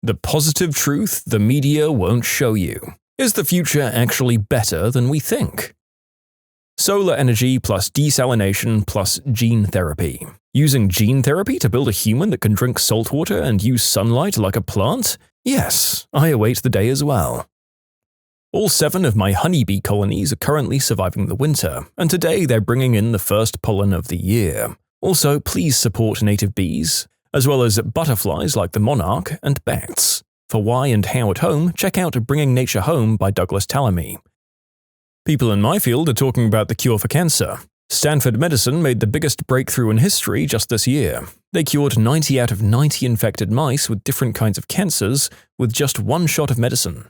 The positive truth the media won't show you. Is the future actually better than we think? Solar energy plus desalination plus gene therapy. Using gene therapy to build a human that can drink salt water and use sunlight like a plant? Yes, I await the day as well. All 7 of my honeybee colonies are currently surviving the winter, and today they're bringing in the first pollen of the year. Also, please support native bees, as well as butterflies like the monarch and bats. For why and how at home, check out Bringing Nature Home by Douglas Tallamy. People in my field are talking about the cure for cancer. Stanford Medicine made the biggest breakthrough in history just this year. They cured 90 out of 90 infected mice with different kinds of cancers with just 1 shot of medicine.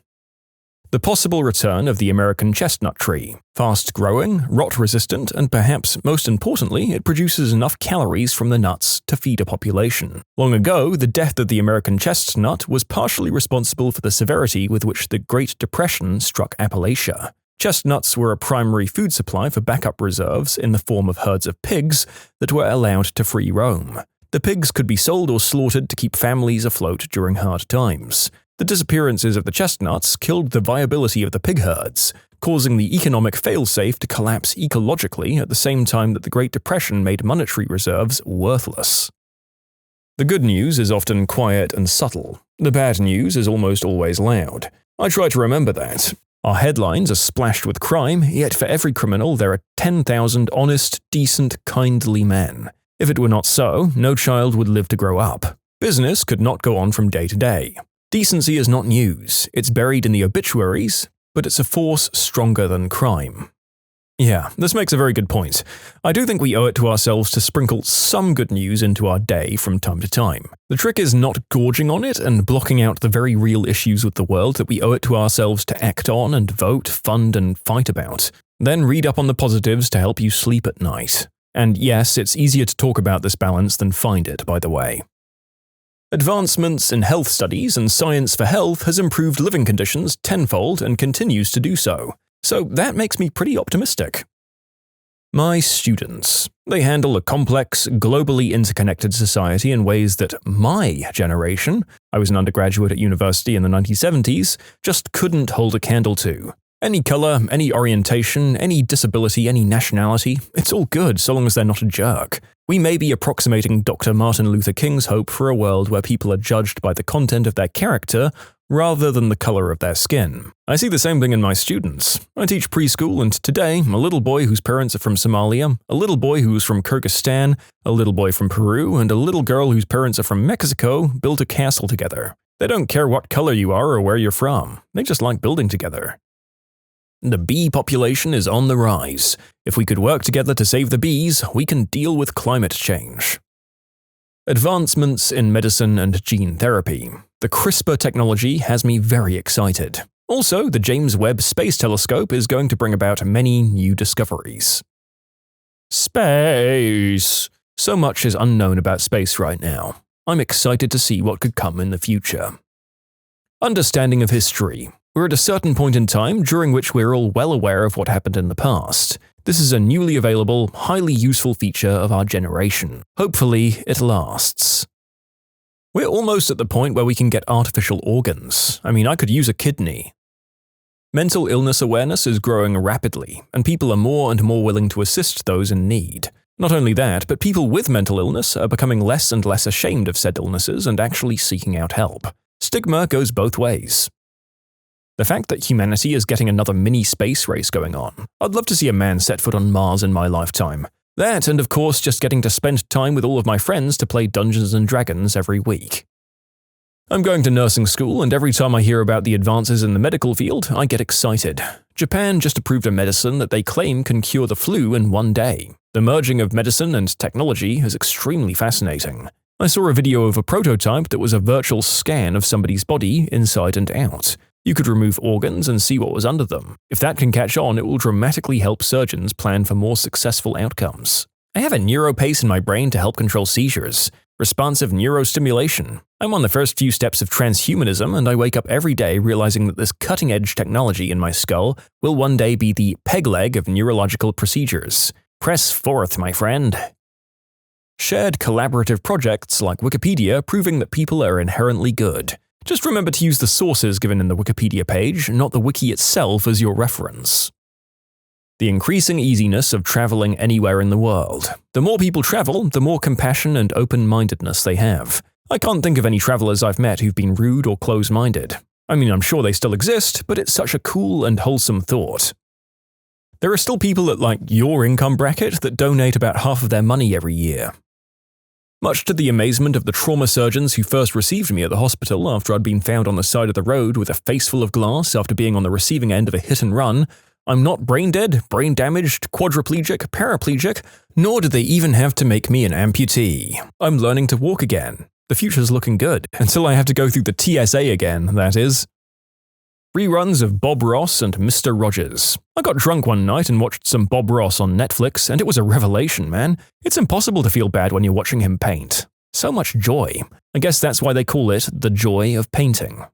The possible return of the American chestnut tree. Fast-growing, rot-resistant, and perhaps most importantly, it produces enough calories from the nuts to feed a population. Long ago, the death of the American chestnut was partially responsible for the severity with which the Great Depression struck Appalachia. Chestnuts were a primary food supply for backup reserves in the form of herds of pigs that were allowed to free roam. The pigs could be sold or slaughtered to keep families afloat during hard times. The disappearances of the chestnuts killed the viability of the pig herds, causing the economic failsafe to collapse ecologically at the same time that the Great Depression made monetary reserves worthless. The good news is often quiet and subtle. The bad news is almost always loud. I try to remember that. Our headlines are splashed with crime, yet for every criminal there are 10,000 honest, decent, kindly men. If it were not so, no child would live to grow up. Business could not go on from day to day. Decency is not news, it's buried in the obituaries, but it's a force stronger than crime. Yeah, this makes a very good point. I do think we owe it to ourselves to sprinkle some good news into our day from time to time. The trick is not gorging on it and blocking out the very real issues with the world that we owe it to ourselves to act on and vote, fund, and fight about. Then read up on the positives to help you sleep at night. And yes, it's easier to talk about this balance than find it, by the way. Advancements in health studies and science for health has improved living conditions tenfold and continues to do so. So that makes me pretty optimistic. My students. They handle a complex, globally interconnected society in ways that my generation, I was an undergraduate at university in the 1970s, just couldn't hold a candle to. Any color, any orientation, any disability, any nationality, it's all good so long as they're not a jerk. We may be approximating Dr. Martin Luther King's hope for a world where people are judged by the content of their character rather than the color of their skin. I see the same thing in my students. I teach preschool, and today, a little boy whose parents are from Somalia, a little boy who's from Kyrgyzstan, a little boy from Peru, and a little girl whose parents are from Mexico built a castle together. They don't care what color you are or where you're from. They just like building together. The bee population is on the rise. If we could work together to save the bees, we can deal with climate change. Advancements in medicine and gene therapy. The CRISPR technology has me very excited. Also, the James Webb Space Telescope is going to bring about many new discoveries. Space! So much is unknown about space right now. I'm excited to see what could come in the future. Understanding of history. We're at a certain point in time during which we're all well aware of what happened in the past. This is a newly available, highly useful feature of our generation. Hopefully, it lasts. We're almost at the point where we can get artificial organs. I mean, I could use a kidney. Mental illness awareness is growing rapidly, and people are more and more willing to assist those in need. Not only that, but people with mental illness are becoming less and less ashamed of said illnesses and actually seeking out help. Stigma goes both ways. The fact that humanity is getting another mini space race going on. I'd love to see a man set foot on Mars in my lifetime. That, and of course, just getting to spend time with all of my friends to play Dungeons & Dragons every week. I'm going to nursing school, and every time I hear about the advances in the medical field, I get excited. Japan just approved a medicine that they claim can cure the flu in 1 day. The merging of medicine and technology is extremely fascinating. I saw a video of a prototype that was a virtual scan of somebody's body inside and out. You could remove organs and see what was under them. If that can catch on, it will dramatically help surgeons plan for more successful outcomes. I have a neuropace in my brain to help control seizures. Responsive neurostimulation. I'm on the first few steps of transhumanism, and I wake up every day realizing that this cutting-edge technology in my skull will one day be the peg leg of neurological procedures. Press forth, my friend. Shared collaborative projects like Wikipedia proving that people are inherently good. Just remember to use the sources given in the Wikipedia page, not the wiki itself as your reference. The increasing easiness of traveling anywhere in the world. The more people travel, the more compassion and open-mindedness they have. I can't think of any travelers I've met who've been rude or close-minded. I mean, I'm sure they still exist, but it's such a cool and wholesome thought. There are still people at your income bracket that donate about half of their money every year. Much to the amazement of the trauma surgeons who first received me at the hospital after I'd been found on the side of the road with a face full of glass after being on the receiving end of a hit and run, I'm not brain dead, brain damaged, quadriplegic, paraplegic, nor did they even have to make me an amputee. I'm learning to walk again. The future's looking good, until I have to go through the TSA again, that is. Reruns of Bob Ross and Mr. Rogers. I got drunk one night and watched some Bob Ross on Netflix, and it was a revelation, man. It's impossible to feel bad when you're watching him paint. So much joy. I guess that's why they call it the joy of painting.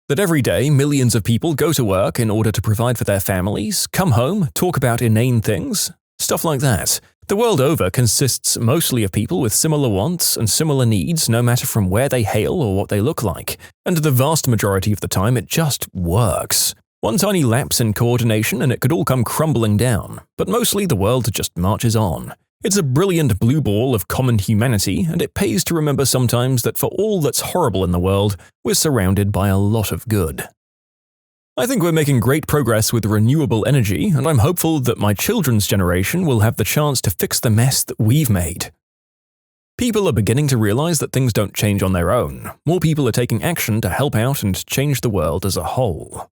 That every day, millions of people go to work in order to provide for their families, come home, talk about inane things, stuff like that. The world over consists mostly of people with similar wants and similar needs no matter from where they hail or what they look like, and the vast majority of the time it just works. One tiny lapse in coordination and it could all come crumbling down, but mostly the world just marches on. It's a brilliant blue ball of common humanity, and it pays to remember sometimes that for all that's horrible in the world, we're surrounded by a lot of good. I think we're making great progress with renewable energy, and I'm hopeful that my children's generation will have the chance to fix the mess that we've made. People are beginning to realize that things don't change on their own. More people are taking action to help out and change the world as a whole.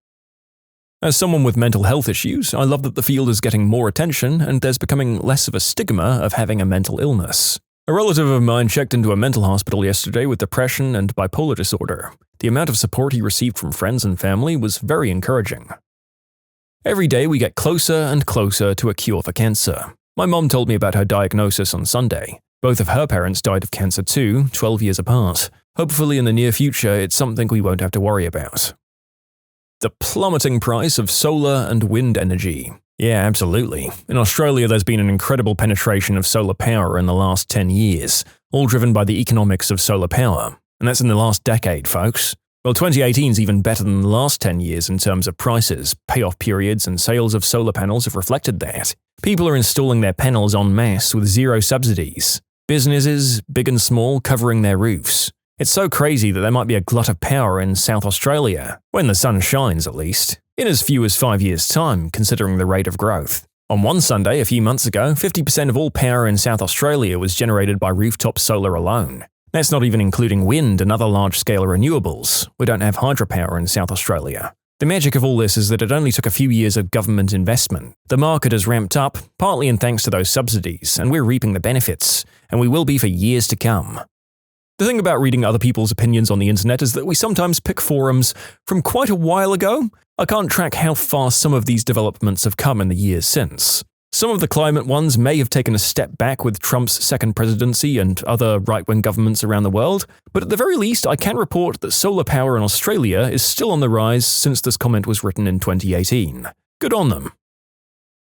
As someone with mental health issues, I love that the field is getting more attention and there's becoming less of a stigma of having a mental illness. A relative of mine checked into a mental hospital yesterday with depression and bipolar disorder. The amount of support he received from friends and family was very encouraging. Every day we get closer and closer to a cure for cancer. My mom told me about her diagnosis on Sunday. Both of her parents died of cancer too, 12 years apart. Hopefully in the near future it's something we won't have to worry about. The plummeting price of solar and wind energy. Yeah, absolutely. In Australia, there's been an incredible penetration of solar power in the last 10 years, all driven by the economics of solar power. And that's in the last decade, folks. Well, 2018's even better than the last 10 years in terms of prices, payoff periods, and sales of solar panels have reflected that. People are installing their panels en masse with zero subsidies. Businesses, big and small, covering their roofs. It's so crazy that there might be a glut of power in South Australia, when the sun shines at least, in as few as 5 years' time, considering the rate of growth. On one Sunday a few months ago, 50% of all power in South Australia was generated by rooftop solar alone. That's not even including wind and other large-scale renewables. We don't have hydropower in South Australia. The magic of all this is that it only took a few years of government investment. The market has ramped up, partly in thanks to those subsidies, and we're reaping the benefits, and we will be for years to come. The thing about reading other people's opinions on the internet is that we sometimes pick forums from quite a while ago. I can't track how far some of these developments have come in the years since. Some of the climate ones may have taken a step back with Trump's second presidency and other right-wing governments around the world, but at the very least I can report that solar power in Australia is still on the rise since this comment was written in 2018. Good on them.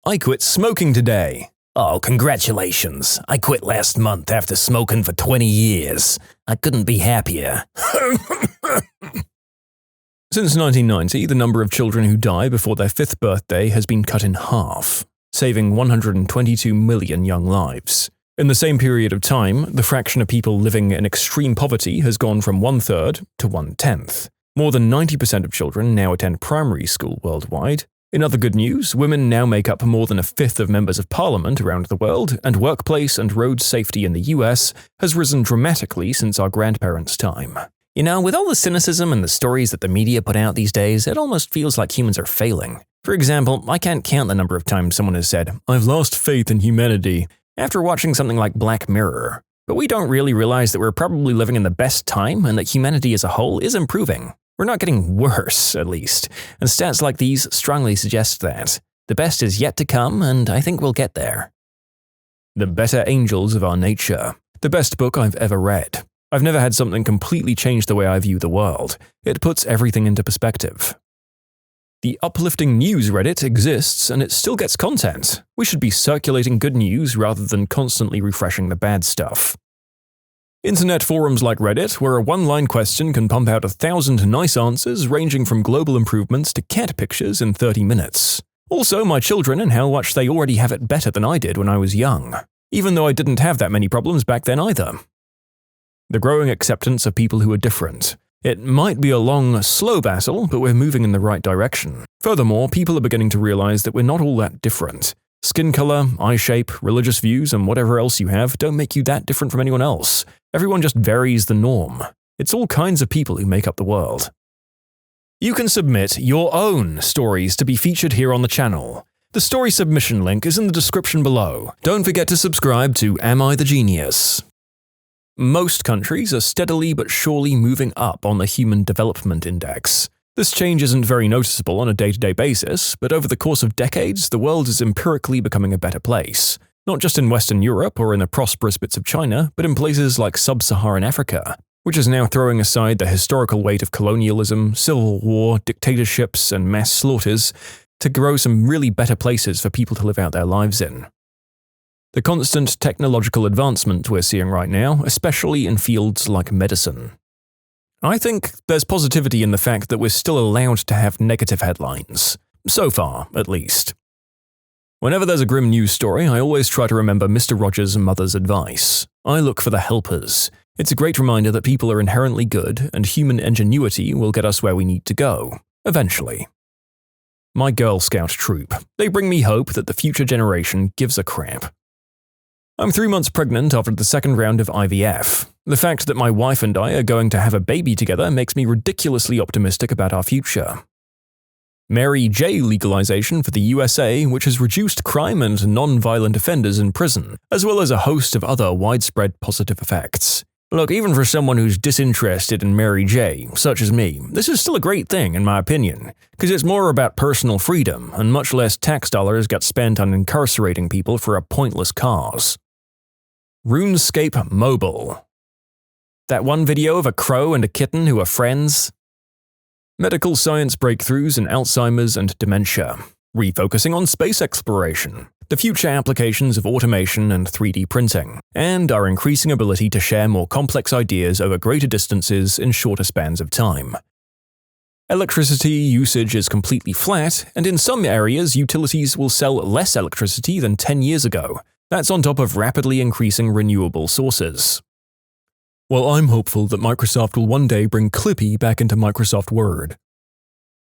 I quit smoking today. Oh, congratulations. I quit last month after smoking for 20 years. I couldn't be happier. Since 1990, the number of children who die before their 5th birthday has been cut in half, saving 122 million young lives. In the same period of time, the fraction of people living in extreme poverty has gone from 1/3 to 1/10. More than 90% of children now attend primary school worldwide. In other good news, women now make up more than 1/5 of members of parliament around the world, and workplace and road safety in the US has risen dramatically since our grandparents' time. You know, with all the cynicism and the stories that the media put out these days, it almost feels like humans are failing. For example, I can't count the number of times someone has said, "I've lost faith in humanity," after watching something like Black Mirror. But we don't really realize that we're probably living in the best time and that humanity as a whole is improving. We're not getting worse, at least, and stats like these strongly suggest that. The best is yet to come, and I think we'll get there. The Better Angels of Our Nature. The best book I've ever read. I've never had something completely change the way I view the world. It puts everything into perspective. The Uplifting News Reddit exists and it still gets content. We should be circulating good news rather than constantly refreshing the bad stuff. Internet forums like Reddit, where a one-line question can pump out 1,000 nice answers ranging from global improvements to cat pictures in 30 minutes. Also, my children and how much they already have it better than I did when I was young, even though I didn't have that many problems back then either. The growing acceptance of people who are different. It might be a long, slow battle, but we're moving in the right direction. Furthermore, people are beginning to realize that we're not all that different. Skin color, eye shape, religious views, and whatever else you have don't make you that different from anyone else. Everyone just varies the norm. It's all kinds of people who make up the world. You can submit your own stories to be featured here on the channel. The story submission link is in the description below. Don't forget to subscribe to Am I the Genius? Most countries are steadily but surely moving up on the Human Development Index. This change isn't very noticeable on a day-to-day basis, but over the course of decades, the world is empirically becoming a better place. Not just in Western Europe or in the prosperous bits of China, but in places like sub-Saharan Africa, which is now throwing aside the historical weight of colonialism, civil war, dictatorships, and mass slaughters to grow some really better places for people to live out their lives in. The constant technological advancement we're seeing right now, especially in fields like medicine. I think there's positivity in the fact that we're still allowed to have negative headlines. So far, at least. Whenever there's a grim news story, I always try to remember Mr. Rogers' mother's advice. I look for the helpers. It's a great reminder that people are inherently good, and human ingenuity will get us where we need to go, eventually. My Girl Scout troop. They bring me hope that the future generation gives a crap. I'm 3 months pregnant after the second round of IVF. The fact that my wife and I are going to have a baby together makes me ridiculously optimistic about our future. Mary J. legalization for the USA, which has reduced crime and non-violent offenders in prison, as well as a host of other widespread positive effects. Look, even for someone who's disinterested in Mary J., such as me, this is still a great thing in my opinion, because it's more about personal freedom, and much less tax dollars get spent on incarcerating people for a pointless cause. RuneScape Mobile. That one video of a crow and a kitten who are friends? Medical science breakthroughs in Alzheimer's and dementia. Refocusing on space exploration. The future applications of automation and 3D printing. And our increasing ability to share more complex ideas over greater distances in shorter spans of time. Electricity usage is completely flat, and in some areas utilities will sell less electricity than 10 years ago. That's on top of rapidly increasing renewable sources. Well, I'm hopeful that Microsoft will one day bring Clippy back into Microsoft Word.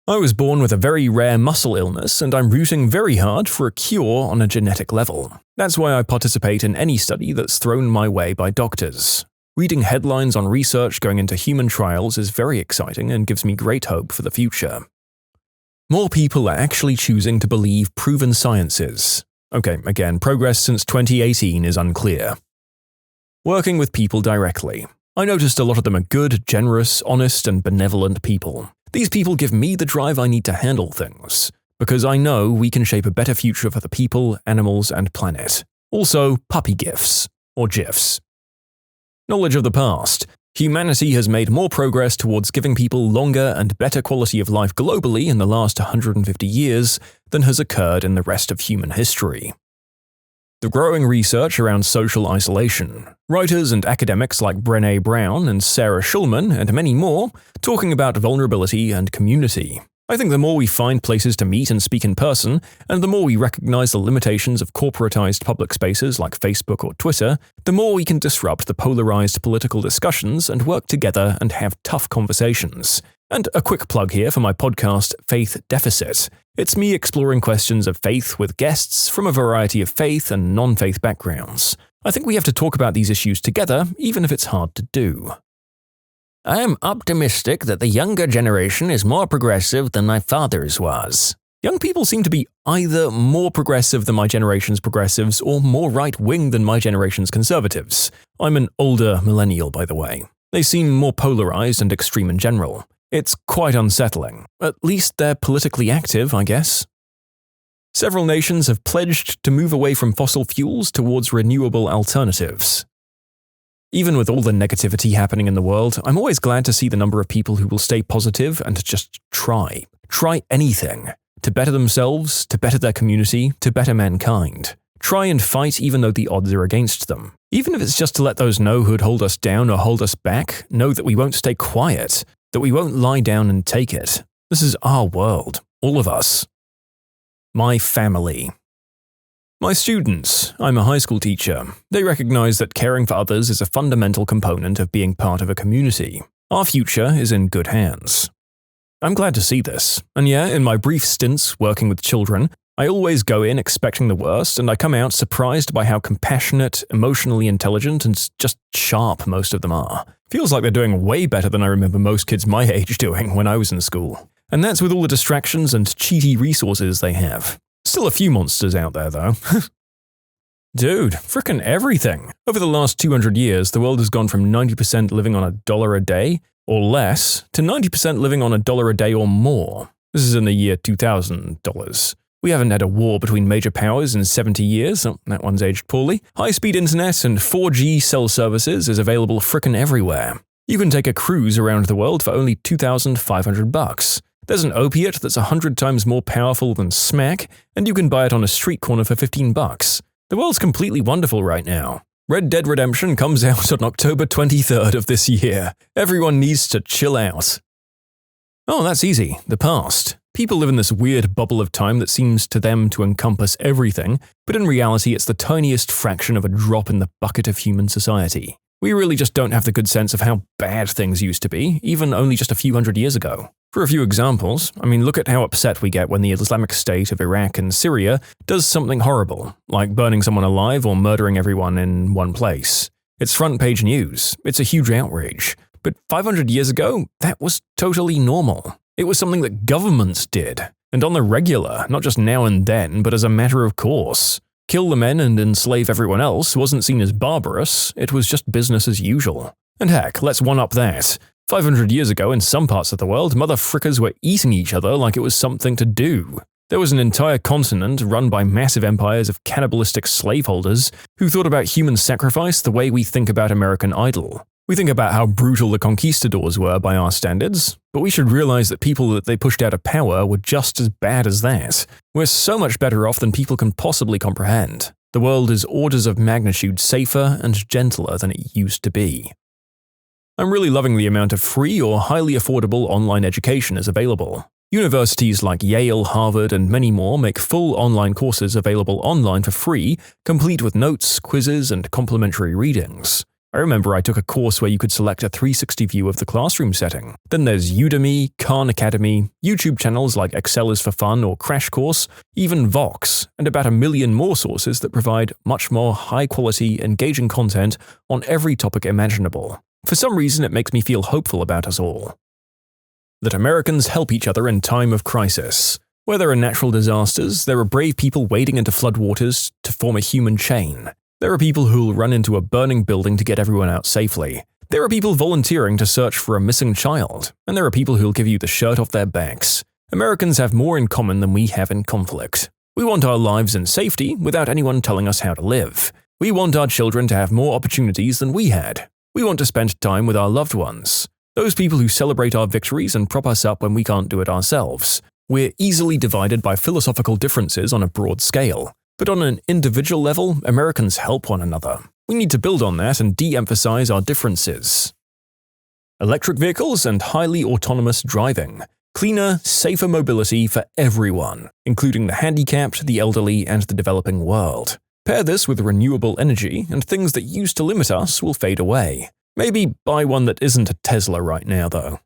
I was born with a very rare muscle illness, and I'm rooting very hard for a cure on a genetic level. That's why I participate in any study that's thrown my way by doctors. Reading headlines on research going into human trials is very exciting and gives me great hope for the future. More people are actually choosing to believe proven sciences. Okay, again, progress since 2018 is unclear. Working with people directly. I noticed a lot of them are good, generous, honest, and benevolent people. These people give me the drive I need to handle things, because I know we can shape a better future for the people, animals, and planet. Also, puppy gifs, or GIFs. Knowledge of the past. Humanity has made more progress towards giving people longer and better quality of life globally in the last 150 years than has occurred in the rest of human history. The growing research around social isolation. Writers and academics like Brené Brown and Sarah Schulman and many more talking about vulnerability and community. I think the more we find places to meet and speak in person, and the more we recognize the limitations of corporatized public spaces like Facebook or Twitter, the more we can disrupt the polarized political discussions and work together and have tough conversations. And a quick plug here for my podcast, Faith Deficit. It's me exploring questions of faith with guests from a variety of faith and non-faith backgrounds. I think we have to talk about these issues together, even if it's hard to do. I am optimistic that the younger generation is more progressive than my father's was. Young people seem to be either more progressive than my generation's progressives or more right-wing than my generation's conservatives. I'm an older millennial, by the way. They seem more polarized and extreme in general. It's quite unsettling. At least they're politically active, I guess. Several nations have pledged to move away from fossil fuels towards renewable alternatives. Even with all the negativity happening in the world, I'm always glad to see the number of people who will stay positive and just try. Try anything. To better themselves, to better their community, to better mankind. Try and fight even though the odds are against them. Even if it's just to let those know who'd hold us down or hold us back know that we won't stay quiet, that we won't lie down and take it. This is our world, all of us. My family. My students. I'm a high school teacher. They recognize that caring for others is a fundamental component of being part of a community. Our future is in good hands. I'm glad to see this, and yeah, in my brief stints working with children, I always go in expecting the worst, and I come out surprised by how compassionate, emotionally intelligent, and just sharp most of them are. Feels like they're doing way better than I remember most kids my age doing when I was in school. And that's with all the distractions and cheaty resources they have. Still a few monsters out there, though. Dude, frickin' everything. Over the last 200 years, the world has gone from 90% living on $1 a day, or less, to 90% living on $1 a day or more. This is in the year 2000 dollars. We haven't had a war between major powers in 70 years, oh, that one's aged poorly. High-speed internet and 4G cell services is available frickin' everywhere. You can take a cruise around the world for only $2,500. There's an opiate that's 100 times more powerful than smack, and you can buy it on a street corner for $15. The world's completely wonderful right now. Red Dead Redemption comes out on October 23rd of this year. Everyone needs to chill out. Oh, that's easy. The past. People live in this weird bubble of time that seems to them to encompass everything, but in reality it's the tiniest fraction of a drop in the bucket of human society. We really just don't have the good sense of how bad things used to be, even only just a few hundred years ago. For a few examples, look at how upset we get when the Islamic State of Iraq and Syria does something horrible, like burning someone alive or murdering everyone in one place. It's front-page news. It's a huge outrage. But 500 years ago, that was totally normal. It was something that governments did, and on the regular, not just now and then, but as a matter of course. Kill the men and enslave everyone else wasn't seen as barbarous, it was just business as usual. And heck, let's one-up that. 500 years ago, in some parts of the world, motherfrickers were eating each other like it was something to do. There was an entire continent run by massive empires of cannibalistic slaveholders who thought about human sacrifice the way we think about American Idol. We think about how brutal the conquistadors were by our standards, but we should realize that people that they pushed out of power were just as bad as that. We're so much better off than people can possibly comprehend. The world is orders of magnitude safer and gentler than it used to be. I'm really loving the amount of free or highly affordable online education is available. Universities like Yale, Harvard, and many more make full online courses available online for free, complete with notes, quizzes, and complimentary readings. I remember I took a course where you could select a 360 view of the classroom setting. Then there's Udemy, Khan Academy, YouTube channels like Excel is for Fun or Crash Course, even Vox, and about 1 million more sources that provide much more high-quality, engaging content on every topic imaginable. For some reason, it makes me feel hopeful about us all. That Americans help each other in time of crisis. Where there are natural disasters, there are brave people wading into floodwaters to form a human chain. There are people who'll run into a burning building to get everyone out safely. There are people volunteering to search for a missing child. And there are people who'll give you the shirt off their backs. Americans have more in common than we have in conflict. We want our lives in safety without anyone telling us how to live. We want our children to have more opportunities than we had. We want to spend time with our loved ones. Those people who celebrate our victories and prop us up when we can't do it ourselves. We're easily divided by philosophical differences on a broad scale. But on an individual level, Americans help one another. We need to build on that and de-emphasize our differences. Electric vehicles and highly autonomous driving. Cleaner, safer mobility for everyone, including the handicapped, the elderly, and the developing world. Pair this with renewable energy, and things that used to limit us will fade away. Maybe buy one that isn't a Tesla right now, though.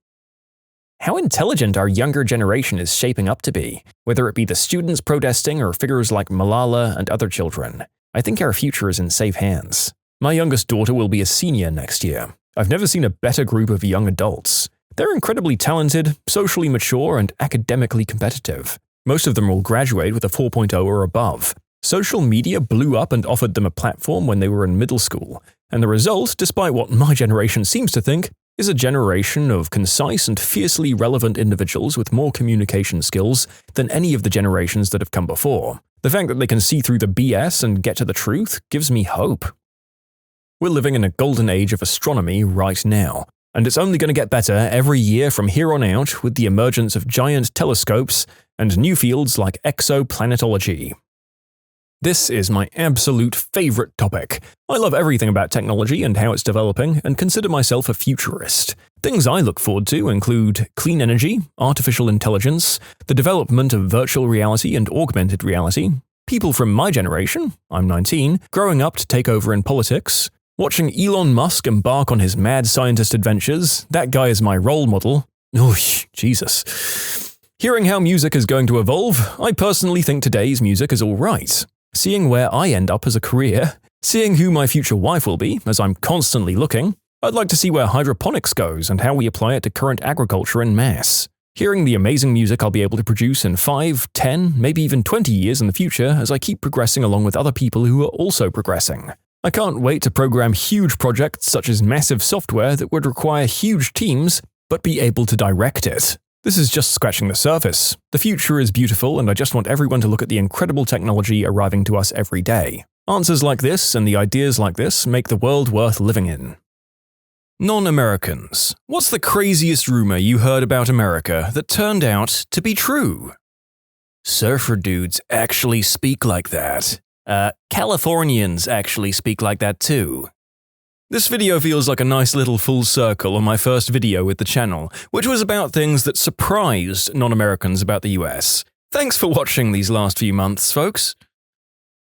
How intelligent our younger generation is shaping up to be, whether it be the students protesting or figures like Malala and other children. I think our future is in safe hands. My youngest daughter will be a senior next year. I've never seen a better group of young adults. They're incredibly talented, socially mature, and academically competitive. Most of them will graduate with a 4.0 or above. Social media blew up and offered them a platform when they were in middle school, and the result, despite what my generation seems to think, is a generation of concise and fiercely relevant individuals with more communication skills than any of the generations that have come before. The fact that they can see through the BS and get to the truth gives me hope. We're living in a golden age of astronomy right now, and it's only going to get better every year from here on out with the emergence of giant telescopes and new fields like exoplanetology. This is my absolute favorite topic. I love everything about technology and how it's developing, and consider myself a futurist. Things I look forward to include clean energy, artificial intelligence, the development of virtual reality and augmented reality, people from my generation, I'm 19, growing up to take over in politics, watching Elon Musk embark on his mad scientist adventures, that guy is my role model. Oh, Jesus. Hearing how music is going to evolve, I personally think today's music is alright. Seeing where I end up as a career, seeing who my future wife will be, as I'm constantly looking, I'd like to see where hydroponics goes and how we apply it to current agriculture en masse. Hearing the amazing music I'll be able to produce in 5, 10, maybe even 20 years in the future as I keep progressing along with other people who are also progressing. I can't wait to program huge projects such as massive software that would require huge teams, but be able to direct it. This is just scratching the surface. The future is beautiful, and I just want everyone to look at the incredible technology arriving to us every day. Answers like this and the ideas like this make the world worth living in. Non-Americans. What's the craziest rumor you heard about America that turned out to be true? Surfer dudes actually speak like that. Californians actually speak like that too. This video feels like a nice little full circle on my first video with the channel, which was about things that surprised non-Americans about the US. Thanks for watching these last few months, folks.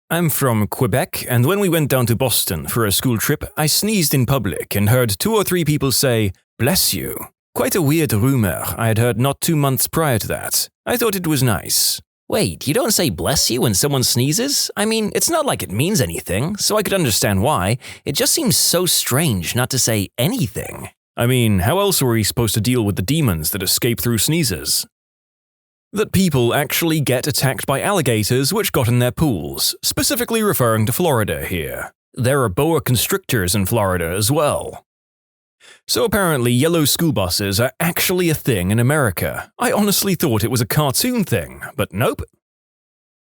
I'm from Quebec, and when we went down to Boston for a school trip, I sneezed in public and heard 2 or 3 people say, "Bless you." Quite a weird rumor I had heard not 2 months prior to that. I thought it was nice. Wait, you don't say bless you when someone sneezes? I mean, it's not like it means anything, so I could understand why. It just seems so strange not to say anything. I mean, how else were we supposed to deal with the demons that escape through sneezes? That people actually get attacked by alligators which got in their pools, specifically referring to Florida here. There are boa constrictors in Florida as well. So apparently yellow school buses are actually a thing in America. I honestly thought it was a cartoon thing, but nope.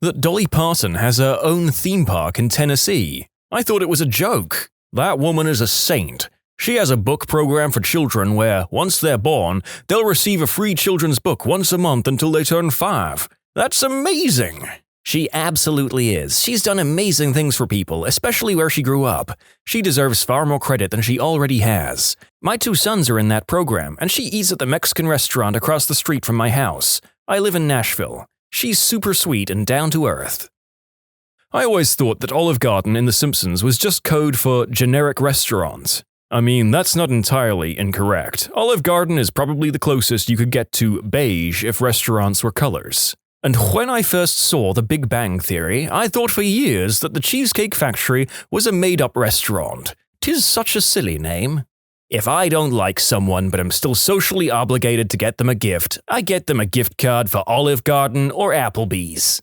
That Dolly Parton has her own theme park in Tennessee. I thought it was a joke. That woman is a saint. She has a book program for children where, once they're born, they'll receive a free children's book once a month until they turn 5. That's amazing! She absolutely is. She's done amazing things for people, especially where she grew up. She deserves far more credit than she already has. My 2 sons are in that program, and she eats at the Mexican restaurant across the street from my house. I live in Nashville. She's super sweet and down to earth. I always thought that Olive Garden in The Simpsons was just code for generic restaurant. I mean, that's not entirely incorrect. Olive Garden is probably the closest you could get to beige if restaurants were colors. And when I first saw The Big Bang Theory, I thought for years that the Cheesecake Factory was a made-up restaurant. 'Tis such a silly name. If I don't like someone but am still socially obligated to get them a gift, I get them a gift card for Olive Garden or Applebee's.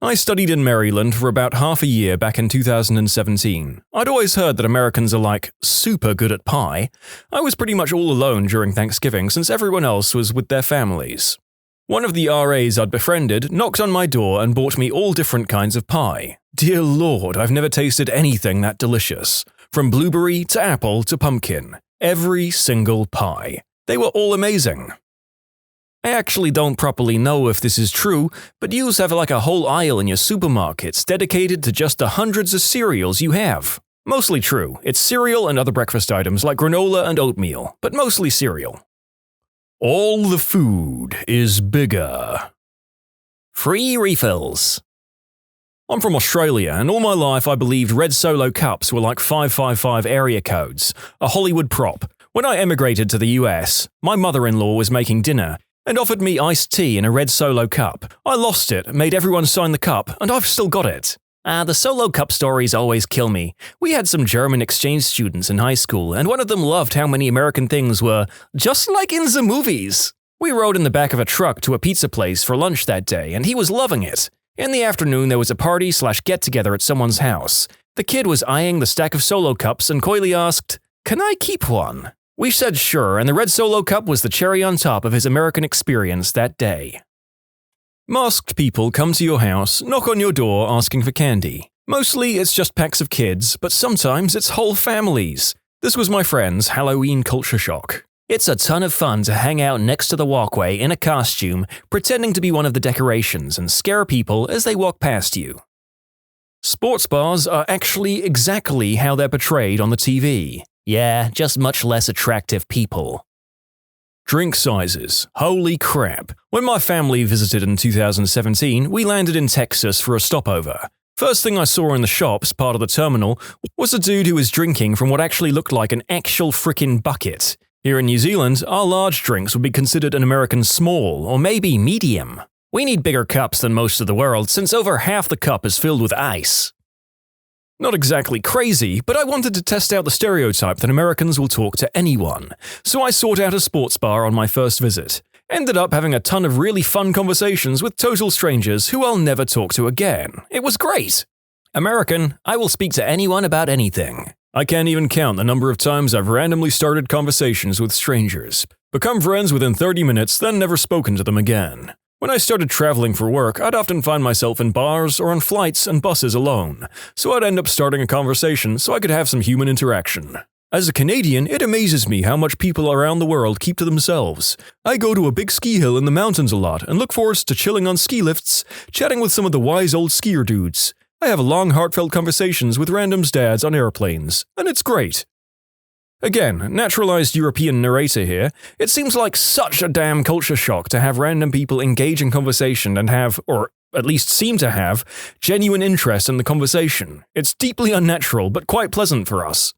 I studied in Maryland for about half a year back in 2017. I'd always heard that Americans are like super good at pie. I was pretty much all alone during Thanksgiving since everyone else was with their families. One of the RAs I'd befriended knocked on my door and bought me all different kinds of pie. Dear Lord, I've never tasted anything that delicious. From blueberry to apple to pumpkin. Every single pie. They were all amazing. I actually don't properly know if this is true, but you have like a whole aisle in your supermarkets dedicated to just the hundreds of cereals you have. Mostly true. It's cereal and other breakfast items like granola and oatmeal, but mostly cereal. All the food is bigger. Free refills. I'm from Australia, and all my life I believed red Solo cups were like 555 area codes, a Hollywood prop. When I emigrated to the US, my mother-in-law was making dinner and offered me iced tea in a red Solo cup. I lost it, made everyone sign the cup, and I've still got it. The Solo cup stories always kill me. We had some German exchange students in high school, and one of them loved how many American things were just like in the movies. We rode in the back of a truck to a pizza place for lunch that day, and he was loving it. In the afternoon, there was a party/get-together at someone's house. The kid was eyeing the stack of Solo cups and coyly asked, "Can I keep one?" We said sure, and the red Solo cup was the cherry on top of his American experience that day. Masked people come to your house, knock on your door asking for candy. Mostly it's just packs of kids, but sometimes it's whole families. This was my friend's Halloween culture shock. It's a ton of fun to hang out next to the walkway in a costume, pretending to be one of the decorations and scare people as they walk past you. Sports bars are actually exactly how they're portrayed on the TV. Yeah, just much less attractive people. Drink sizes. Holy crap. When my family visited in 2017, we landed in Texas for a stopover. First thing I saw in the shops, part of the terminal, was a dude who was drinking from what actually looked like an actual frickin' bucket. Here in New Zealand, our large drinks would be considered an American small or maybe medium. We need bigger cups than most of the world since over half the cup is filled with ice. Not exactly crazy, but I wanted to test out the stereotype that Americans will talk to anyone, so I sought out a sports bar on my first visit. Ended up having a ton of really fun conversations with total strangers who I'll never talk to again. It was great! American, I will speak to anyone about anything. I can't even count the number of times I've randomly started conversations with strangers, become friends within 30 minutes, then never spoken to them again. When I started traveling for work, I'd often find myself in bars or on flights and buses alone, so I'd end up starting a conversation so I could have some human interaction. As a Canadian, it amazes me how much people around the world keep to themselves. I go to a big ski hill in the mountains a lot and look forward to chilling on ski lifts, chatting with some of the wise old skier dudes. I have long, heartfelt conversations with random's dads on airplanes, and it's great. Again, naturalized European narrator here, it seems like such a damn culture shock to have random people engage in conversation and have, or at least seem to have, genuine interest in the conversation. It's deeply unnatural, but quite pleasant for us.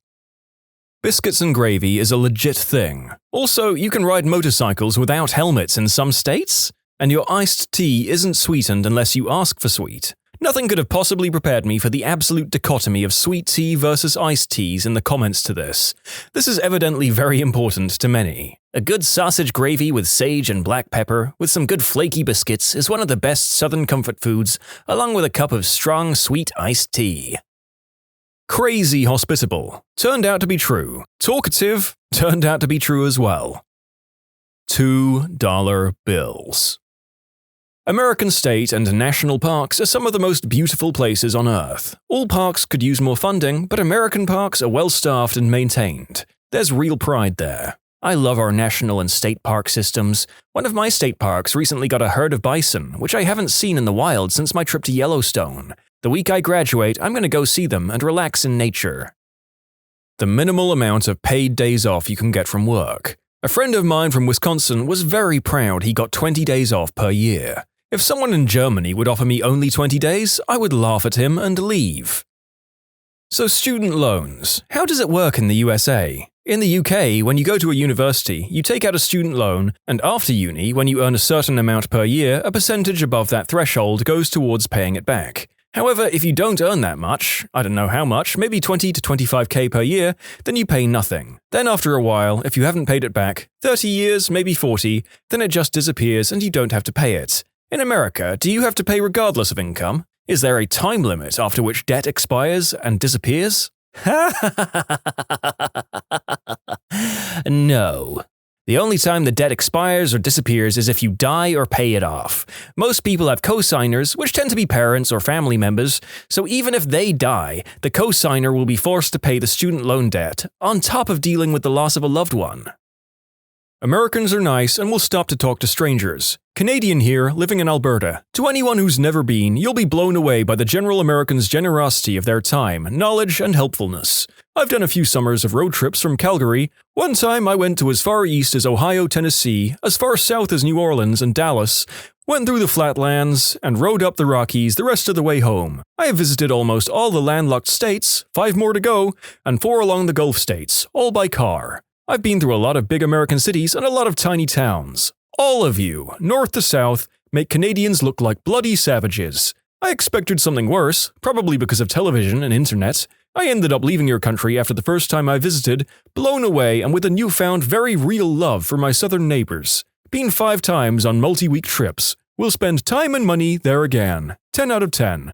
Biscuits and gravy is a legit thing. Also, you can ride motorcycles without helmets in some states, and your iced tea isn't sweetened unless you ask for sweet. Nothing could have possibly prepared me for the absolute dichotomy of sweet tea versus iced teas in the comments to this. This is evidently very important to many. A good sausage gravy with sage and black pepper, with some good flaky biscuits, is one of the best southern comfort foods, along with a cup of strong, sweet iced tea. Crazy hospitable. Turned out to be true. Talkative. Turned out to be true as well. $2 bills. American state and national parks are some of the most beautiful places on Earth. All parks could use more funding, but American parks are well-staffed and maintained. There's real pride there. I love our national and state park systems. One of my state parks recently got a herd of bison, which I haven't seen in the wild since my trip to Yellowstone. The week I graduate, I'm going to go see them and relax in nature. The minimal amount of paid days off you can get from work. A friend of mine from Wisconsin was very proud he got 20 days off per year. If someone in Germany would offer me only 20 days, I would laugh at him and leave. So student loans. How does it work in the USA? In the UK, when you go to a university, you take out a student loan, and after uni, when you earn a certain amount per year, a percentage above that threshold goes towards paying it back. However, if you don't earn that much, I don't know how much, maybe 20 to 25k per year, then you pay nothing. Then after a while, if you haven't paid it back, 30 years, maybe 40, then it just disappears and you don't have to pay it. In America, do you have to pay regardless of income? Is there a time limit after which debt expires and disappears? No. The only time the debt expires or disappears is if you die or pay it off. Most people have co-signers, which tend to be parents or family members, so even if they die, the co-signer will be forced to pay the student loan debt, on top of dealing with the loss of a loved one. Americans are nice and will stop to talk to strangers. Canadian here, living in Alberta. To anyone who's never been, you'll be blown away by the general Americans' generosity of their time, knowledge, and helpfulness. I've done a few summers of road trips from Calgary. One time I went to as far east as Ohio, Tennessee, as far south as New Orleans and Dallas, went through the flatlands, and rode up the Rockies the rest of the way home. I have visited almost all the landlocked states, 5 more to go, and 4 along the Gulf states, all by car. I've been through a lot of big American cities and a lot of tiny towns. All of you, north to south, make Canadians look like bloody savages. I expected something worse, probably because of television and internet. I ended up leaving your country after the first time I visited, blown away and with a newfound very real love for my southern neighbors. Been 5 times on multi-week trips. We'll spend time and money there again. 10 out of 10.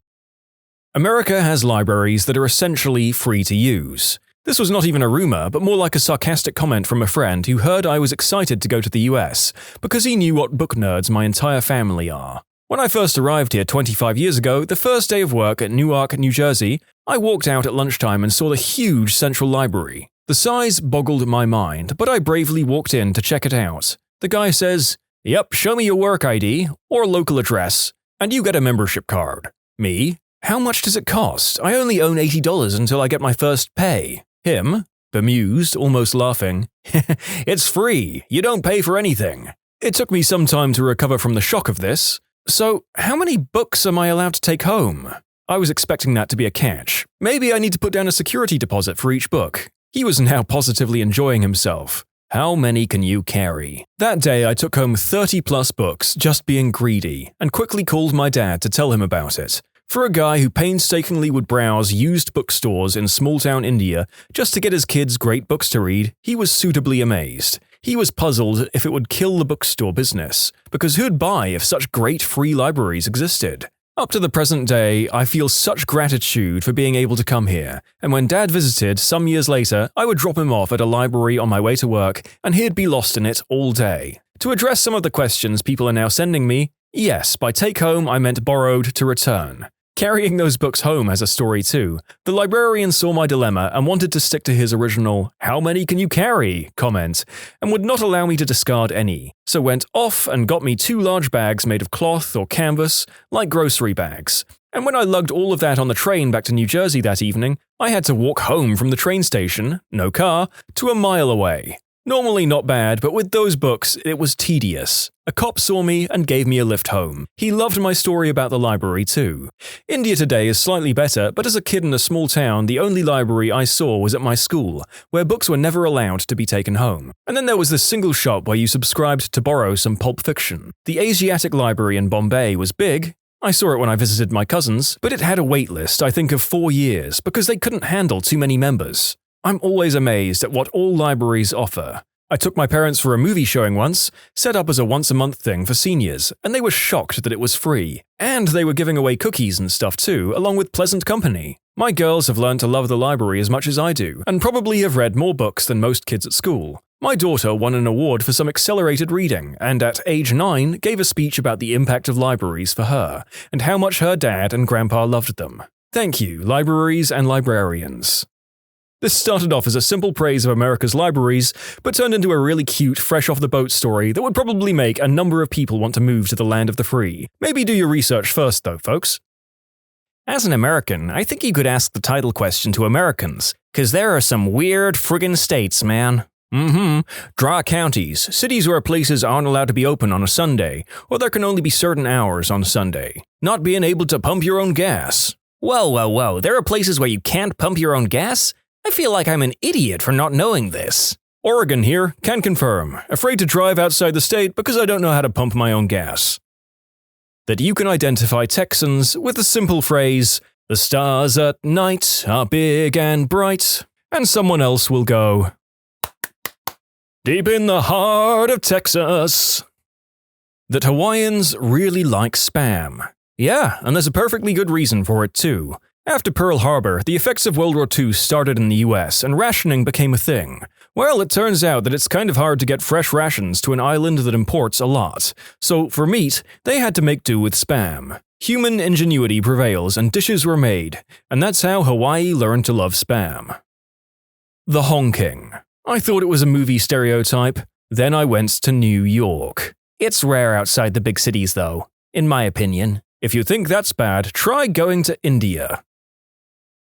America has libraries that are essentially free to use. This was not even a rumor, but more like a sarcastic comment from a friend who heard I was excited to go to the US, because he knew what book nerds my entire family are. When I first arrived here 25 years ago, the first day of work at Newark, New Jersey, I walked out at lunchtime and saw the huge central library. The size boggled my mind, but I bravely walked in to check it out. The guy says, "Yep, show me your work ID, or local address, and you get a membership card." Me? How much does it cost? I only own $80 until I get my first pay. Him, bemused, almost laughing, it's free, you don't pay for anything. It took me some time to recover from the shock of this. So, how many books am I allowed to take home? I was expecting that to be a catch. Maybe I need to put down a security deposit for each book. He was now positively enjoying himself. How many can you carry? That day I took home 30+ books, just being greedy, and quickly called my dad to tell him about it. For a guy who painstakingly would browse used bookstores in small-town India just to get his kids great books to read, he was suitably amazed. He was puzzled if it would kill the bookstore business, because who'd buy if such great free libraries existed? Up to the present day, I feel such gratitude for being able to come here, and when Dad visited some years later, I would drop him off at a library on my way to work, and he'd be lost in it all day. To address some of the questions people are now sending me, yes, by take home I meant borrowed to return. Carrying those books home has a story too. The librarian saw my dilemma and wanted to stick to his original "how many can you carry" comment, and would not allow me to discard any, so went off and got me 2 large bags made of cloth or canvas, like grocery bags. And when I lugged all of that on the train back to New Jersey that evening, I had to walk home from the train station, no car, to a mile away. Normally not bad, but with those books, it was tedious. A cop saw me and gave me a lift home. He loved my story about the library too. India today is slightly better, but as a kid in a small town, the only library I saw was at my school, where books were never allowed to be taken home. And then there was this single shop where you subscribed to borrow some pulp fiction. The Asiatic library in Bombay was big. I saw it when I visited my cousins, but it had a wait list, I think, of 4 years, because they couldn't handle too many members. I'm always amazed at what all libraries offer. I took my parents for a movie showing once, set up as a once-a-month thing for seniors, and they were shocked that it was free. And they were giving away cookies and stuff too, along with pleasant company. My girls have learned to love the library as much as I do, and probably have read more books than most kids at school. My daughter won an award for some accelerated reading, and at age 9 gave a speech about the impact of libraries for her, and how much her dad and grandpa loved them. Thank you, libraries and librarians. This started off as a simple praise of America's libraries, but turned into a really cute, fresh-off-the-boat story that would probably make a number of people want to move to the land of the free. Maybe do your research first, though, folks. As an American, I think you could ask the title question to Americans, 'cause there are some weird friggin' states, man. Dry counties, cities where places aren't allowed to be open on a Sunday, or there can only be certain hours on Sunday. Not being able to pump your own gas. Whoa, there are places where you can't pump your own gas? I feel like I'm an idiot for not knowing this. Oregon here, can confirm. Afraid to drive outside the state because I don't know how to pump my own gas. That you can identify Texans with the simple phrase, "The stars at night are big and bright," and someone else will go, "Deep in the heart of Texas." That Hawaiians really like Spam. Yeah, and there's a perfectly good reason for it too. After Pearl Harbor, the effects of World War II started in the US and rationing became a thing. Well, it turns out that it's kind of hard to get fresh rations to an island that imports a lot. So, for meat, they had to make do with Spam. Human ingenuity prevails and dishes were made, and that's how Hawaii learned to love Spam. The honking. I thought it was a movie stereotype. Then I went to New York. It's rare outside the big cities though, in my opinion. If you think that's bad, try going to India.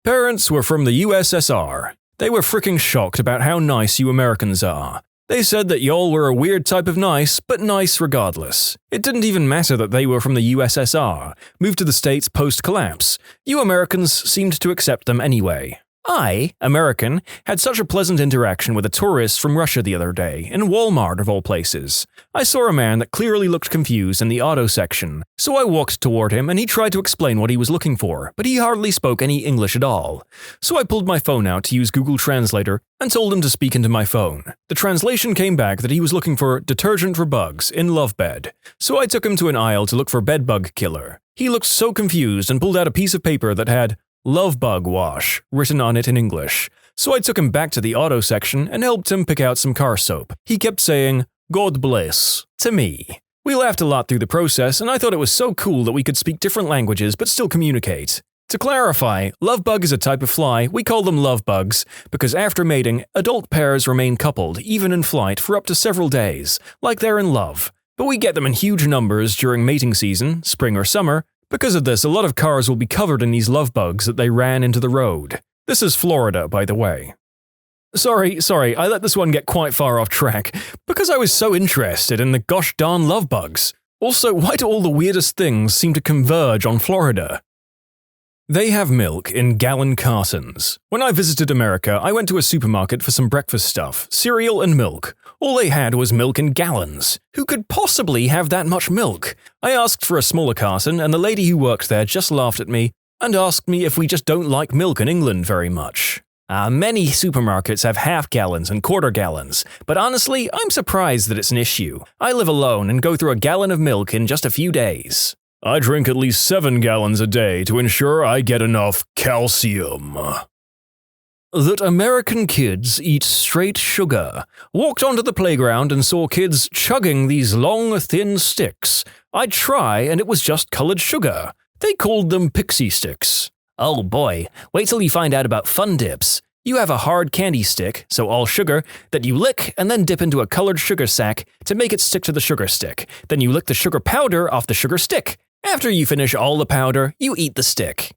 Parents were from the USSR. They were freaking shocked about how nice you Americans are. They said that y'all were a weird type of nice, but nice regardless. It didn't even matter that they were from the USSR, moved to the States post-collapse. You Americans seemed to accept them anyway. I, American, had such a pleasant interaction with a tourist from Russia the other day, in Walmart of all places. I saw a man that clearly looked confused in the auto section, so I walked toward him and he tried to explain what he was looking for, but he hardly spoke any English at all. So I pulled my phone out to use Google Translator and told him to speak into my phone. The translation came back that he was looking for detergent for bugs in love bed, so I took him to an aisle to look for bed bug killer. He looked so confused and pulled out a piece of paper that had "Love Bug Wash" written on it in English, so I took him back to the auto section and helped him pick out some car soap. He kept saying, "God bless," to me. We laughed a lot through the process, and I thought it was so cool that we could speak different languages but still communicate. To clarify, love bug is a type of fly. We call them love bugs because after mating, adult pairs remain coupled, even in flight, for up to several days, like they're in love. But we get them in huge numbers during mating season, spring or summer, Because of this, a lot of cars will be covered in these love bugs that they ran into the road. This is Florida, by the way. Sorry, I let this one get quite far off track, because I was so interested in the gosh darn love bugs. Also, why do all the weirdest things seem to converge on Florida? They have milk in gallon cartons. When I visited America, I went to a supermarket for some breakfast stuff, cereal and milk. All they had was milk in gallons. Who could possibly have that much milk? I asked for a smaller carton, and the lady who worked there just laughed at me and asked me if we just don't like milk in England very much. Many supermarkets have half gallons and quarter gallons, but honestly, I'm surprised that it's an issue. I live alone and go through a gallon of milk in just a few days. I drink at least 7 gallons a day to ensure I get enough calcium. That American kids eat straight sugar. Walked onto the playground and saw kids chugging these long, thin sticks. I'd try and it was just colored sugar. They called them pixie sticks. Oh boy, wait till you find out about Fun Dips. You have a hard candy stick, so all sugar, that you lick and then dip into a colored sugar sack to make it stick to the sugar stick. Then you lick the sugar powder off the sugar stick. After you finish all the powder, you eat the stick.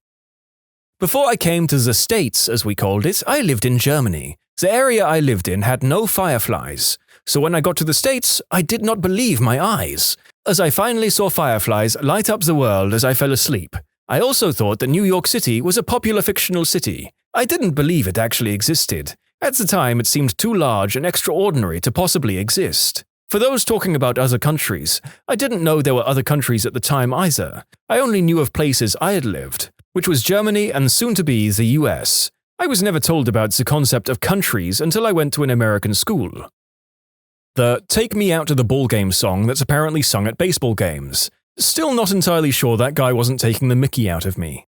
Before I came to the States, as we called it, I lived in Germany. The area I lived in had no fireflies. So when I got to the States, I did not believe my eyes, as I finally saw fireflies light up the world as I fell asleep. I also thought that New York City was a popular fictional city. I didn't believe it actually existed. At the time, it seemed too large and extraordinary to possibly exist. For those talking about other countries, I didn't know there were other countries at the time either. I only knew of places I had lived, which was Germany and soon to be the US. I was never told about the concept of countries until I went to an American school. The "Take Me Out to the Ball Game" song that's apparently sung at baseball games. Still not entirely sure that guy wasn't taking the mickey out of me.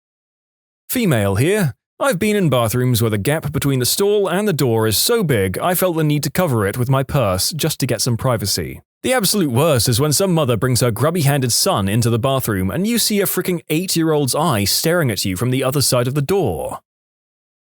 Female here. I've been in bathrooms where the gap between the stall and the door is so big I felt the need to cover it with my purse just to get some privacy. The absolute worst is when some mother brings her grubby-handed son into the bathroom and you see a freaking 8-year-old's eye staring at you from the other side of the door.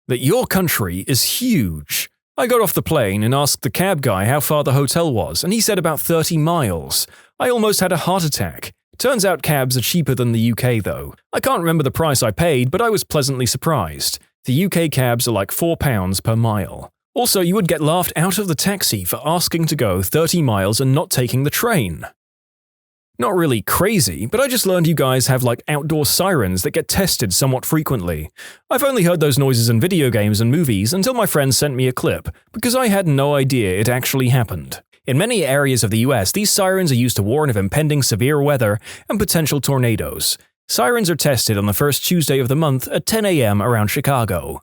That your country is huge. I got off the plane and asked the cab guy how far the hotel was, and he said about 30 miles. I almost had a heart attack. Turns out cabs are cheaper than the UK though. I can't remember the price I paid, but I was pleasantly surprised. The UK cabs are like £4 per mile. Also, you would get laughed out of the taxi for asking to go 30 miles and not taking the train. Not really crazy, but I just learned you guys have like outdoor sirens that get tested somewhat frequently. I've only heard those noises in video games and movies until my friend sent me a clip, because I had no idea it actually happened. In many areas of the US, these sirens are used to warn of impending severe weather and potential tornadoes. Sirens are tested on the first Tuesday of the month at 10 a.m. around Chicago.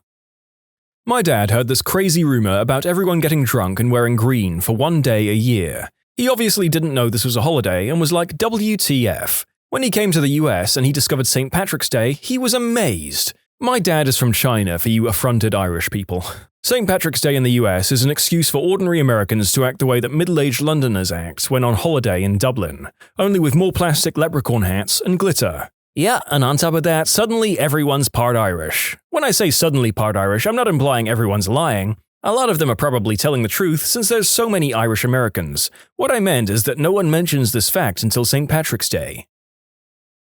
My dad heard this crazy rumor about everyone getting drunk and wearing green for one day a year. He obviously didn't know this was a holiday and was like, WTF. When he came to the US and he discovered St. Patrick's Day, he was amazed. My dad is from China, for you affronted Irish people. St. Patrick's Day in the US is an excuse for ordinary Americans to act the way that middle-aged Londoners act when on holiday in Dublin, only with more plastic leprechaun hats and glitter. Yeah, and on top of that, suddenly everyone's part Irish. When I say suddenly part Irish, I'm not implying everyone's lying. A lot of them are probably telling the truth since there's so many Irish Americans. What I meant is that no one mentions this fact until St. Patrick's Day.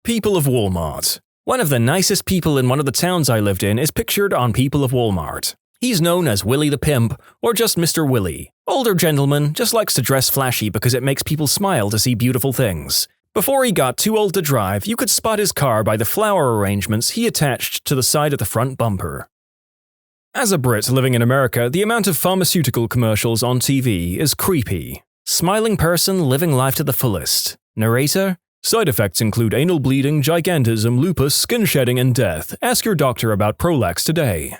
People of Walmart. One of the nicest people in one of the towns I lived in is pictured on People of Walmart. He's known as Willie the Pimp, or just Mr. Willie. Older gentleman, just likes to dress flashy because it makes people smile to see beautiful things. Before he got too old to drive, you could spot his car by the flower arrangements he attached to the side of the front bumper. As a Brit living in America, the amount of pharmaceutical commercials on TV is creepy. Smiling person living life to the fullest. Narrator? Side effects include anal bleeding, gigantism, lupus, skin shedding, and death. Ask your doctor about Prolax today.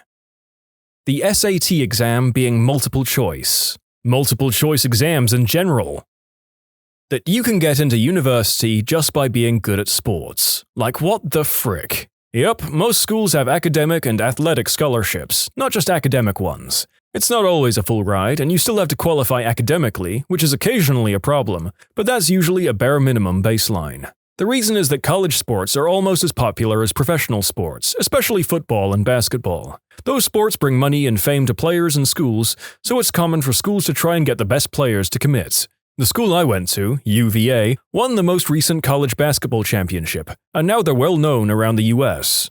The SAT exam being multiple choice. Multiple choice exams in general. That you can get into university just by being good at sports. Like what the frick? Yep, most schools have academic and athletic scholarships, not just academic ones. It's not always a full ride, and you still have to qualify academically, which is occasionally a problem, but that's usually a bare minimum baseline. The reason is that college sports are almost as popular as professional sports, especially football and basketball. Those sports bring money and fame to players and schools, so it's common for schools to try and get the best players to commit. The school I went to, UVA, won the most recent college basketball championship, and now they're well known around the US.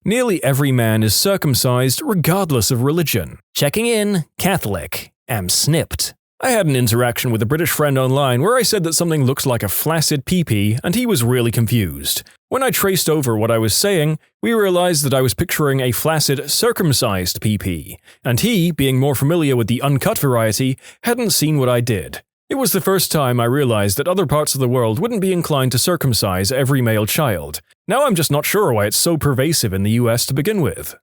Nearly every man is circumcised regardless of religion. Checking in, Catholic. Am snipped. I had an interaction with a British friend online where I said that something looks like a flaccid pee-pee, and he was really confused. When I traced over what I was saying, we realized that I was picturing a flaccid, circumcised pee-pee, and he, being more familiar with the uncut variety, hadn't seen what I did. It was the first time I realized that other parts of the world wouldn't be inclined to circumcise every male child. Now I'm just not sure why it's so pervasive in the US to begin with.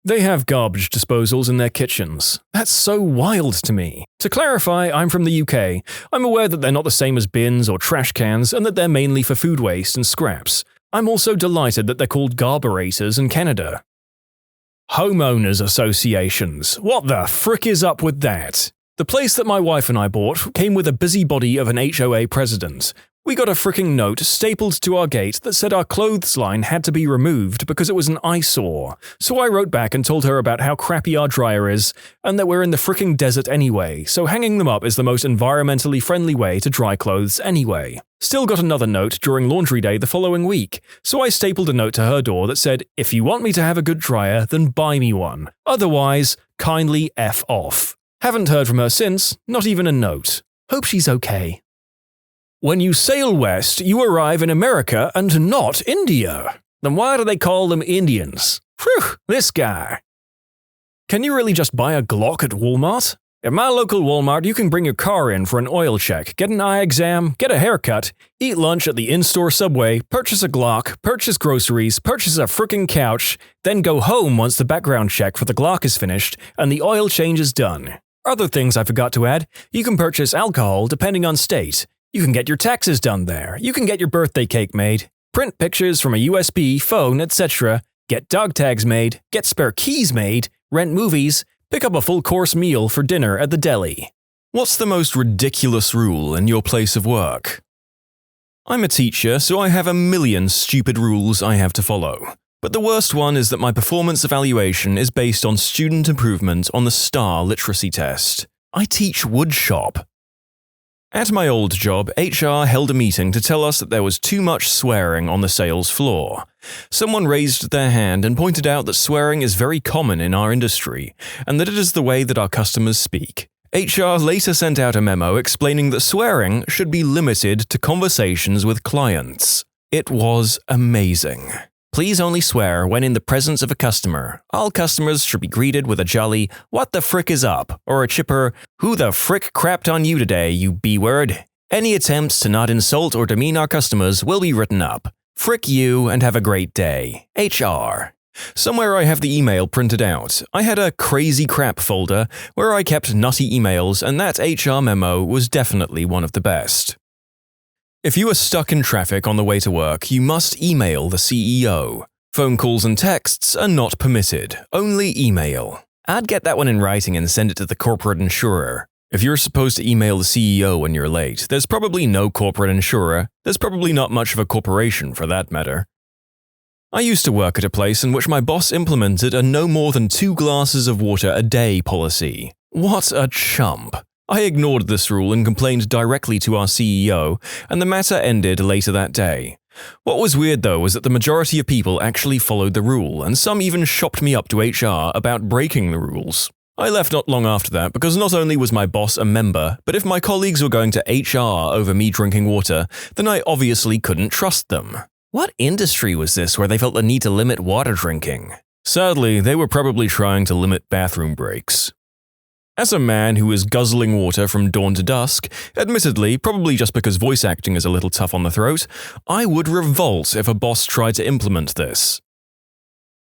They have garbage disposals in their kitchens. That's so wild to me. To clarify, I'm from the UK. I'm aware that they're not the same as bins or trash cans and that they're mainly for food waste and scraps. I'm also delighted that they're called garberators in Canada. Homeowners associations. What the frick is up with that? The place that my wife and I bought came with a busybody of an HOA president. We got a fricking note stapled to our gate that said our clothes line had to be removed because it was an eyesore. So I wrote back and told her about how crappy our dryer is, and that we're in the fricking desert anyway, so hanging them up is the most environmentally friendly way to dry clothes anyway. Still got another note during laundry day the following week, so I stapled a note to her door that said, "If you want me to have a good dryer, then buy me one. Otherwise, kindly F off." Haven't heard from her since, not even a note. Hope she's okay. When you sail west, you arrive in America and not India. Then why do they call them Indians? Phew, this guy. Can you really just buy a Glock at Walmart? At my local Walmart, you can bring your car in for an oil check, get an eye exam, get a haircut, eat lunch at the in-store Subway, purchase a Glock, purchase groceries, purchase a frickin' couch, then go home once the background check for the Glock is finished and the oil change is done. Other things I forgot to add, you can purchase alcohol depending on state. You can get your taxes done there, you can get your birthday cake made, print pictures from a USB, phone, etc., get dog tags made, get spare keys made, rent movies, pick up a full-course meal for dinner at the deli. What's the most ridiculous rule in your place of work? I'm a teacher, so I have a million stupid rules I have to follow. But the worst one is that my performance evaluation is based on student improvement on the STAR literacy test. I teach woodshop. At my old job, HR held a meeting to tell us that there was too much swearing on the sales floor. Someone raised their hand and pointed out that swearing is very common in our industry, and that it is the way that our customers speak. HR later sent out a memo explaining that swearing should be limited to conversations with clients. It was amazing. Please only swear when in the presence of a customer. All customers should be greeted with a jolly, "What the frick is up?" or a chipper, "Who the frick crapped on you today, you B-word?" Any attempts to not insult or demean our customers will be written up. Frick you and have a great day. HR. Somewhere I have the email printed out. I had a crazy crap folder where I kept nutty emails, and that HR memo was definitely one of the best. If you are stuck in traffic on the way to work, you must email the CEO. Phone calls and texts are not permitted, only email. I'd get that one in writing and send it to the corporate insurer. If you're supposed to email the CEO when you're late, there's probably no corporate insurer. There's probably not much of a corporation for that matter. I used to work at a place in which my boss implemented a no more than 2 glasses of water a day policy. What a chump. I ignored this rule and complained directly to our CEO, and the matter ended later that day. What was weird though was that the majority of people actually followed the rule, and some even shopped me up to HR about breaking the rules. I left not long after that because not only was my boss a member, but if my colleagues were going to HR over me drinking water, then I obviously couldn't trust them. What industry was this where they felt the need to limit water drinking? Sadly, they were probably trying to limit bathroom breaks. As a man who is guzzling water from dawn to dusk, admittedly, probably just because voice acting is a little tough on the throat, I would revolt if a boss tried to implement this.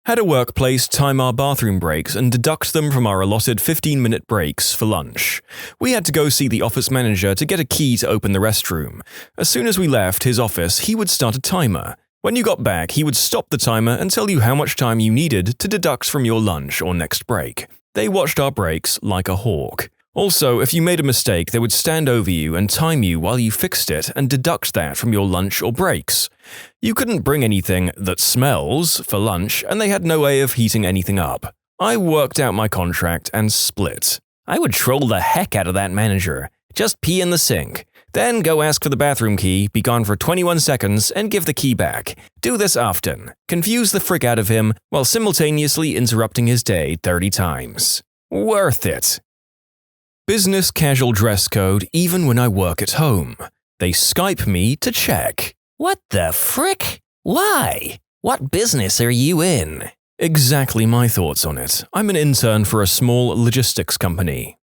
Had a workplace time our bathroom breaks and deduct them from our allotted 15-minute breaks for lunch. We had to go see the office manager to get a key to open the restroom. As soon as we left his office, he would start a timer. When you got back, he would stop the timer and tell you how much time you needed to deduct from your lunch or next break. They watched our breaks like a hawk. Also, if you made a mistake, they would stand over you and time you while you fixed it and deduct that from your lunch or breaks. You couldn't bring anything that smells for lunch, and they had no way of heating anything up. I worked out my contract and split. I would troll the heck out of that manager. Just pee in the sink. Then go ask for the bathroom key, be gone for 21 seconds, and give the key back. Do this often. Confuse the frick out of him while simultaneously interrupting his day 30 times. Worth it. Business casual dress code even when I work at home. They Skype me to check. What the frick? Why? What business are you in? Exactly my thoughts on it. I'm an intern for a small logistics company.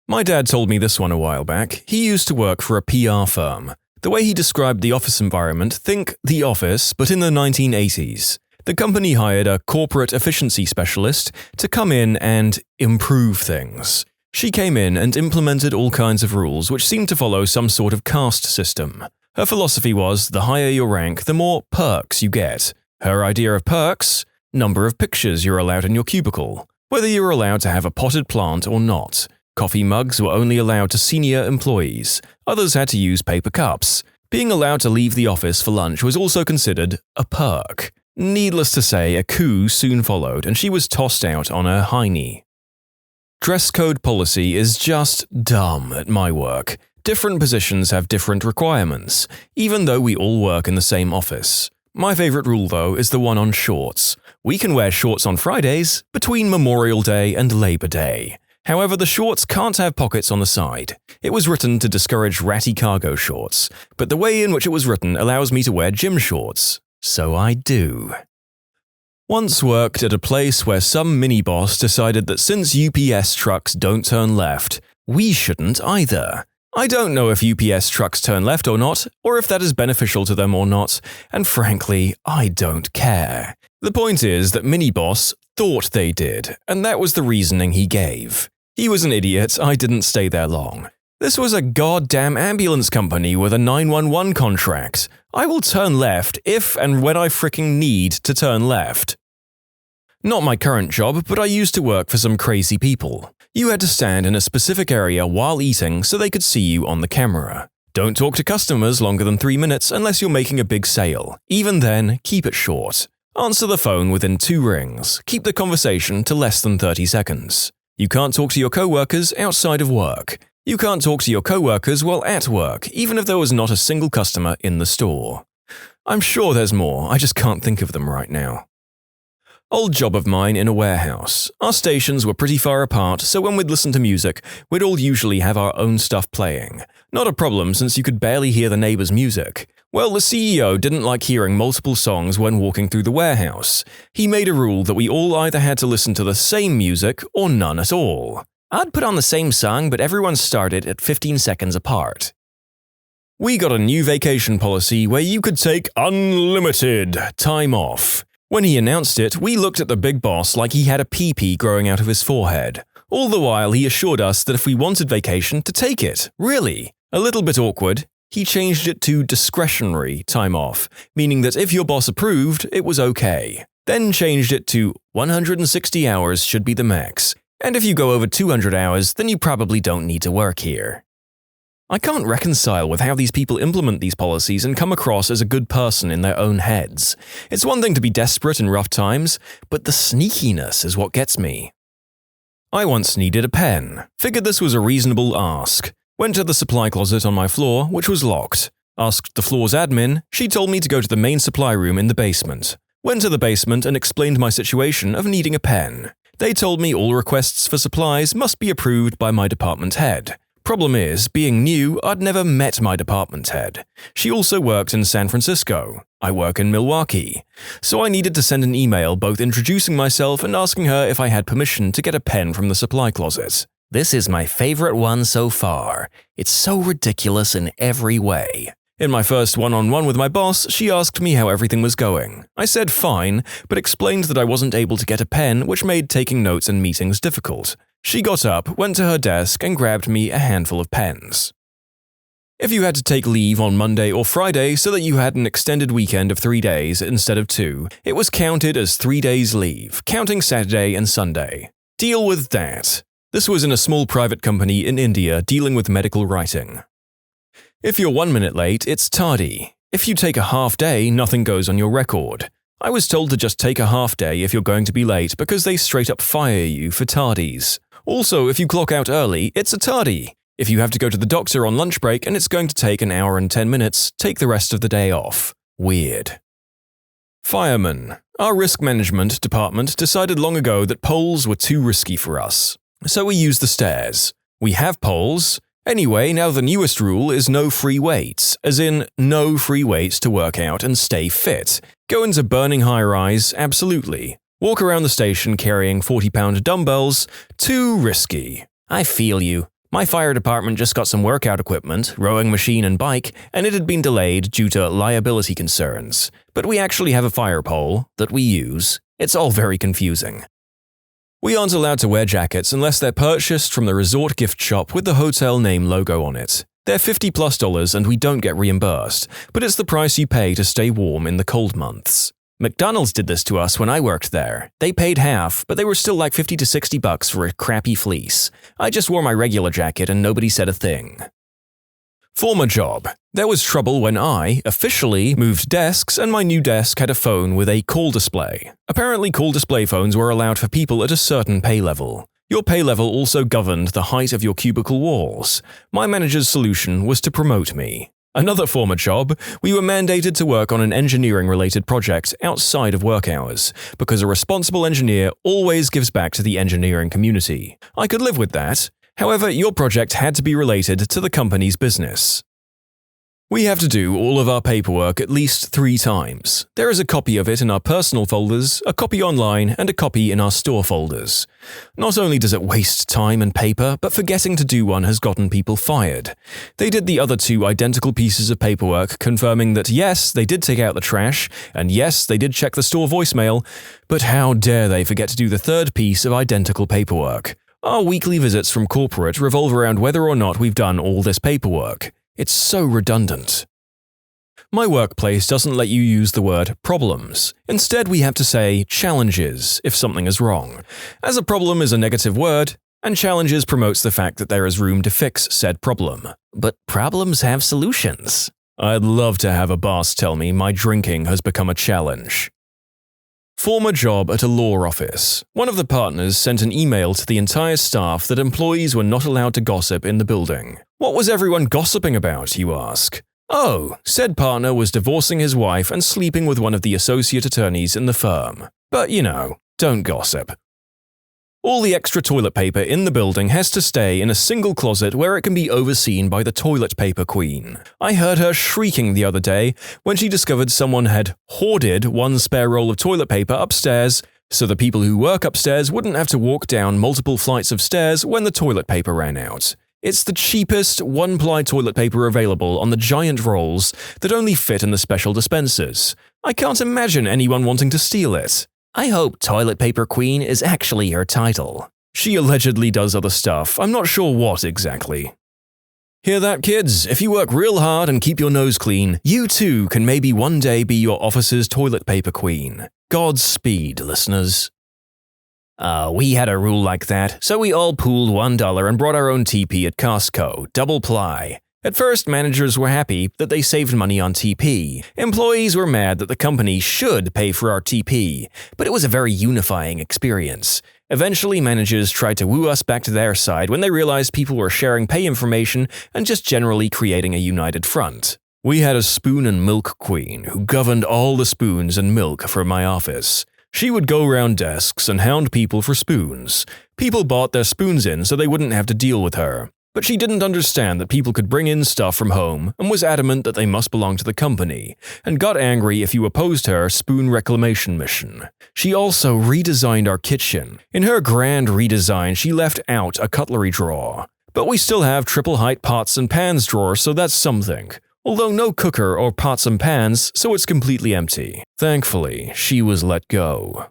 My dad told me this one a while back. He used to work for a PR firm. The way he described the office environment, think The Office, but in the 1980s. The company hired a corporate efficiency specialist to come in and improve things. She came in and implemented all kinds of rules which seemed to follow some sort of caste system. Her philosophy was the higher your rank, the more perks you get. Her idea of perks? Number of pictures you're allowed in your cubicle. Whether you were allowed to have a potted plant or not. Coffee mugs were only allowed to senior employees. Others had to use paper cups. Being allowed to leave the office for lunch was also considered a perk. Needless to say, a coup soon followed and she was tossed out on her hiney. Dress code policy is just dumb at my work. Different positions have different requirements, even though we all work in the same office. My favorite rule, though, is the one on shorts. We can wear shorts on Fridays, between Memorial Day and Labor Day. However, the shorts can't have pockets on the side. It was written to discourage ratty cargo shorts, but the way in which it was written allows me to wear gym shorts. So I do. Once worked at a place where some mini-boss decided that since UPS trucks don't turn left, we shouldn't either. I don't know if UPS trucks turn left or not, or if that is beneficial to them or not, and frankly, I don't care. The point is that mini-boss thought they did, and that was the reasoning he gave. He was an idiot, I didn't stay there long. This was a goddamn ambulance company with a 911 contract. I will turn left if and when I fricking need to turn left. Not my current job, but I used to work for some crazy people. You had to stand in a specific area while eating so they could see you on the camera. Don't talk to customers longer than 3 minutes unless you're making a big sale. Even then, keep it short. Answer the phone within 2 rings. Keep the conversation to less than 30 seconds. You can't talk to your coworkers outside of work. You can't talk to your coworkers while at work, even if there was not a single customer in the store. I'm sure there's more, I just can't think of them right now. Old job of mine in a warehouse. Our stations were pretty far apart, so when we'd listen to music, we'd all usually have our own stuff playing. Not a problem since you could barely hear the neighbor's music. Well, the CEO didn't like hearing multiple songs when walking through the warehouse. He made a rule that we all either had to listen to the same music or none at all. I'd put on the same song, but everyone started at 15 seconds apart. We got a new vacation policy where you could take unlimited time off. When he announced it, we looked at the big boss like he had a pee-pee growing out of his forehead. All the while, he assured us that if we wanted vacation, to take it. Really? A little bit awkward. He changed it to discretionary time off, meaning that if your boss approved, it was okay. Then changed it to 160 hours should be the max, and if you go over 200 hours, then you probably don't need to work here. I can't reconcile with how these people implement these policies and come across as a good person in their own heads. It's one thing to be desperate in rough times, but the sneakiness is what gets me. I once needed a pen. Figured this was a reasonable ask. Went to the supply closet on my floor, which was locked. Asked the floor's admin. She told me to go to the main supply room in the basement. Went to the basement and explained my situation of needing a pen. They told me all requests for supplies must be approved by my department head. Problem is, being new, I'd never met my department head. She also worked in San Francisco. I work in Milwaukee. So I needed to send an email both introducing myself and asking her if I had permission to get a pen from the supply closet. This is my favorite one so far. It's so ridiculous in every way. In my first one-on-one with my boss, she asked me how everything was going. I said fine, but explained that I wasn't able to get a pen, which made taking notes and meetings difficult. She got up, went to her desk, and grabbed me a handful of pens. If you had to take leave on Monday or Friday so that you had an extended weekend of 3 days instead of 2, it was counted as 3 days leave, counting Saturday and Sunday. Deal with that. This was in a small private company in India dealing with medical writing. If you're 1 minute late, it's tardy. If you take a half day, nothing goes on your record. I was told to just take a half day if you're going to be late because they straight up fire you for tardies. Also, if you clock out early, it's a tardy. If you have to go to the doctor on lunch break and it's going to take an hour and 10 minutes, take the rest of the day off. Weird. Fireman. Our risk management department decided long ago that poles were too risky for us. So we used the stairs. We have poles. Anyway, now the newest rule is no free weights, as in no free weights to work out and stay fit. Go into burning high-rise, absolutely. Walk around the station carrying 40-pound dumbbells, too risky. I feel you. My fire department just got some workout equipment, rowing machine and bike, and it had been delayed due to liability concerns. But we actually have a fire pole that we use. It's all very confusing. We aren't allowed to wear jackets unless they're purchased from the resort gift shop with the hotel name logo on it. They're $50+ and we don't get reimbursed, but it's the price you pay to stay warm in the cold months. McDonald's did this to us when I worked there. They paid half, but they were still like $50 to $60 for a crappy fleece. I just wore my regular jacket and nobody said a thing. Former job. There was trouble when I, officially, moved desks and my new desk had a phone with a call display. Apparently call display phones were allowed for people at a certain pay level. Your pay level also governed the height of your cubicle walls. My manager's solution was to promote me. Another former job, we were mandated to work on an engineering-related project outside of work hours, because a responsible engineer always gives back to the engineering community. I could live with that. However, your project had to be related to the company's business. We have to do all of our paperwork at least 3 times. There is a copy of it in our personal folders, a copy online, and a copy in our store folders. Not only does it waste time and paper, but forgetting to do one has gotten people fired. They did the other 2 identical pieces of paperwork confirming that yes, they did take out the trash, and yes, they did check the store voicemail, but how dare they forget to do the 3rd piece of identical paperwork. Our weekly visits from corporate revolve around whether or not we've done all this paperwork. It's so redundant. My workplace doesn't let you use the word problems. Instead, we have to say challenges if something is wrong, as a problem is a negative word, and challenges promotes the fact that there is room to fix said problem. But problems have solutions. I'd love to have a boss tell me my drinking has become a challenge. Former job at a law office. One of the partners sent an email to the entire staff that employees were not allowed to gossip in the building. What was everyone gossiping about, you ask? Oh, said partner was divorcing his wife and sleeping with one of the associate attorneys in the firm. But don't gossip. All the extra toilet paper in the building has to stay in a single closet where it can be overseen by the toilet paper queen. I heard her shrieking the other day when she discovered someone had hoarded one spare roll of toilet paper upstairs, so the people who work upstairs wouldn't have to walk down multiple flights of stairs when the toilet paper ran out. It's the cheapest one-ply toilet paper available on the giant rolls that only fit in the special dispensers. I can't imagine anyone wanting to steal it. I hope Toilet Paper Queen is actually her title. She allegedly does other stuff, I'm not sure what exactly. Hear that, kids? If you work real hard and keep your nose clean, you too can maybe one day be your office's toilet paper queen. Godspeed, listeners. We had a rule like that, so we all pooled $1 and brought our own TP at Costco, double ply. At first, managers were happy that they saved money on TP. Employees were mad that the company should pay for our TP, but it was a very unifying experience. Eventually, managers tried to woo us back to their side when they realized people were sharing pay information and just generally creating a united front. We had a spoon and milk queen who governed all the spoons and milk for my office. She would go around desks and hound people for spoons. People bought their spoons in so they wouldn't have to deal with her. But she didn't understand that people could bring in stuff from home and was adamant that they must belong to the company, and got angry if you opposed her spoon reclamation mission. She also redesigned our kitchen. In her grand redesign, she left out a cutlery drawer. But we still have triple height pots and pans drawer, so that's something. Although no cooker or pots and pans, so it's completely empty. Thankfully, she was let go.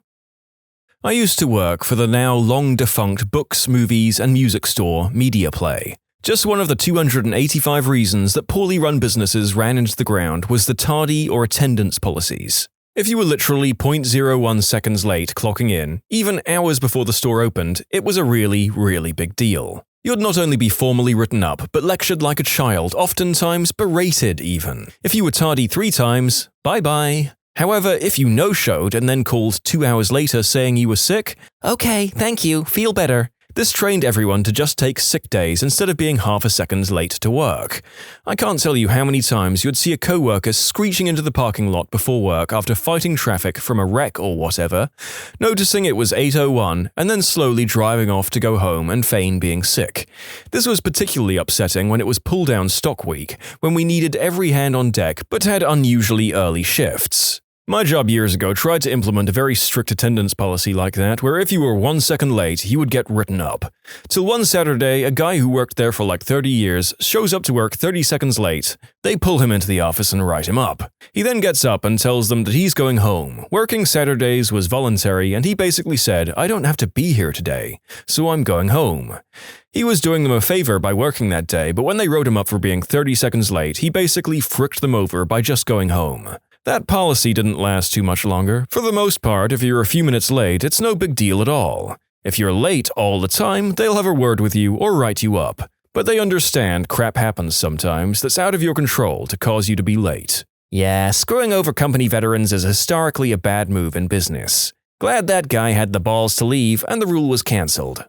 I used to work for the now long-defunct books, movies, and music store, AmITheA. Just one of the 285 reasons that poorly run businesses ran into the ground was the tardy or attendance policies. If you were literally 0.01 seconds late clocking in, even hours before the store opened, it was a really, really big deal. You'd not only be formally written up, but lectured like a child, oftentimes berated even. If you were tardy 3 times, bye-bye. However, if you no-showed and then called 2 hours later saying you were sick, okay, thank you, feel better, This trained everyone to just take sick days instead of being half a second late to work. I can't tell you how many times you'd see a coworker screeching into the parking lot before work after fighting traffic from a wreck or whatever, noticing it was 8:01 and then slowly driving off to go home and feign being sick. This was particularly upsetting when it was pull-down stock week, when we needed every hand on deck but had unusually early shifts. My job years ago tried to implement a very strict attendance policy like that, where if you were 1 second late, you would get written up. Till one Saturday, a guy who worked there for like 30 years shows up to work 30 seconds late. They pull him into the office and write him up. He then gets up and tells them that he's going home. Working Saturdays was voluntary, and he basically said, "I don't have to be here today, so I'm going home." He was doing them a favor by working that day, but when they wrote him up for being 30 seconds late, he basically fricked them over by just going home. That policy didn't last too much longer. For the most part, if you're a few minutes late, it's no big deal at all. If you're late all the time, they'll have a word with you or write you up. But they understand crap happens sometimes that's out of your control to cause you to be late. Yeah, screwing over company veterans is historically a bad move in business. Glad that guy had the balls to leave and the rule was cancelled.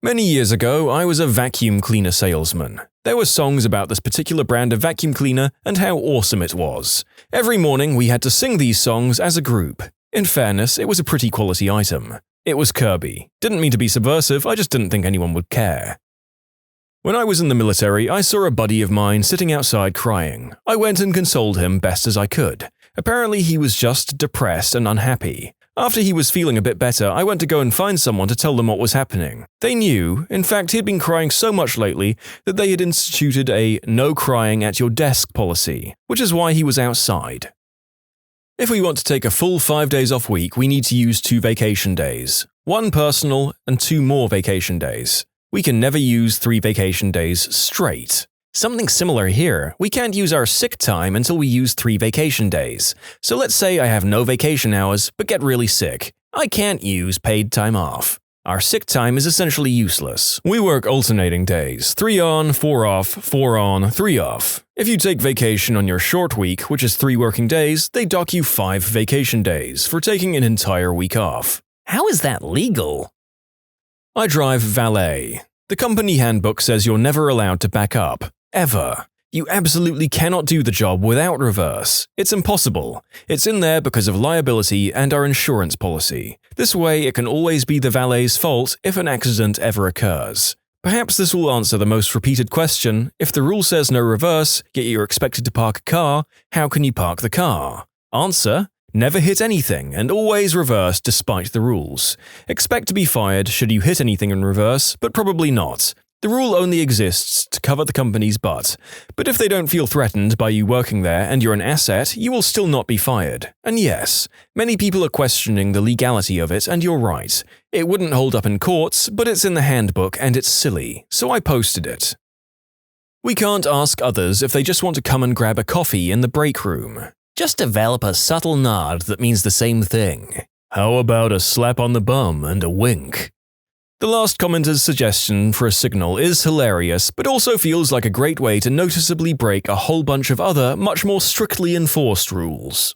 Many years ago, I was a vacuum cleaner salesman. There were songs about this particular brand of vacuum cleaner and how awesome it was. Every morning, we had to sing these songs as a group. In fairness, it was a pretty quality item. It was Kirby. Didn't mean to be subversive, I just didn't think anyone would care. When I was in the military, I saw a buddy of mine sitting outside crying. I went and consoled him best as I could. Apparently, he was just depressed and unhappy. After he was feeling a bit better, I went to go and find someone to tell them what was happening. They knew, in fact, he'd been crying so much lately that they had instituted a no crying at your desk policy, which is why he was outside. If we want to take a full 5 days off week, we need to use 2 vacation days, 1 personal and 2 more vacation days. We can never use 3 vacation days straight. Something similar here. We can't use our sick time until we use 3 vacation days. So let's say I have no vacation hours, but get really sick. I can't use paid time off. Our sick time is essentially useless. We work alternating days, 3 on, 4 off, 4 on, 3 off. If you take vacation on your short week, which is 3 working days, they dock you 5 vacation days for taking an entire week off. How is that legal? I drive valet. The company handbook says you're never allowed to back up. Ever. You absolutely cannot do the job without reverse. It's impossible. It's in there because of liability and our insurance policy. This way, it can always be the valet's fault if an accident ever occurs. Perhaps this will answer the most repeated question: if the rule says no reverse, yet you're expected to park a car, how can you park the car? Answer: never hit anything and always reverse despite the rules. Expect to be fired should you hit anything in reverse, but probably not. The rule only exists to cover the company's butt, but if they don't feel threatened by you working there and you're an asset, you will still not be fired. And yes, many people are questioning the legality of it, and you're right. It wouldn't hold up in courts, but it's in the handbook and it's silly, so I posted it. We can't ask others if they just want to come and grab a coffee in the break room. Just develop a subtle nod that means the same thing. How about a slap on the bum and a wink? The last commenter's suggestion for a signal is hilarious, but also feels like a great way to noticeably break a whole bunch of other, much more strictly enforced rules.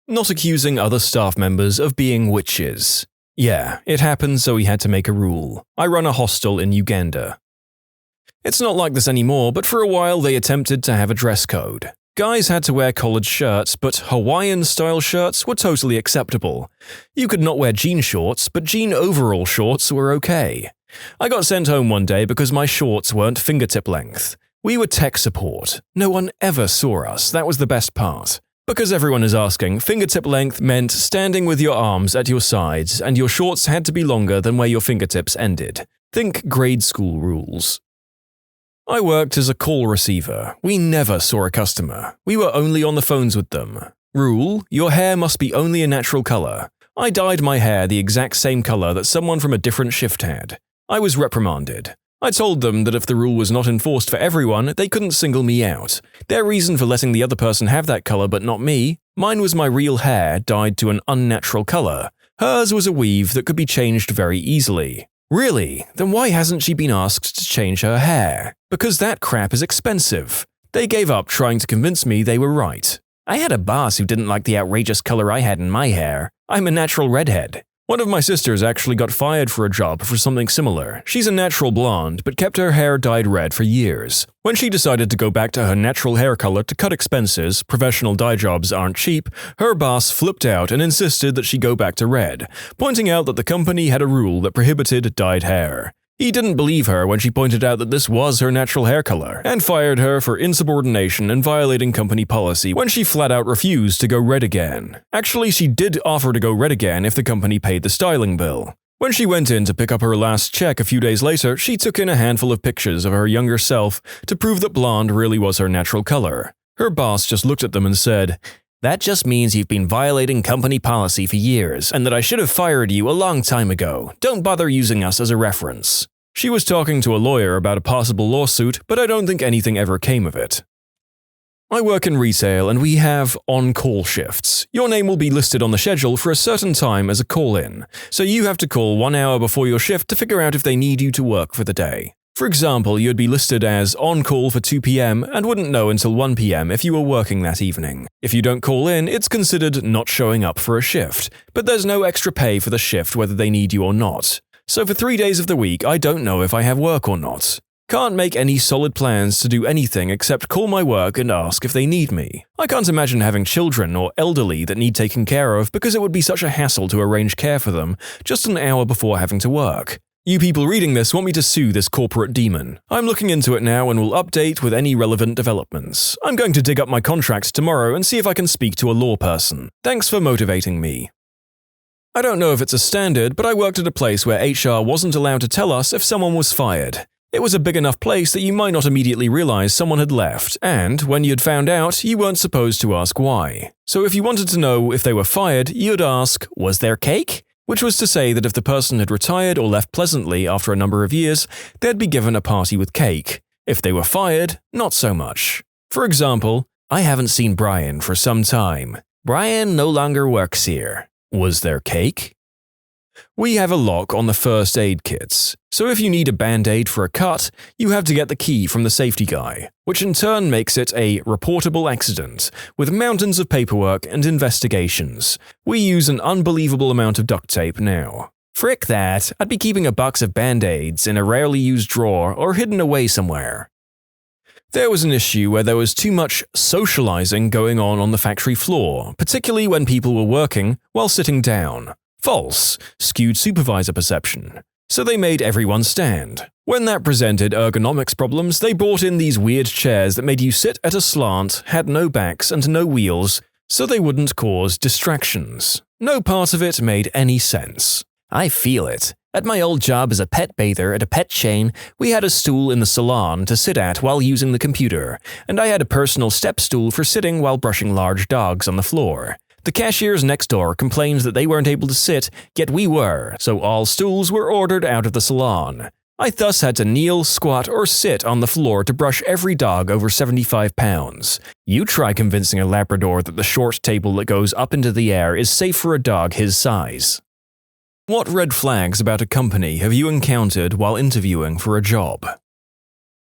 Not accusing other staff members of being witches. Yeah, it happened, so we had to make a rule. I run a hostel in Uganda. It's not like this anymore, but for a while they attempted to have a dress code. Guys had to wear collared shirts, but Hawaiian-style shirts were totally acceptable. You could not wear jean shorts, but jean overall shorts were okay. I got sent home one day because my shorts weren't fingertip length. We were tech support. No one ever saw us, that was the best part. Because everyone is asking, fingertip length meant standing with your arms at your sides, and your shorts had to be longer than where your fingertips ended. Think grade school rules. I worked as a call receiver. We never saw a customer. We were only on the phones with them. Rule: your hair must be only a natural color. I dyed my hair the exact same color that someone from a different shift had. I was reprimanded. I told them that if the rule was not enforced for everyone, they couldn't single me out. Their reason for letting the other person have that color but not me: mine was my real hair dyed to an unnatural color. Hers was a weave that could be changed very easily. Really? Then why hasn't she been asked to change her hair? Because that crap is expensive. They gave up trying to convince me they were right. I had a boss who didn't like the outrageous color I had in my hair. I'm a natural redhead. One of my sisters actually got fired for a job for something similar. She's a natural blonde, but kept her hair dyed red for years. When she decided to go back to her natural hair color to cut expenses, professional dye jobs aren't cheap, her boss flipped out and insisted that she go back to red, pointing out that the company had a rule that prohibited dyed hair. He didn't believe her when she pointed out that this was her natural hair color, and fired her for insubordination and violating company policy when she flat out refused to go red again. Actually, she did offer to go red again if the company paid the styling bill. When she went in to pick up her last check a few days later, she took in a handful of pictures of her younger self to prove that blonde really was her natural color. Her boss just looked at them and said, "That just means you've been violating company policy for years, and that I should have fired you a long time ago. Don't bother using us as a reference." She was talking to a lawyer about a possible lawsuit, but I don't think anything ever came of it. I work in retail and we have on-call shifts. Your name will be listed on the schedule for a certain time as a call-in, so you have to call 1 hour before your shift to figure out if they need you to work for the day. For example, you'd be listed as on call for 2 p.m. and wouldn't know until 1 p.m. if you were working that evening. If you don't call in, it's considered not showing up for a shift, but there's no extra pay for the shift whether they need you or not. So for 3 days of the week, I don't know if I have work or not. Can't make any solid plans to do anything except call my work and ask if they need me. I can't imagine having children or elderly that need taken care of because it would be such a hassle to arrange care for them just an hour before having to work. You people reading this want me to sue this corporate demon. I'm looking into it now and will update with any relevant developments. I'm going to dig up my contract tomorrow and see if I can speak to a law person. Thanks for motivating me. I don't know if it's a standard, but I worked at a place where HR wasn't allowed to tell us if someone was fired. It was a big enough place that you might not immediately realize someone had left, and when you'd found out, you weren't supposed to ask why. So if you wanted to know if they were fired, you'd ask, "Was there cake?" Which was to say that if the person had retired or left pleasantly after a number of years, they'd be given a party with cake. If they were fired, not so much. For example, "I haven't seen Brian for some time. Brian no longer works here. Was there cake?" We have a lock on the first aid kits, so if you need a band-aid for a cut, you have to get the key from the safety guy, which in turn makes it a reportable accident, with mountains of paperwork and investigations. We use an unbelievable amount of duct tape now. Frick that, I'd be keeping a box of band-aids in a rarely used drawer or hidden away somewhere. There was an issue where there was too much socializing going on the factory floor, particularly when people were working while sitting down. False, skewed supervisor perception. So they made everyone stand. When that presented ergonomics problems, they brought in these weird chairs that made you sit at a slant, had no backs and no wheels, so they wouldn't cause distractions. No part of it made any sense. I feel it. At my old job as a pet bather at a pet chain, we had a stool in the salon to sit at while using the computer, and I had a personal step stool for sitting while brushing large dogs on the floor. The cashiers next door complained that they weren't able to sit, yet we were, so all stools were ordered out of the salon. I thus had to kneel, squat, or sit on the floor to brush every dog over 75 pounds. You try convincing a Labrador that the short table that goes up into the air is safe for a dog his size. What red flags about a company have you encountered while interviewing for a job?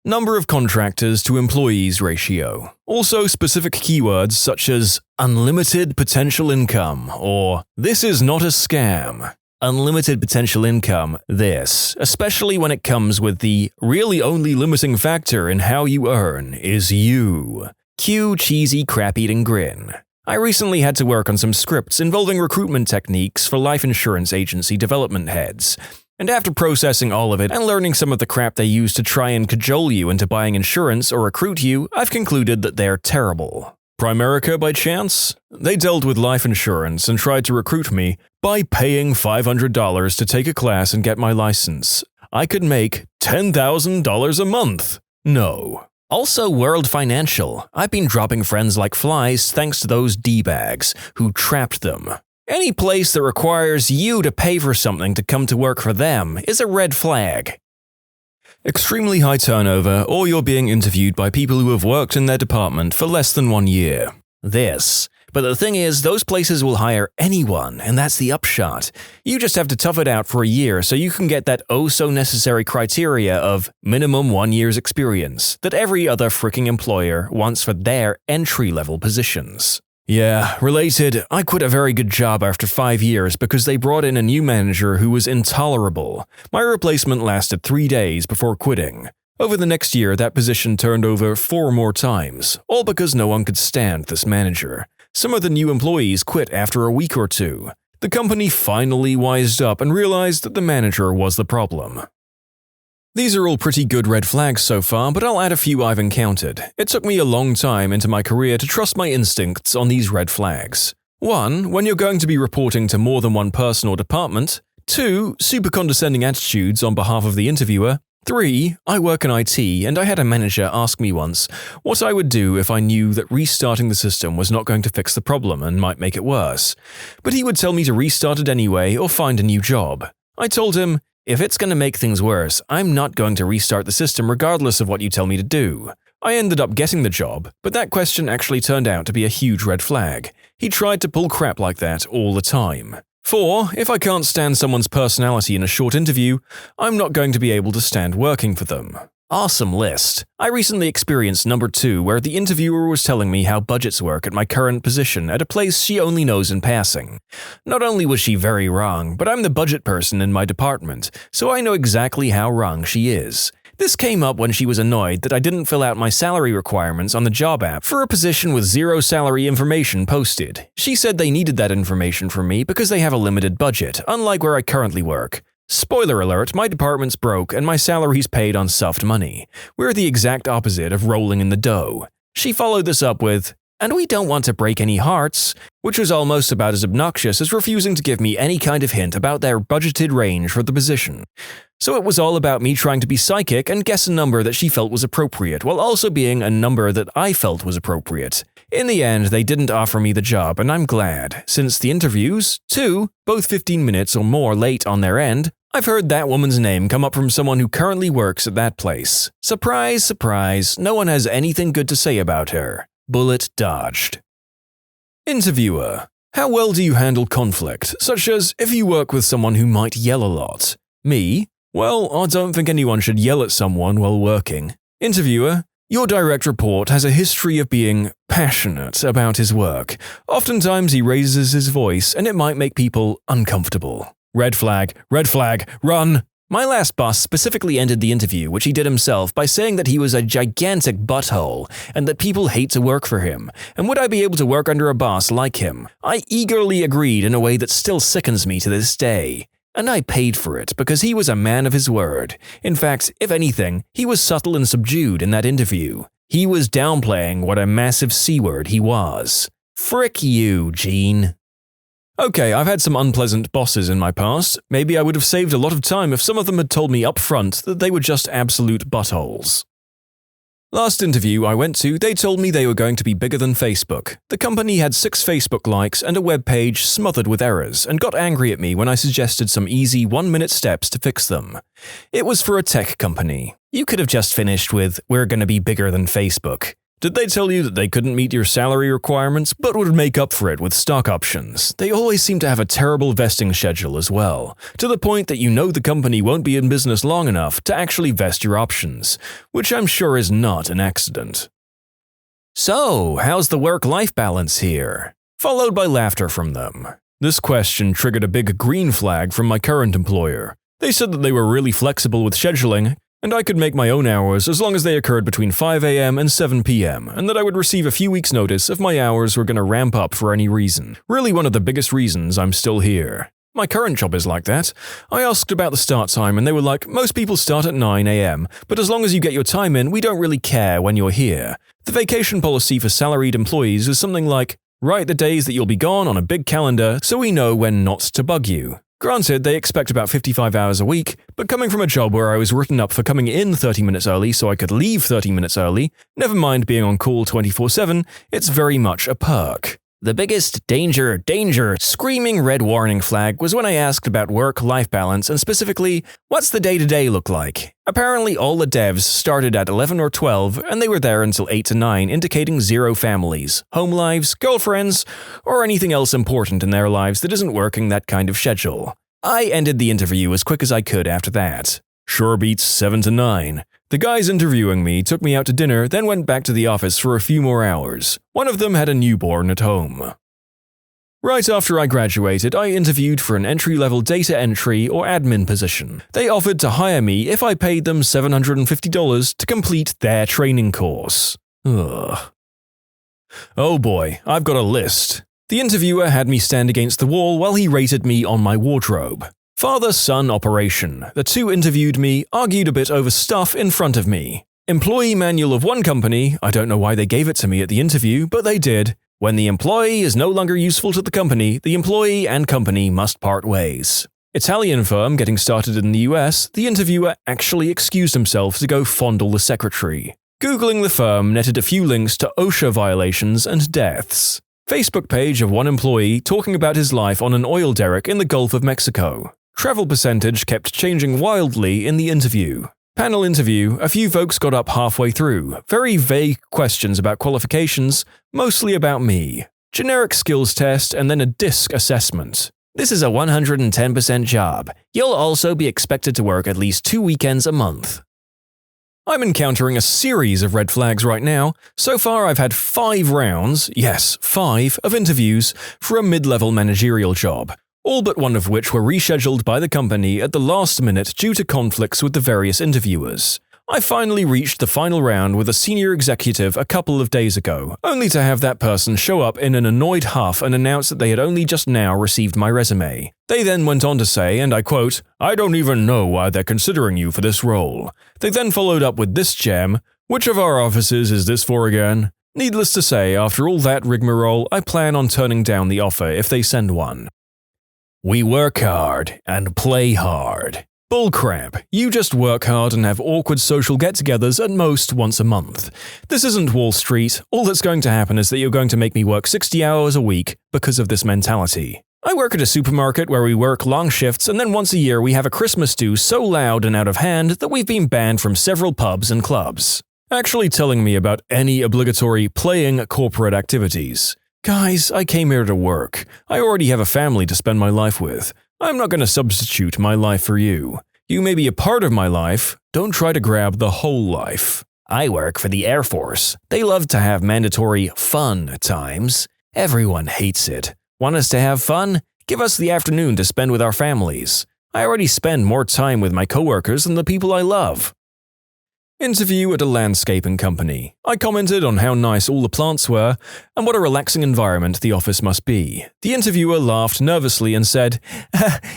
Number of contractors to employees ratio. Also specific keywords such as unlimited potential income or this is not a scam. Unlimited potential income, this, especially when it comes with the really only limiting factor in how you earn is you. Cue cheesy crap-eating grin. I recently had to work on some scripts involving recruitment techniques for life insurance agency development heads. And after processing all of it and learning some of the crap they use to try and cajole you into buying insurance or recruit you, I've concluded that they're terrible. Primerica by chance? They dealt with life insurance and tried to recruit me by paying $500 to take a class and get my license. I could make $10,000 a month. No. Also World Financial. I've been dropping friends like flies thanks to those D-bags who trapped them. Any place that requires you to pay for something to come to work for them is a red flag. Extremely high turnover, or you're being interviewed by people who have worked in their department for less than 1 year. This. But the thing is, those places will hire anyone, and that's the upshot. You just have to tough it out for a year so you can get that oh-so-necessary criteria of minimum 1 year's experience that every other freaking employer wants for their entry-level positions. Yeah, related, I quit a very good job after 5 years because they brought in a new manager who was intolerable. My replacement lasted 3 days before quitting. Over the next year, that position turned over 4 more times, all because no one could stand this manager. Some of the new employees quit after a week or 2. The company finally wised up and realized that the manager was the problem. These are all pretty good red flags so far, but I'll add a few I've encountered. It took me a long time into my career to trust my instincts on these red flags. 1. When you're going to be reporting to more than one person or department. 2. Super condescending attitudes on behalf of the interviewer. 3. I work in IT, and I had a manager ask me once what I would do if I knew that restarting the system was not going to fix the problem and might make it worse. But he would tell me to restart it anyway or find a new job. I told him, if it's going to make things worse, I'm not going to restart the system regardless of what you tell me to do. I ended up getting the job, but that question actually turned out to be a huge red flag. He tried to pull crap like that all the time. 4. If I can't stand someone's personality in a short interview, I'm not going to be able to stand working for them. Awesome list. I recently experienced number 2 where the interviewer was telling me how budgets work at my current position at a place she only knows in passing. Not only was she very wrong, but I'm the budget person in my department, so I know exactly how wrong she is. This came up when she was annoyed that I didn't fill out my salary requirements on the job app for a position with 0 salary information posted. She said they needed that information from me because they have a limited budget, unlike where I currently work. Spoiler alert, my department's broke and my salary's paid on soft money. We're the exact opposite of rolling in the dough. She followed this up with, and we don't want to break any hearts, which was almost about as obnoxious as refusing to give me any kind of hint about their budgeted range for the position. So it was all about me trying to be psychic and guess a number that she felt was appropriate, while also being a number that I felt was appropriate. In the end, they didn't offer me the job, and I'm glad, since the interviews, 2, both 15 minutes or more late on their end, I've heard that woman's name come up from someone who currently works at that place. Surprise, surprise, no one has anything good to say about her. Bullet dodged. Interviewer. How well do you handle conflict, such as if you work with someone who might yell a lot? Me? Well, I don't think anyone should yell at someone while working. Interviewer. Your direct report has a history of being passionate about his work. Oftentimes he raises his voice and it might make people uncomfortable. Red flag, run! My last boss specifically ended the interview, which he did himself, by saying that he was a gigantic butthole and that people hate to work for him, and would I be able to work under a boss like him? I eagerly agreed in a way that still sickens me to this day. And I paid for it because he was a man of his word. In fact, if anything, he was subtle and subdued in that interview. He was downplaying what a massive C-word he was. Frick you, Gene. Okay, I've had some unpleasant bosses in my past. Maybe I would have saved a lot of time if some of them had told me up front that they were just absolute buttholes. Last interview I went to, they told me they were going to be bigger than Facebook. The company had 6 Facebook likes and a web page smothered with errors, and got angry at me when I suggested some easy 1-minute steps to fix them. It was for a tech company. You could have just finished with, "We're going to be bigger than Facebook." Did they tell you that they couldn't meet your salary requirements but would make up for it with stock options? They always seem to have a terrible vesting schedule as well, to the point that you know the company won't be in business long enough to actually vest your options, which I'm sure is not an accident. So, how's the work-life balance here? Followed by laughter from them. This question triggered a big green flag from my current employer. They said that they were really flexible with scheduling, and I could make my own hours as long as they occurred between 5 a.m. and 7 p.m., and that I would receive a few weeks' notice if my hours were going to ramp up for any reason. Really one of the biggest reasons I'm still here. My current job is like that. I asked about the start time and they were like, most people start at 9 a.m., but as long as you get your time in, we don't really care when you're here. The vacation policy for salaried employees is something like, write the days that you'll be gone on a big calendar so we know when not to bug you. Granted, they expect about 55 hours a week, but coming from a job where I was written up for coming in 30 minutes early so I could leave 30 minutes early, never mind being on call 24/7, it's very much a perk. The biggest danger, screaming red warning flag was when I asked about work-life balance and specifically, what's the day-to-day look like? Apparently all the devs started at 11 or 12 and they were there until 8 to 9, indicating 0 families, home lives, girlfriends, or anything else important in their lives that isn't working that kind of schedule. I ended the interview as quick as I could after that. Sure beats 7 to 9. The guys interviewing me took me out to dinner, then went back to the office for a few more hours. One of them had a newborn at home. Right after I graduated, I interviewed for an entry-level data entry or admin position. They offered to hire me if I paid them $750 to complete their training course. Ugh. Oh boy, I've got a list. The interviewer had me stand against the wall while he rated me on my wardrobe. Father-son operation. The two interviewed me, argued a bit over stuff in front of me. Employee manual of one company, I don't know why they gave it to me at the interview, but they did. When the employee is no longer useful to the company employee and company must part ways. Italian firm getting started in the US, the interviewer actually excused himself to go fondle the secretary. Googling the firm netted a few links to OSHA violations and deaths. Facebook page of one employee talking about his life on an oil derrick in the Gulf of Mexico. Travel percentage kept changing wildly in the interview. Panel interview, a few folks got up halfway through. Very vague questions about qualifications, mostly about me. Generic skills test and then a DISC assessment. This is a 110% job. You'll also be expected to work at least 2 weekends a month. I'm encountering a series of red flags right now. So far I've had 5 rounds, yes, 5, of interviews for a mid-level managerial job. All but one of which were rescheduled by the company at the last minute due to conflicts with the various interviewers. I finally reached the final round with a senior executive a couple of days ago, only to have that person show up in an annoyed huff and announce that they had only just now received my resume. They then went on to say, and I quote, "I don't even know why they're considering you for this role." They then followed up with this gem, "Which of our offices is this for again?" Needless to say, after all that rigmarole, I plan on turning down the offer if they send one. We work hard and play hard. Bullcrap. You just work hard and have awkward social get-togethers at most once a month. This isn't Wall Street. All that's going to happen is that you're going to make me work 60 hours a week because of this mentality. I work at a supermarket where we work long shifts and then once a year we have a Christmas do so loud and out of hand that we've been banned from several pubs and clubs. Actually telling me about any obligatory playing corporate activities. Guys, I came here to work. I already have a family to spend my life with. I'm not going to substitute my life for you. You may be a part of my life, don't try to grab the whole life. I work for the Air Force. They love to have mandatory fun times. Everyone hates it. Want us to have fun? Give us the afternoon to spend with our families. I already spend more time with my coworkers than the people I love. Interview at a landscaping company. I commented on how nice all the plants were and what a relaxing environment the office must be. The interviewer laughed nervously and said,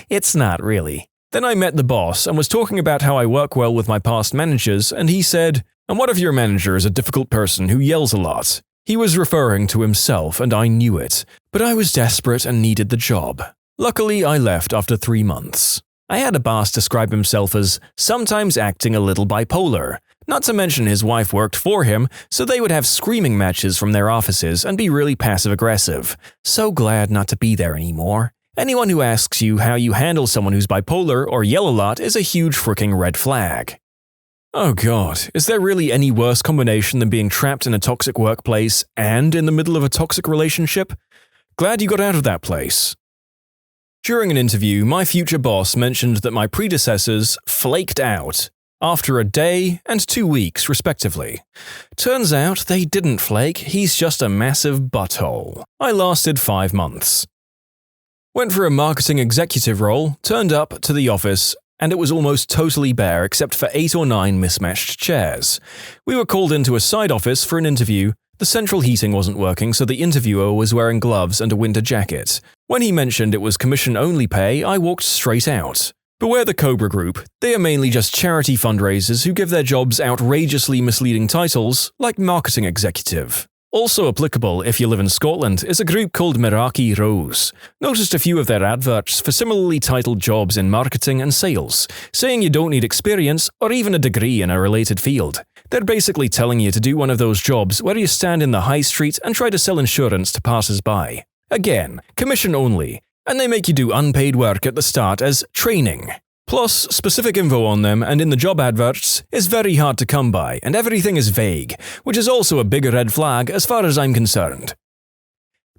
"It's not really." Then I met the boss and was talking about how I work well with my past managers, and he said, "And what if your manager is a difficult person who yells a lot?" He was referring to himself and I knew it, but I was desperate and needed the job. Luckily, I left after 3 months. I had a boss describe himself as sometimes acting a little bipolar. Not to mention his wife worked for him, so they would have screaming matches from their offices and be really passive-aggressive. So glad not to be there anymore. Anyone who asks you how you handle someone who's bipolar or yell a lot is a huge freaking red flag. Oh god, is there really any worse combination than being trapped in a toxic workplace and in the middle of a toxic relationship? Glad you got out of that place. During an interview, my future boss mentioned that my predecessors flaked out after a day and 2 weeks, respectively. Turns out they didn't flake, he's just a massive butthole. I lasted 5 months. Went for a marketing executive role, turned up to the office, and it was almost totally bare except for 8 or 9 mismatched chairs. We were called into a side office for an interview. The central heating wasn't working, so the interviewer was wearing gloves and a winter jacket. When he mentioned it was commission-only pay, I walked straight out. Beware the Cobra Group. They are mainly just charity fundraisers who give their jobs outrageously misleading titles, like marketing executive. Also applicable if you live in Scotland is a group called Meraki Rose. Noticed a few of their adverts for similarly titled jobs in marketing and sales, saying you don't need experience or even a degree in a related field. They're basically telling you to do one of those jobs where you stand in the high street and try to sell insurance to passers-by. Again, commission only, and they make you do unpaid work at the start as training. Plus, specific info on them and in the job adverts is very hard to come by, and everything is vague, which is also a big red flag as far as I'm concerned.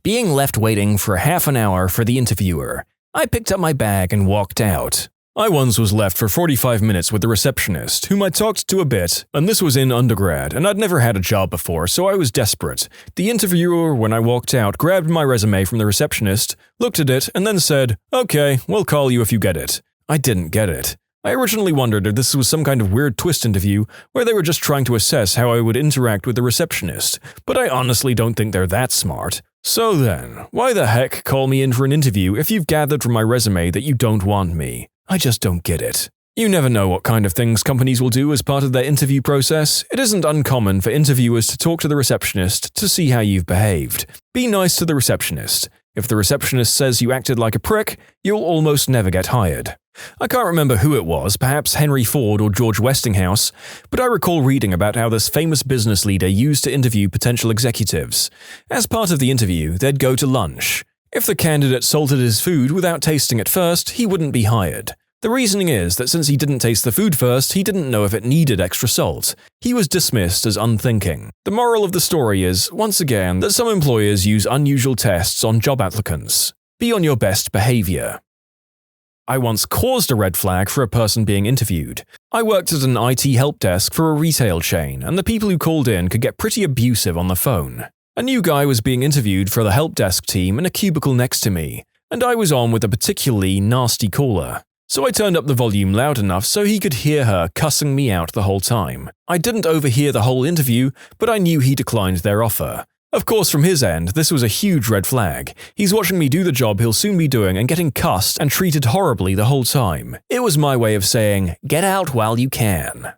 Being left waiting for half an hour for the interviewer. I picked up my bag and walked out. I once was left for 45 minutes with the receptionist, whom I talked to a bit, and this was in undergrad, and I'd never had a job before, so I was desperate. The interviewer, when I walked out, grabbed my resume from the receptionist, looked at it, and then said, "Okay, we'll call you if you get it." I didn't get it. I originally wondered if this was some kind of weird twist interview where they were just trying to assess how I would interact with the receptionist, but I honestly don't think they're that smart. So then, why the heck call me in for an interview if you've gathered from my resume that you don't want me? I just don't get it. You never know what kind of things companies will do as part of their interview process. It isn't uncommon for interviewers to talk to the receptionist to see how you've behaved. Be nice to the receptionist. If the receptionist says you acted like a prick, you'll almost never get hired. I can't remember who it was, perhaps Henry Ford or George Westinghouse, but I recall reading about how this famous business leader used to interview potential executives. As part of the interview, they'd go to lunch. If the candidate salted his food without tasting it first, he wouldn't be hired. The reasoning is that since he didn't taste the food first, he didn't know if it needed extra salt. He was dismissed as unthinking. The moral of the story is, once again, that some employers use unusual tests on job applicants. Be on your best behavior. I once caused a red flag for a person being interviewed. I worked at an IT help desk for a retail chain, and the people who called in could get pretty abusive on the phone. A new guy was being interviewed for the help desk team in a cubicle next to me, and I was on with a particularly nasty caller. So I turned up the volume loud enough so he could hear her cussing me out the whole time. I didn't overhear the whole interview, but I knew he declined their offer. Of course, from his end, this was a huge red flag. He's watching me do the job he'll soon be doing and getting cussed and treated horribly the whole time. It was my way of saying, get out while you can.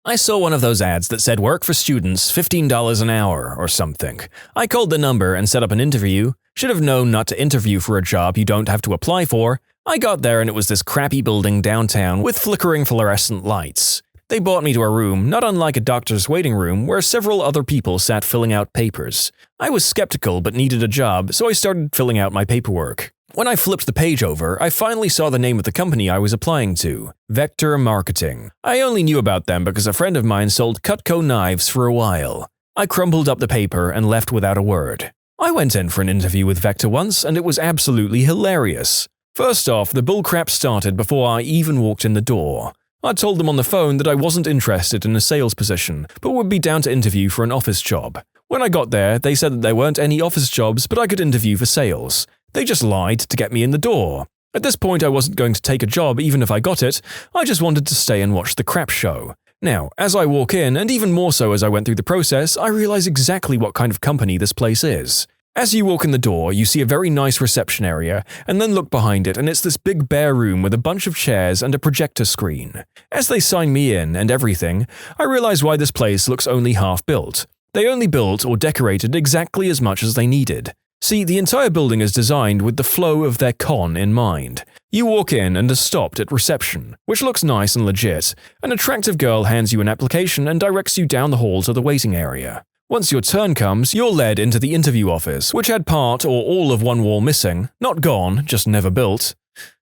I saw one of those ads that said work for students, $15 an hour or something. I called the number and set up an interview. Should have known not to interview for a job you don't have to apply for. I got there and it was this crappy building downtown with flickering fluorescent lights. They brought me to a room not unlike a doctor's waiting room where several other people sat filling out papers. I was skeptical but needed a job, so I started filling out my paperwork. When I flipped the page over, I finally saw the name of the company I was applying to, Vector Marketing. I only knew about them because a friend of mine sold Cutco knives for a while. I crumpled up the paper and left without a word. I went in for an interview with Vector once and it was absolutely hilarious. First off, the bullcrap started before I even walked in the door. I told them on the phone that I wasn't interested in a sales position, but would be down to interview for an office job. When I got there, they said that there weren't any office jobs, but I could interview for sales. They just lied to get me in the door. At this point, I wasn't going to take a job even if I got it, I just wanted to stay and watch the crap show. Now, as I walk in, and even more so as I went through the process, I realize exactly what kind of company this place is. As you walk in the door, you see a very nice reception area, and then look behind it and it's this big bare room with a bunch of chairs and a projector screen. As they sign me in and everything, I realize why this place looks only half built. They only built or decorated exactly as much as they needed. See, the entire building is designed with the flow of their con in mind. You walk in and are stopped at reception, which looks nice and legit. An attractive girl hands you an application and directs you down the hall to the waiting area. Once your turn comes, you're led into the interview office, which had part or all of one wall missing, not gone, just never built.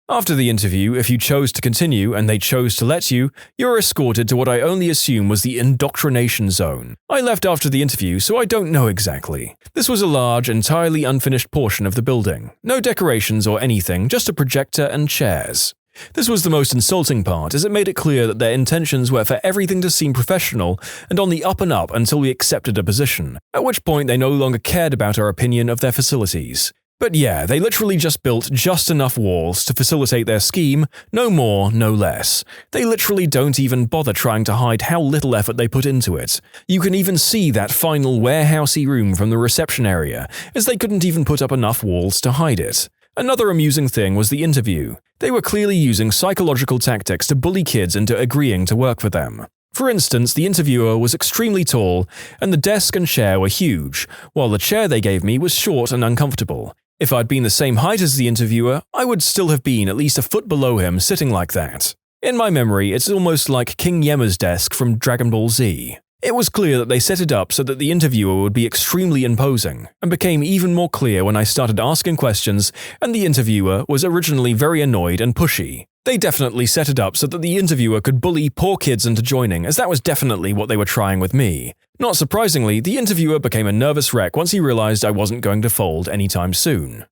After the interview, if you chose to continue and they chose to let you, you're escorted to what I only assume was the indoctrination zone. I left after the interview, so I don't know exactly. This was a large, entirely unfinished portion of the building. No decorations or anything, just a projector and chairs. This was the most insulting part, as it made it clear that their intentions were for everything to seem professional and on the up and up until we accepted a position, at which point they no longer cared about our opinion of their facilities. But yeah, they literally just built just enough walls to facilitate their scheme, no more, no less. They literally don't even bother trying to hide how little effort they put into it. You can even see that final warehousey room from the reception area, as they couldn't even put up enough walls to hide it. Another amusing thing was the interview. They were clearly using psychological tactics to bully kids into agreeing to work for them. For instance, the interviewer was extremely tall, and the desk and chair were huge, while the chair they gave me was short and uncomfortable. If I'd been the same height as the interviewer, I would still have been at least a foot below him sitting like that. In my memory, it's almost like King Yemma's desk from Dragon Ball Z. It was clear that they set it up so that the interviewer would be extremely imposing, and became even more clear when I started asking questions and the interviewer was originally very annoyed and pushy. They definitely set it up so that the interviewer could bully poor kids into joining, as that was definitely what they were trying with me. Not surprisingly, the interviewer became a nervous wreck once he realized I wasn't going to fold anytime soon.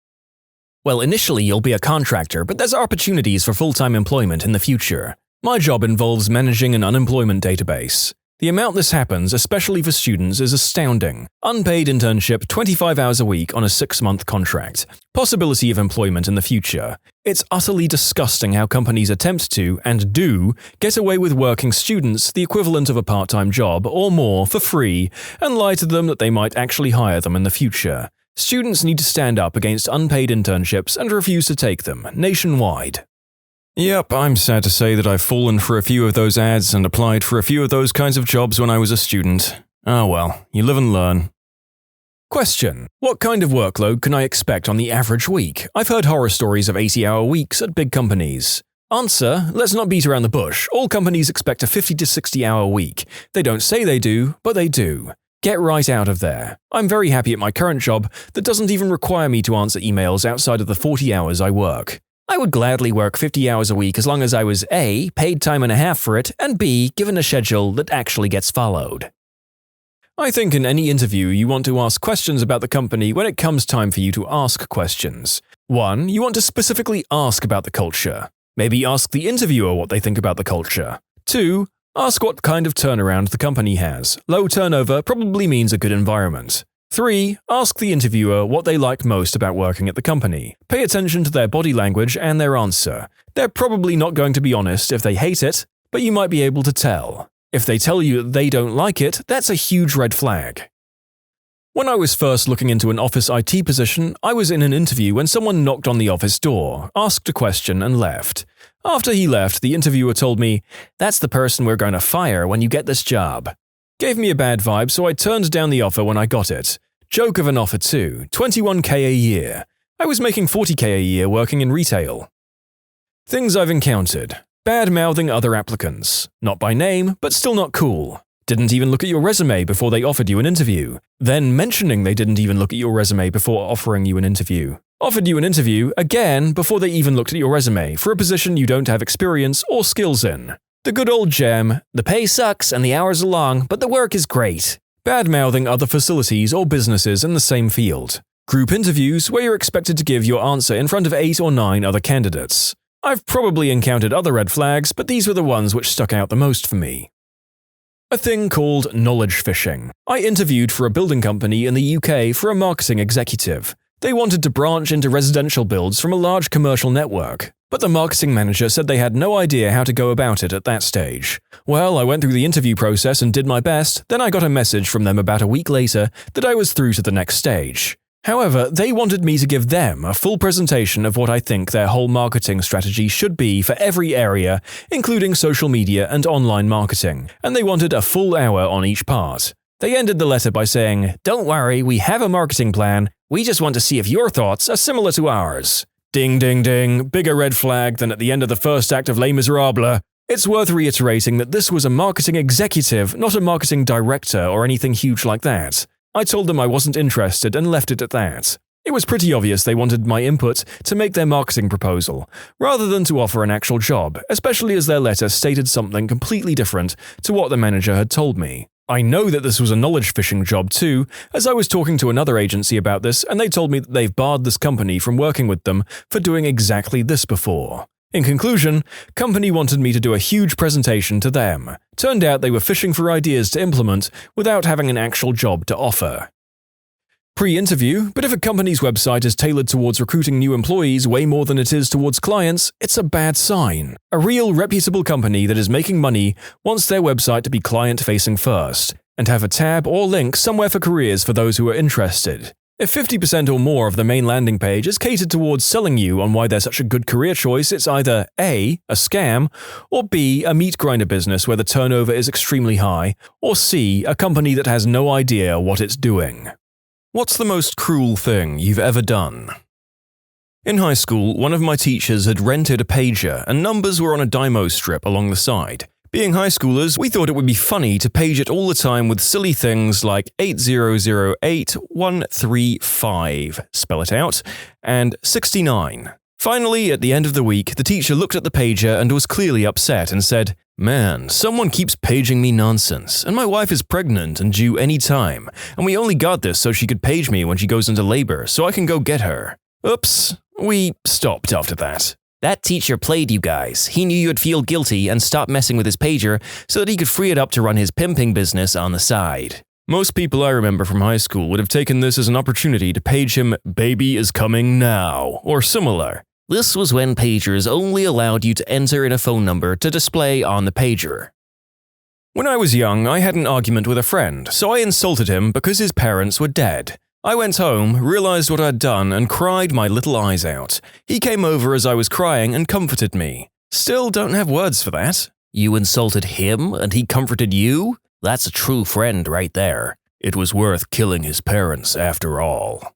Well, initially you'll be a contractor, but there's opportunities for full-time employment in the future. My job involves managing an unemployment database. The amount this happens, especially for students, is astounding. Unpaid internship, 25 hours a week on a 6-month contract. Possibility of employment in the future. It's utterly disgusting how companies attempt to, and do, get away with working students the equivalent of a part-time job or more for free, and lie to them that they might actually hire them in the future. Students need to stand up against unpaid internships and refuse to take them, nationwide. Yep, I'm sad to say that I've fallen for a few of those ads and applied for a few of those kinds of jobs when I was a student. Oh well, you live and learn. Question: what kind of workload can I expect on the average week? I've heard horror stories of 80-hour weeks at big companies. Answer: let's not beat around the bush. All companies expect a 50 to 60-hour week. They don't say they do, but they do. Get right out of there. I'm very happy at my current job that doesn't even require me to answer emails outside of the 40 hours I work. I would gladly work 50 hours a week as long as I was A, paid time and a half for it, and B, given a schedule that actually gets followed. I think in any interview you want to ask questions about the company when it comes time for you to ask questions. 1. You want to specifically ask about the culture. Maybe ask the interviewer what they think about the culture. 2. Ask what kind of turnaround the company has. Low turnover probably means a good environment. 3. Ask the interviewer what they like most about working at the company. Pay attention to their body language and their answer. They're probably not going to be honest if they hate it, but you might be able to tell. If they tell you that they don't like it, that's a huge red flag. When I was first looking into an office IT position, I was in an interview when someone knocked on the office door, asked a question, and left. After he left, the interviewer told me, "That's the person we're going to fire when you get this job." Gave me a bad vibe, so I turned down the offer when I got it. Joke of an offer too, $21K a year. I was making $40K a year working in retail. Things I've encountered. Bad-mouthing other applicants. Not by name, but still not cool. Didn't even look at your resume before they offered you an interview. Then mentioning they didn't even look at your resume before offering you an interview. Offered you an interview, again, before they even looked at your resume, for a position you don't have experience or skills in. The good old gem, the pay sucks and the hours are long, but the work is great. Bad-mouthing other facilities or businesses in the same field. Group interviews where you're expected to give your answer in front of 8 or 9 other candidates. I've probably encountered other red flags, but these were the ones which stuck out the most for me. A thing called knowledge fishing. I interviewed for a building company in the UK for a marketing executive. They wanted to branch into residential builds from a large commercial network, but the marketing manager said they had no idea how to go about it at that stage. Well, I went through the interview process and did my best, then I got a message from them about a week later that I was through to the next stage. However, they wanted me to give them a full presentation of what I think their whole marketing strategy should be for every area, including social media and online marketing, and they wanted a full hour on each part. They ended the letter by saying, "Don't worry, we have a marketing plan. We just want to see if your thoughts are similar to ours." Ding ding ding, bigger red flag than at the end of the first act of Les Miserables. It's worth reiterating that this was a marketing executive, not a marketing director or anything huge like that. I told them I wasn't interested and left it at that. It was pretty obvious they wanted my input to make their marketing proposal, rather than to offer an actual job, especially as their letter stated something completely different to what the manager had told me. I know that this was a knowledge fishing job too, as I was talking to another agency about this and they told me that they've barred this company from working with them for doing exactly this before. In conclusion, company wanted me to do a huge presentation to them. Turned out they were fishing for ideas to implement without having an actual job to offer. Pre-interview, but if a company's website is tailored towards recruiting new employees way more than it is towards clients, it's a bad sign. A real reputable company that is making money wants their website to be client-facing first, and have a tab or link somewhere for careers for those who are interested. If 50% or more of the main landing page is catered towards selling you on why they're such a good career choice, it's either A, a scam, or B, a meat grinder business where the turnover is extremely high, or C, a company that has no idea what it's doing. What's the most cruel thing you've ever done? In high school, one of my teachers had rented a pager and numbers were on a Dymo strip along the side. Being high schoolers, we thought it would be funny to page it all the time with silly things like 8008135, spell it out, and 69. Finally, at the end of the week, the teacher looked at the pager and was clearly upset and said, "Man, someone keeps paging me nonsense, and my wife is pregnant and due any time, and we only got this so she could page me when she goes into labor so I can go get her." Oops, We stopped after that. That teacher played you guys. He knew you'd feel guilty and stopped messing with his pager so that he could free it up to run his pimping business on the side. Most people I remember from high school would have taken this as an opportunity to page him, "Baby is coming now," or similar. This was when pagers only allowed you to enter in a phone number to display on the pager. When I was young, I had an argument with a friend, so I insulted him because his parents were dead. I went home, realized what I'd done, and cried my little eyes out. He came over as I was crying and comforted me. Still don't have words for that. You insulted him and he comforted you? That's a true friend right there. It was worth killing his parents after all.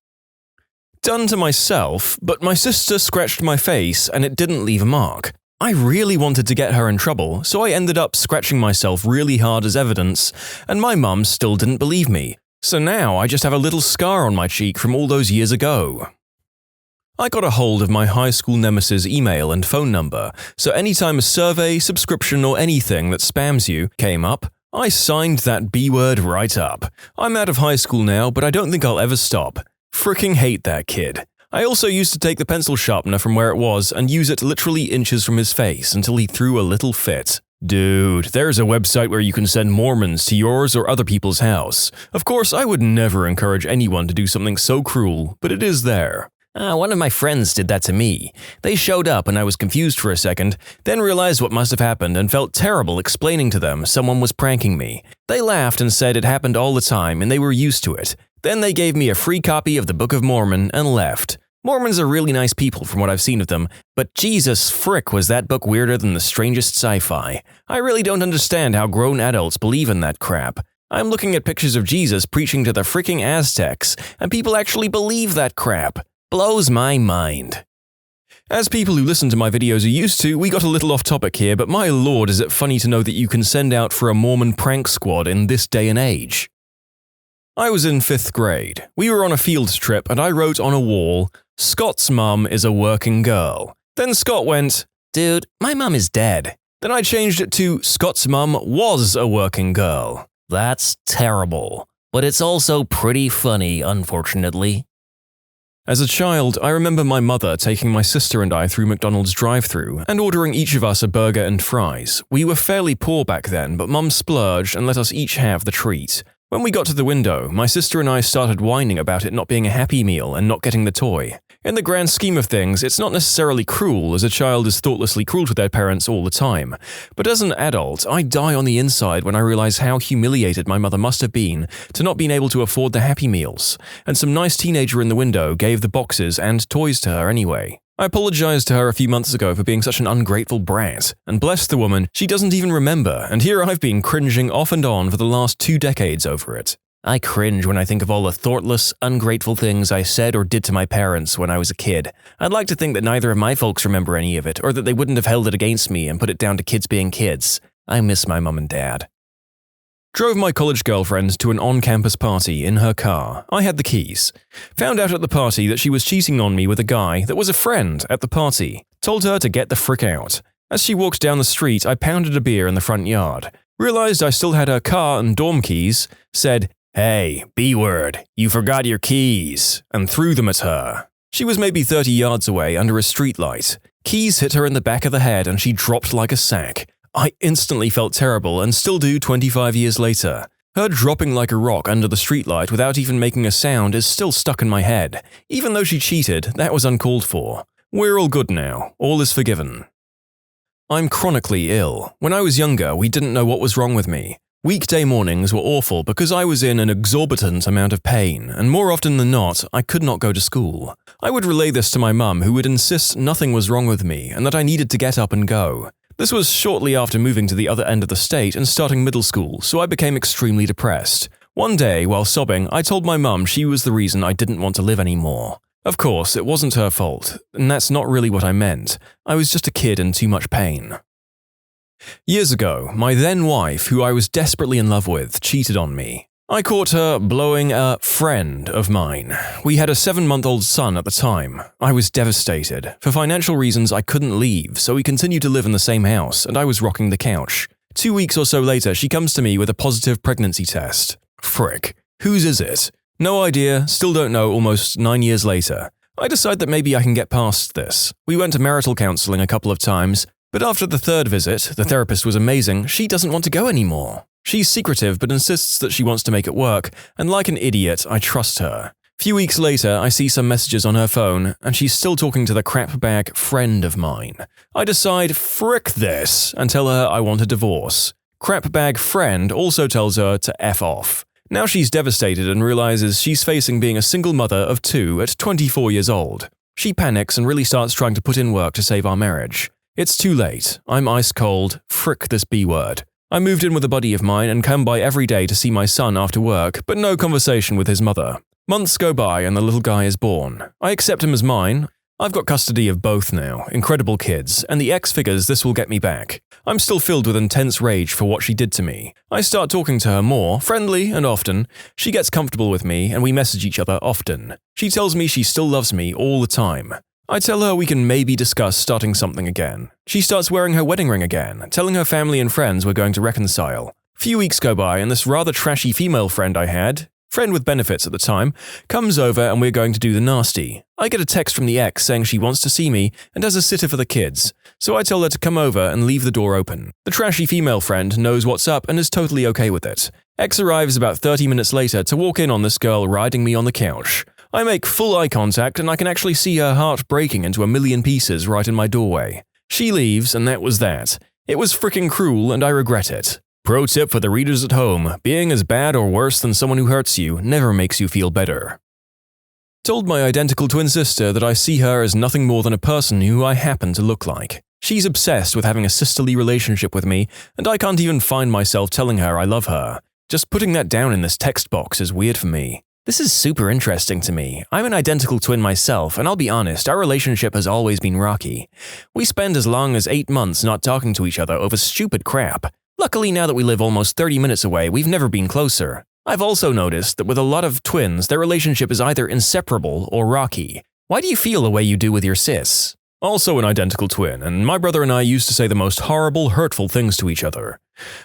Done to myself, but my sister scratched my face and it didn't leave a mark. I really wanted to get her in trouble, so I ended up scratching myself really hard as evidence, and my mum still didn't believe me. So now I just have a little scar on my cheek from all those years ago. I got a hold of my high school nemesis' email and phone number, so anytime a survey, subscription, or anything that spams you came up, I signed that B word right up. I'm out of high school now, but I don't think I'll ever stop. Fricking hate that kid. I also used to take the pencil sharpener from where it was and use it literally inches from his face until he threw a little fit. Dude, there's a website where you can send Mormons to yours or other people's house. Of course, I would never encourage anyone to do something so cruel, but it is there. One of my friends did that to me. They showed up and I was confused for a second, then realized what must have happened and felt terrible explaining to them someone was pranking me. They laughed and said it happened all the time and they were used to it. Then they gave me a free copy of the Book of Mormon and left. Mormons are really nice people from what I've seen of them, but Jesus frick was that book weirder than the strangest sci-fi. I really don't understand how grown adults believe in that crap. I'm looking at pictures of Jesus preaching to the freaking Aztecs, and people actually believe that crap. Blows my mind. As people who listen to my videos are used to, we got a little off topic here, but my lord is it funny to know that you can send out for a Mormon prank squad in this day and age. I was in 5th grade. We were on a field trip and I wrote on a wall, "Scott's mum is a working girl." Then Scott went, "Dude, my mum is dead." Then I changed it to, "Scott's mum was a working girl." That's terrible. But it's also pretty funny, unfortunately. As a child, I remember my mother taking my sister and I through McDonald's drive-thru and ordering each of us a burger and fries. We were fairly poor back then, but Mum splurged and let us each have the treat. When we got to the window, my sister and I started whining about it not being a Happy Meal and not getting the toy. In the grand scheme of things, it's not necessarily cruel, as a child is thoughtlessly cruel to their parents all the time. But as an adult, I die on the inside when I realize how humiliated my mother must have been to not being able to afford the Happy Meals, and some nice teenager in the window gave the boxes and toys to her anyway. I apologized to her a few months ago for being such an ungrateful brat, and bless the woman, she doesn't even remember, and here I've been cringing off and on for the last 2 decades over it. I cringe when I think of all the thoughtless, ungrateful things I said or did to my parents when I was a kid. I'd like to think that neither of my folks remember any of it, or that they wouldn't have held it against me and put it down to kids being kids. I miss my mum and dad. Drove my college girlfriend to an on-campus party in her car. I had the keys. Found out at the party that she was cheating on me with a guy that was a friend at the party. Told her to get the frick out. As she walked down the street, I pounded a beer in the front yard. Realized I still had her car and dorm keys. Said, "Hey, B-word, you forgot your keys," and threw them at her. She was maybe 30 yards away under a streetlight. Keys hit her in the back of the head and she dropped like a sack. I instantly felt terrible and still do 25 years later. Her dropping like a rock under the streetlight without even making a sound is still stuck in my head. Even though she cheated, that was uncalled for. We're all good now. All is forgiven. I'm chronically ill. When I was younger, we didn't know what was wrong with me. Weekday mornings were awful because I was in an exorbitant amount of pain, and more often than not, I could not go to school. I would relay this to my mum, who would insist nothing was wrong with me and that I needed to get up and go. This was shortly after moving to the other end of the state and starting middle school, so I became extremely depressed. One day, while sobbing, I told my mum she was the reason I didn't want to live anymore. Of course, it wasn't her fault, and that's not really what I meant. I was just a kid in too much pain. Years ago, my then wife, who I was desperately in love with, cheated on me. I caught her blowing a friend of mine. We had a 7-month-old son at the time. I was devastated. For financial reasons, I couldn't leave, so we continued to live in the same house, and I was rocking the couch. 2 weeks or so later, she comes to me with a positive pregnancy test. Frick. Whose is it? No idea, still don't know almost 9 years later. I decide that maybe I can get past this. We went to marital counseling a couple of times, but after the third visit, the therapist was amazing, she doesn't want to go anymore. She's secretive but insists that she wants to make it work, and like an idiot, I trust her. Few weeks later, I see some messages on her phone, and she's still talking to the crapbag friend of mine. I decide, frick this, and tell her I want a divorce. Crapbag friend also tells her to F off. Now she's devastated and realizes she's facing being a single mother of 2 at 24 years old. She panics and really starts trying to put in work to save our marriage. It's too late. I'm ice cold. Frick this B word. I moved in with a buddy of mine and come by every day to see my son after work, but no conversation with his mother. Months go by and the little guy is born. I accept him as mine. I've got custody of both now, incredible kids, and the X figures this will get me back. I'm still filled with intense rage for what she did to me. I start talking to her more, friendly and often. She gets comfortable with me and we message each other often. She tells me she still loves me all the time. I tell her we can maybe discuss starting something again. She starts wearing her wedding ring again, telling her family and friends we're going to reconcile. Few weeks go by and this rather trashy female friend I had, friend with benefits at the time, comes over and we're going to do the nasty. I get a text from the ex saying she wants to see me and has a sitter for the kids, so I tell her to come over and leave the door open. The trashy female friend knows what's up and is totally okay with it. Ex arrives about 30 minutes later to walk in on this girl riding me on the couch. I make full eye contact and I can actually see her heart breaking into a million pieces right in my doorway. She leaves and that was that. It was freaking cruel and I regret it. Pro tip for the readers at home, being as bad or worse than someone who hurts you never makes you feel better. Told my identical twin sister that I see her as nothing more than a person who I happen to look like. She's obsessed with having a sisterly relationship with me, and I can't even find myself telling her I love her. Just putting that down in this text box is weird for me. This is super interesting to me. I'm an identical twin myself, and I'll be honest, our relationship has always been rocky. We spend as long as 8 months not talking to each other over stupid crap. Luckily, now that we live almost 30 minutes away, we've never been closer. I've also noticed that with a lot of twins, their relationship is either inseparable or rocky. Why do you feel the way you do with your sis? Also an identical twin, and my brother and I used to say the most horrible, hurtful things to each other.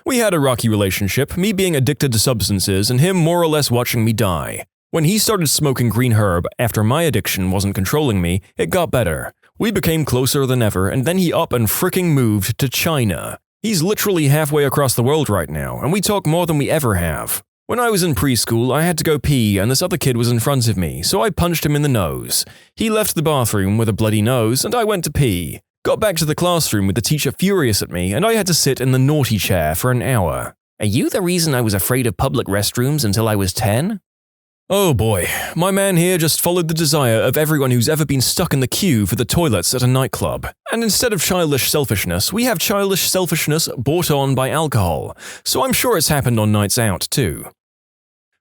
We had a rocky relationship, me being addicted to substances and him more or less watching me die. When he started smoking green herb after my addiction wasn't controlling me, it got better. We became closer than ever, and then he up and fricking moved to China. He's literally halfway across the world right now, and we talk more than we ever have. When I was in preschool, I had to go pee and this other kid was in front of me, so I punched him in the nose. He left the bathroom with a bloody nose and I went to pee. Got back to the classroom with the teacher furious at me and I had to sit in the naughty chair for an hour. Are you the reason I was afraid of public restrooms until I was 10? Oh boy, my man here just followed the desire of everyone who's ever been stuck in the queue for the toilets at a nightclub. And instead of childish selfishness, we have childish selfishness brought on by alcohol, so I'm sure it's happened on nights out too.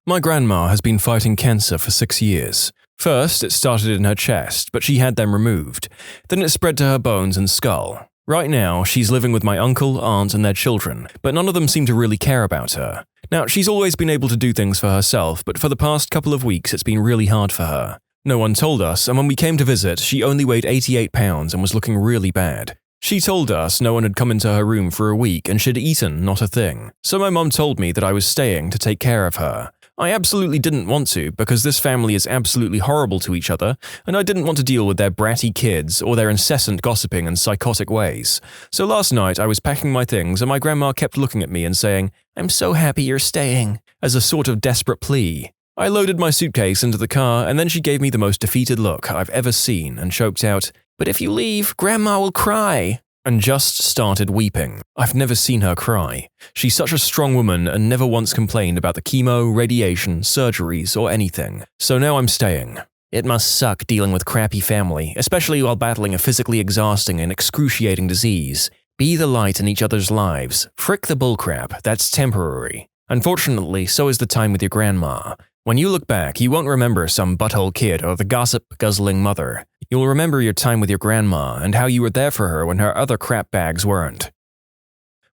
My grandma has been fighting cancer for 6 years. First, it started in her chest, but she had them removed. Then it spread to her bones and skull. Right now, she's living with my uncle, aunt, and their children, but none of them seem to really care about her. Now, she's always been able to do things for herself, but for the past couple of weeks it's been really hard for her. No one told us, and when we came to visit, she only weighed 88 pounds and was looking really bad. She told us no one had come into her room for a week and she'd eaten not a thing, so my mum told me that I was staying to take care of her. I absolutely didn't want to because this family is absolutely horrible to each other, and I didn't want to deal with their bratty kids or their incessant gossiping and psychotic ways. So last night I was packing my things and my grandma kept looking at me and saying, "I'm so happy you're staying," as a sort of desperate plea. I loaded my suitcase into the car and then she gave me the most defeated look I've ever seen and choked out, "But if you leave, Grandma will cry," and just started weeping. I've never seen her cry. She's such a strong woman and never once complained about the chemo, radiation, surgeries, or anything. So now I'm staying. It must suck dealing with crappy family, especially while battling a physically exhausting and excruciating disease. Be the light in each other's lives. Frick the bullcrap, that's temporary. Unfortunately, so is the time with your grandma. When you look back, you won't remember some butthole kid or the gossip-guzzling mother. You'll remember your time with your grandma and how you were there for her when her other crap bags weren't.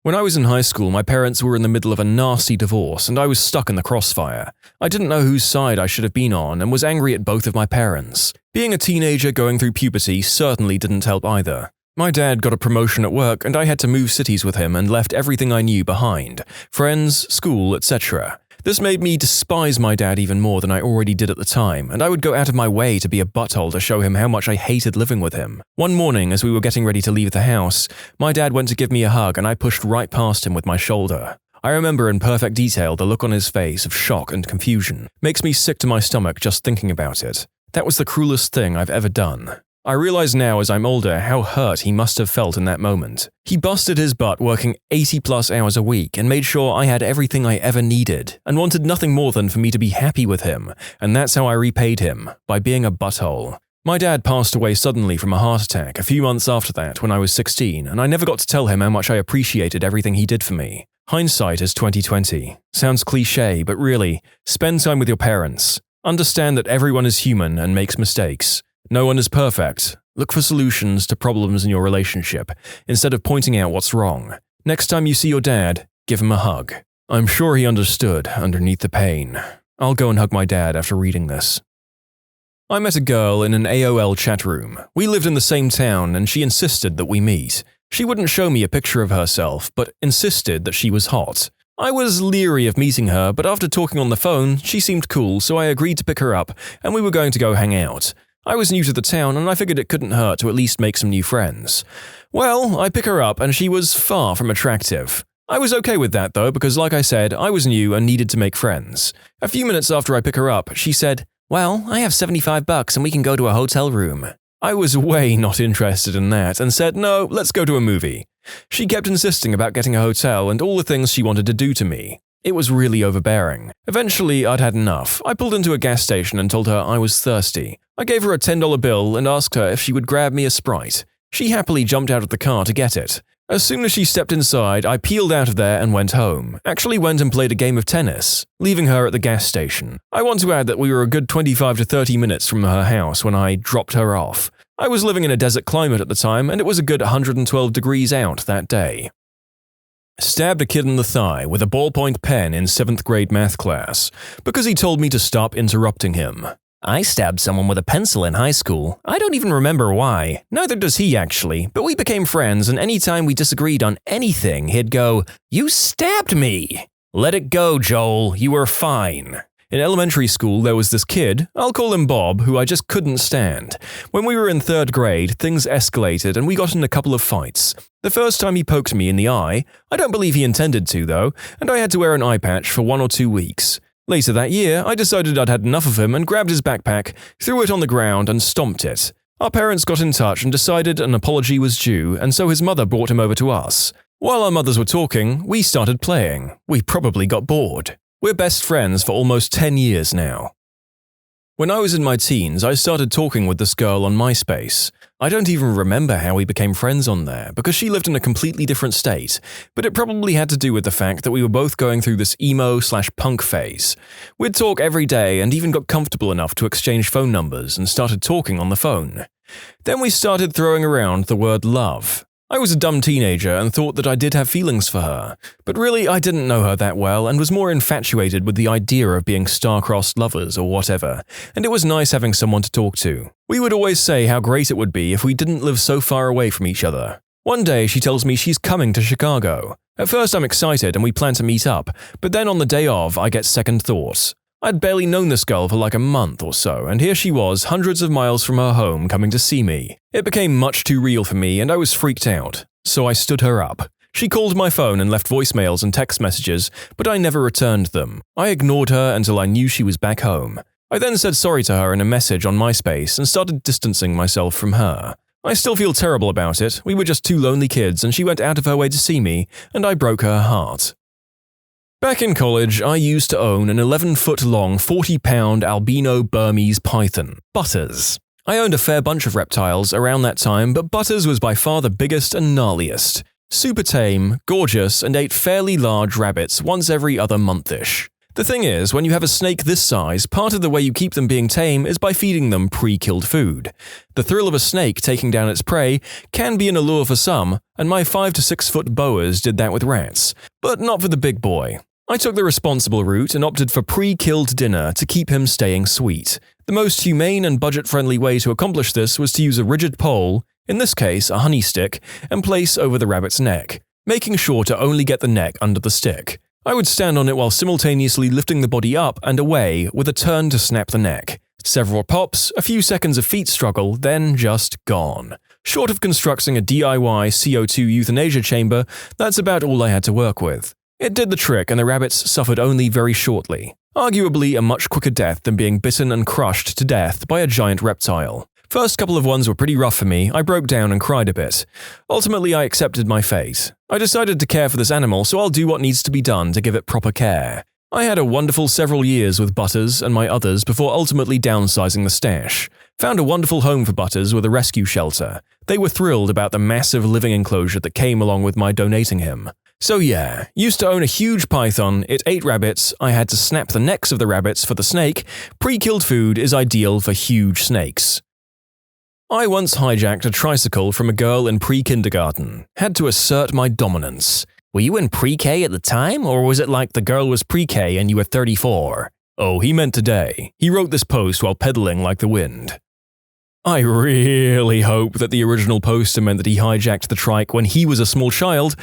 When I was in high school, my parents were in the middle of a nasty divorce and I was stuck in the crossfire. I didn't know whose side I should have been on and was angry at both of my parents. Being a teenager going through puberty certainly didn't help either. My dad got a promotion at work and I had to move cities with him and left everything I knew behind. Friends, school, etc. This made me despise my dad even more than I already did at the time, and I would go out of my way to be a butthole to show him how much I hated living with him. One morning, as we were getting ready to leave the house, my dad went to give me a hug and I pushed right past him with my shoulder. I remember in perfect detail the look on his face of shock and confusion. Makes me sick to my stomach just thinking about it. That was the cruelest thing I've ever done. I realize now as I'm older how hurt he must have felt in that moment. He busted his butt working 80+ hours a week and made sure I had everything I ever needed and wanted nothing more than for me to be happy with him, and that's how I repaid him, by being a butthole. My dad passed away suddenly from a heart attack a few months after that when I was 16, and I never got to tell him how much I appreciated everything he did for me. Hindsight is 20/20. Sounds cliche, but really, spend time with your parents. Understand that everyone is human and makes mistakes. No one is perfect. Look for solutions to problems in your relationship, instead of pointing out what's wrong. Next time you see your dad, give him a hug. I'm sure he understood underneath the pain. I'll go and hug my dad after reading this. I met a girl in an AOL chat room. We lived in the same town and she insisted that we meet. She wouldn't show me a picture of herself, but insisted that she was hot. I was leery of meeting her, but after talking on the phone, she seemed cool, so I agreed to pick her up, and we were going to go hang out. I was new to the town, and I figured it couldn't hurt to at least make some new friends. Well, I pick her up, and she was far from attractive. I was okay with that, though, because like I said, I was new and needed to make friends. A few minutes after I pick her up, she said, "Well, I have $75 and we can go to a hotel room." I was way not interested in that and said, "No, let's go to a movie." She kept insisting about getting a hotel and all the things she wanted to do to me. It was really overbearing. Eventually, I'd had enough. I pulled into a gas station and told her I was thirsty. I gave her a $10 bill and asked her if she would grab me a Sprite. She happily jumped out of the car to get it. As soon as she stepped inside, I peeled out of there and went home. Actually went and played a game of tennis, leaving her at the gas station. I want to add that we were a good 25 to 30 minutes from her house when I dropped her off. I was living in a desert climate at the time, and it was a good 112 degrees out that day. Stabbed a kid in the thigh with a ballpoint pen in 7th grade math class because he told me to stop interrupting him. I stabbed someone with a pencil in high school. I don't even remember why. Neither does he actually, but we became friends, and anytime we disagreed on anything, he'd go, "You stabbed me!" Let it go, Joel. You were fine. In elementary school, there was this kid, I'll call him Bob, who I just couldn't stand. When we were in 3rd grade, things escalated and we got in a couple of fights. The first time he poked me in the eye, I don't believe he intended to though, and I had to wear an eye patch for 1 or 2 weeks. Later that year, I decided I'd had enough of him and grabbed his backpack, threw it on the ground and stomped it. Our parents got in touch and decided an apology was due, and so his mother brought him over to us. While our mothers were talking, we started playing. We probably got bored. We're best friends for almost 10 years now. When I was in my teens, I started talking with this girl on MySpace. I don't even remember how we became friends on there, because she lived in a completely different state, but it probably had to do with the fact that we were both going through this emo/punk phase. We'd talk every day and even got comfortable enough to exchange phone numbers and started talking on the phone. Then we started throwing around the word love. I was a dumb teenager and thought that I did have feelings for her, but really I didn't know her that well and was more infatuated with the idea of being star-crossed lovers or whatever, and it was nice having someone to talk to. We would always say how great it would be if we didn't live so far away from each other. One day she tells me she's coming to Chicago. At first I'm excited and we plan to meet up, but then on the day of I get second thoughts. I'd barely known this girl for like a month or so, and here she was, hundreds of miles from her home, coming to see me. It became much too real for me, and I was freaked out. So I stood her up. She called my phone and left voicemails and text messages, but I never returned them. I ignored her until I knew she was back home. I then said sorry to her in a message on MySpace and started distancing myself from her. I still feel terrible about it. We were just 2 lonely kids, and she went out of her way to see me, and I broke her heart. Back in college, I used to own an 11-foot-long, 40-pound albino Burmese python, Butters. I owned a fair bunch of reptiles around that time, but Butters was by far the biggest and gnarliest. Super tame, gorgeous, and ate fairly large rabbits once every other month-ish. The thing is, when you have a snake this size, part of the way you keep them being tame is by feeding them pre-killed food. The thrill of a snake taking down its prey can be an allure for some, and my 5 to 6 foot boas did that with rats, but not for the big boy. I took the responsible route and opted for pre-killed dinner to keep him staying sweet. The most humane and budget-friendly way to accomplish this was to use a rigid pole, in this case a honey stick, and place over the rabbit's neck, making sure to only get the neck under the stick. I would stand on it while simultaneously lifting the body up and away with a turn to snap the neck. Several pops, a few seconds of feet struggle, then just gone. Short of constructing a DIY CO2 euthanasia chamber, that's about all I had to work with. It did the trick and the rabbits suffered only very shortly. Arguably a much quicker death than being bitten and crushed to death by a giant reptile. First couple of ones were pretty rough for me. I broke down and cried a bit. Ultimately, I accepted my fate. I decided to care for this animal, so I'll do what needs to be done to give it proper care. I had a wonderful several years with Butters and my others before ultimately downsizing the stash. Found a wonderful home for Butters with a rescue shelter. They were thrilled about the massive living enclosure that came along with my donating him. So yeah, used to own a huge python, it ate rabbits, I had to snap the necks of the rabbits for the snake. Pre-killed food is ideal for huge snakes. I once hijacked a tricycle from a girl in pre-kindergarten. Had to assert my dominance. Were you in pre-K at the time, or was it like the girl was pre-K and you were 34? Oh, he meant today. He wrote this post while pedaling like the wind. I really hope that the original poster meant that he hijacked the trike when he was a small child,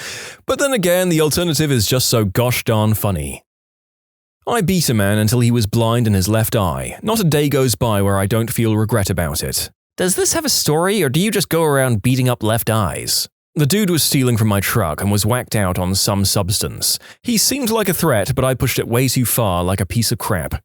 but then again, the alternative is just so gosh darn funny. I beat a man until he was blind in his left eye. Not a day goes by where I don't feel regret about it. Does this have a story, or do you just go around beating up left eyes? The dude was stealing from my truck and was whacked out on some substance. He seemed like a threat, but I pushed it way too far like a piece of crap.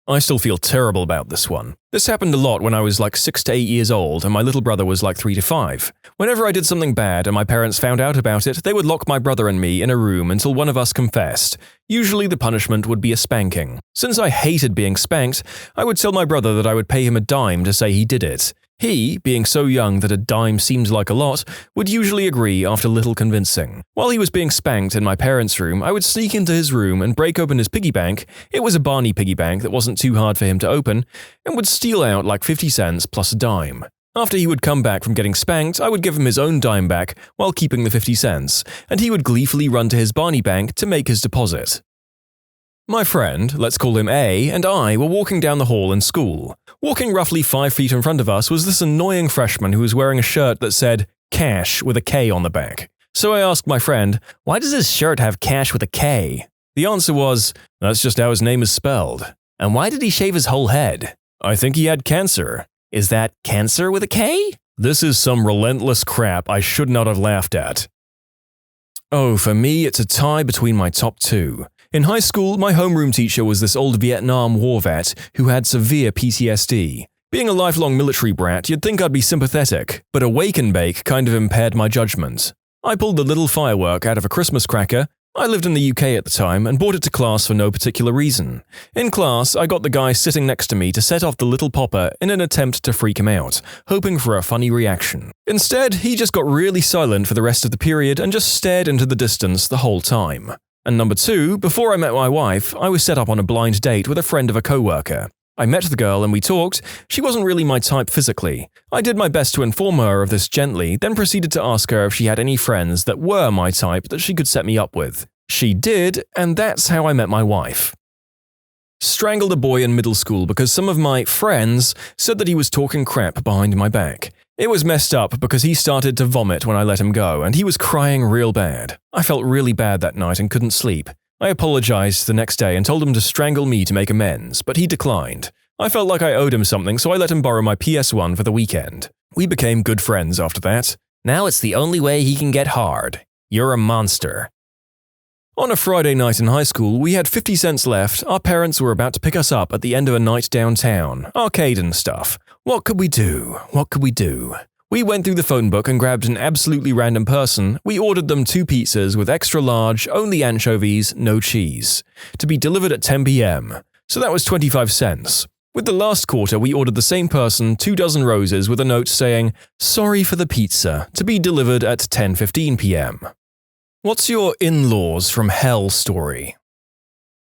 I still feel terrible about this one. This happened a lot when I was like 6 to 8 years old and my little brother was like 3 to 5. Whenever I did something bad and my parents found out about it, they would lock my brother and me in a room until one of us confessed. Usually the punishment would be a spanking. Since I hated being spanked, I would tell my brother that I would pay him a dime to say he did it. He, being so young that a dime seemed like a lot, would usually agree after little convincing. While he was being spanked in my parents' room, I would sneak into his room and break open his piggy bank — it was a Barney piggy bank that wasn't too hard for him to open — and would steal out like 50 cents plus a dime. After he would come back from getting spanked, I would give him his own dime back while keeping the 50 cents, and he would gleefully run to his Barney bank to make his deposit. My friend, let's call him A, and I were walking down the hall in school. Walking roughly 5 feet in front of us was this annoying freshman who was wearing a shirt that said "Cash" with a K on the back. So I asked my friend, "Why does his shirt have cash with a K?" The answer was, "That's just how his name is spelled." "And why did he shave his whole head?" "I think he had cancer." "Is that cancer with a K?" This is some relentless crap I should not have laughed at. Oh, for me, it's a tie between my top two. In high school, my homeroom teacher was this old Vietnam War vet who had severe PTSD. Being a lifelong military brat, you'd think I'd be sympathetic, but a wake and bake kind of impaired my judgment. I pulled the little firework out of a Christmas cracker. I lived in the UK at the time and brought it to class for no particular reason. In class, I got the guy sitting next to me to set off the little popper in an attempt to freak him out, hoping for a funny reaction. Instead, he just got really silent for the rest of the period and just stared into the distance the whole time. And number two, before I met my wife, I was set up on a blind date with a friend of a coworker. I met the girl and we talked. She wasn't really my type physically. I did my best to inform her of this gently, then proceeded to ask her if she had any friends that were my type that she could set me up with. She did, and that's how I met my wife. Strangled a boy in middle school because some of my friends said that he was talking crap behind my back. It was messed up because he started to vomit when I let him go, and he was crying real bad. I felt really bad that night and couldn't sleep. I apologized the next day and told him to strangle me to make amends, but he declined. I felt like I owed him something, so I let him borrow my PS1 for the weekend. We became good friends after that. Now it's the only way he can get hard. You're a monster. On a Friday night in high school, we had 50 cents left. Our parents were about to pick us up at the end of a night downtown, arcade and stuff. What could we do? What could we do? We went through the phone book and grabbed an absolutely random person. We ordered them 2 pizzas with extra large, only anchovies, no cheese, to be delivered at 10 p.m. So that was 25 cents. With the last quarter, we ordered the same person 2 dozen roses with a note saying, "Sorry for the pizza, to be delivered at 10:15 p.m. What's your in-laws from hell story?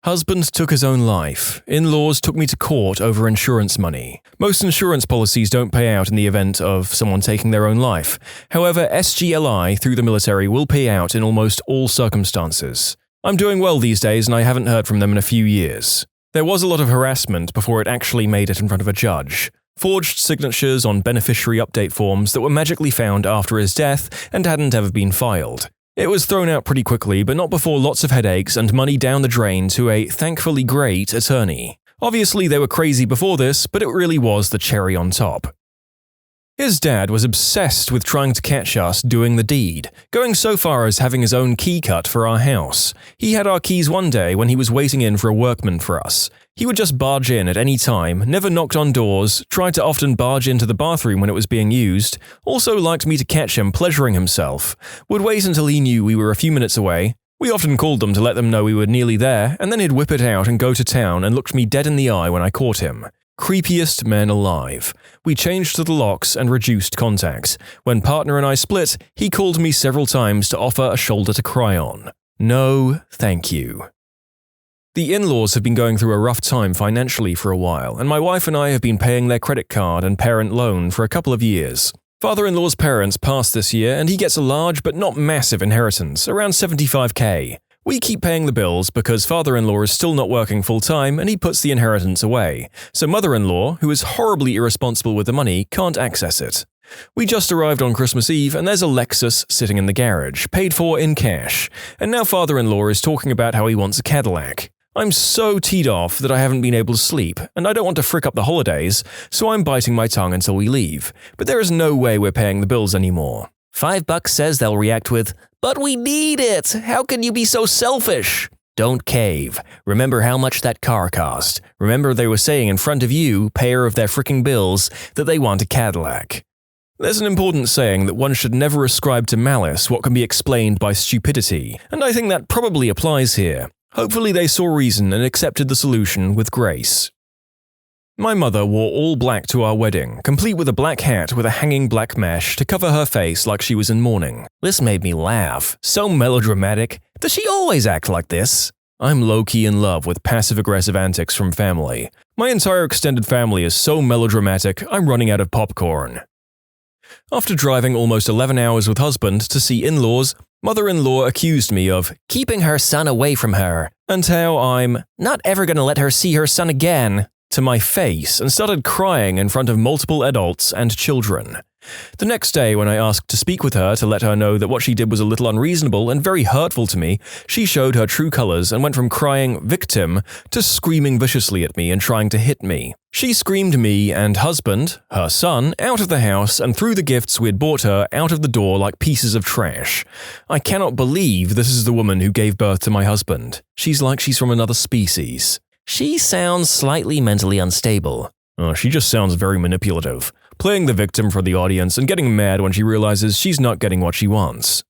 Husband took his own life. In-laws took me to court over insurance money. Most insurance policies don't pay out in the event of someone taking their own life. However, SGLI through the military will pay out in almost all circumstances. I'm doing well these days and I haven't heard from them in a few years. There was a lot of harassment before it actually made it in front of a judge. Forged signatures on beneficiary update forms that were magically found after his death and hadn't ever been filed. It was thrown out pretty quickly, but not before lots of headaches and money down the drain to a thankfully great attorney. Obviously, they were crazy before this, but it really was the cherry on top. His dad was obsessed with trying to catch us doing the deed, going so far as having his own key cut for our house. He had our keys one day when he was waiting in for a workman for us. He would just barge in at any time, never knocked on doors, tried to often barge into the bathroom when it was being used, also liked me to catch him pleasuring himself, would wait until he knew we were a few minutes away. We often called them to let them know we were nearly there, and then he'd whip it out and go to town and looked me dead in the eye when I caught him. Creepiest man alive. We changed to the locks and reduced contacts. When partner and I split, he called me several times to offer a shoulder to cry on. No, thank you. The in-laws have been going through a rough time financially for a while, and my wife and I have been paying their credit card and parent loan for a couple of years. Father-in-law's parents passed this year, and he gets a large but not massive inheritance, around $75,000. We keep paying the bills because father-in-law is still not working full-time and he puts the inheritance away, so mother-in-law, who is horribly irresponsible with the money, can't access it. We just arrived on Christmas Eve and there's a Lexus sitting in the garage, paid for in cash, and now father-in-law is talking about how he wants a Cadillac. I'm so teed off that I haven't been able to sleep, and I don't want to frick up the holidays, so I'm biting my tongue until we leave, but there is no way we're paying the bills anymore. $5 says they'll react with, "But we need it! How can you be so selfish?" Don't cave. Remember how much that car cost. Remember they were saying in front of you, payer of their fricking bills, that they want a Cadillac. There's an important saying that one should never ascribe to malice what can be explained by stupidity, and I think that probably applies here. Hopefully they saw reason and accepted the solution with grace. My mother wore all black to our wedding, complete with a black hat with a hanging black mesh to cover her face like she was in mourning. This made me laugh. So melodramatic. Does she always act like this? I'm low-key in love with passive-aggressive antics from family. My entire extended family is so melodramatic, I'm running out of popcorn. After driving almost 11 hours with husband to see in-laws, mother-in-law accused me of keeping her son away from her, and how I'm not ever gonna let her see her son again, to my face, and started crying in front of multiple adults and children. The next day, when I asked to speak with her to let her know that what she did was a little unreasonable and very hurtful to me, she showed her true colors and went from crying victim to screaming viciously at me and trying to hit me. She screamed me and husband, her son, out of the house and threw the gifts we had bought her out of the door like pieces of trash. I cannot believe this is the woman who gave birth to my husband. She's like she's from another species. She sounds slightly mentally unstable. She just sounds very manipulative, playing the victim for the audience and getting mad when she realizes she's not getting what she wants.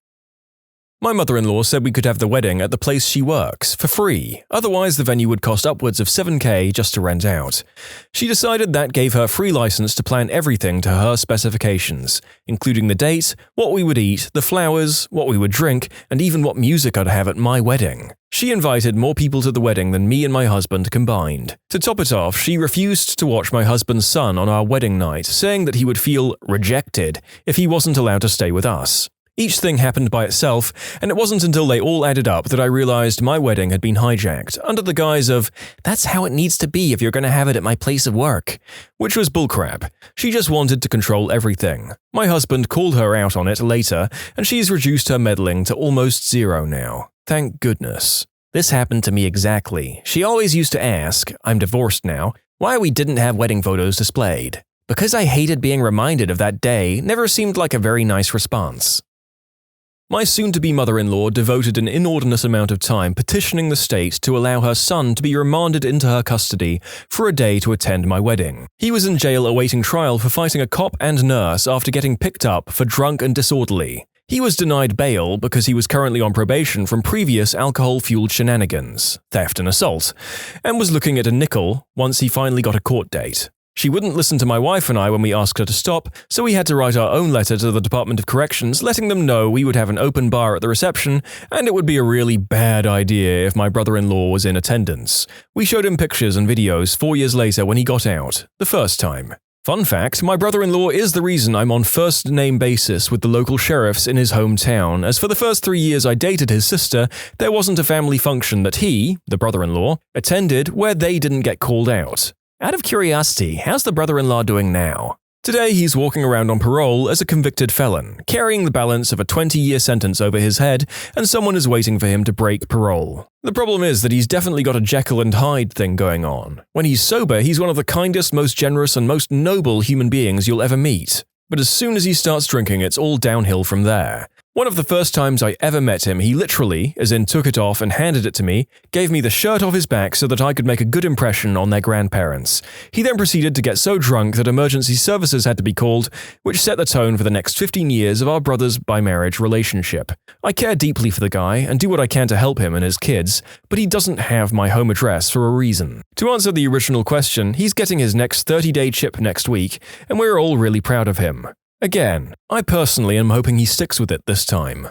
My mother-in-law said we could have the wedding at the place she works, for free, otherwise the venue would cost upwards of $7,000 just to rent out. She decided that gave her free license to plan everything to her specifications, including the date, what we would eat, the flowers, what we would drink, and even what music I'd have at my wedding. She invited more people to the wedding than me and my husband combined. To top it off, she refused to watch my husband's son on our wedding night, saying that he would feel rejected if he wasn't allowed to stay with us. Each thing happened by itself, and it wasn't until they all added up that I realized my wedding had been hijacked, under the guise of, "That's how it needs to be if you're going to have it at my place of work," which was bullcrap. She just wanted to control everything. My husband called her out on it later, and she's reduced her meddling to almost zero now. Thank goodness. This happened to me exactly. She always used to ask, I'm divorced now, why we didn't have wedding photos displayed. Because I hated being reminded of that day never seemed like a very nice response. My soon-to-be mother-in-law devoted an inordinate amount of time petitioning the state to allow her son to be remanded into her custody for a day to attend my wedding. He was in jail awaiting trial for fighting a cop and nurse after getting picked up for drunk and disorderly. He was denied bail because he was currently on probation from previous alcohol-fueled shenanigans, theft and assault, and was looking at a nickel once he finally got a court date. She wouldn't listen to my wife and I when we asked her to stop, so we had to write our own letter to the Department of Corrections letting them know we would have an open bar at the reception and it would be a really bad idea if my brother-in-law was in attendance. We showed him pictures and videos 4 years later when he got out, the first time. Fun fact, my brother-in-law is the reason I'm on first-name basis with the local sheriffs in his hometown, as for the first 3 years I dated his sister, there wasn't a family function that he, the brother-in-law, attended where they didn't get called out. Out of curiosity, how's the brother-in-law doing now? Today, he's walking around on parole as a convicted felon, carrying the balance of a 20-year sentence over his head, and someone is waiting for him to break parole. The problem is that he's definitely got a Jekyll and Hyde thing going on. When he's sober, he's one of the kindest, most generous, and most noble human beings you'll ever meet. But as soon as he starts drinking, it's all downhill from there. One of the first times I ever met him, he literally, as in took it off and handed it to me, gave me the shirt off his back so that I could make a good impression on their grandparents. He then proceeded to get so drunk that emergency services had to be called, which set the tone for the next 15 years of our brother's by-marriage relationship. I care deeply for the guy and do what I can to help him and his kids, but he doesn't have my home address for a reason. To answer the original question, he's getting his next 30-day chip next week, and we're all really proud of him. Again, I personally am hoping he sticks with it this time.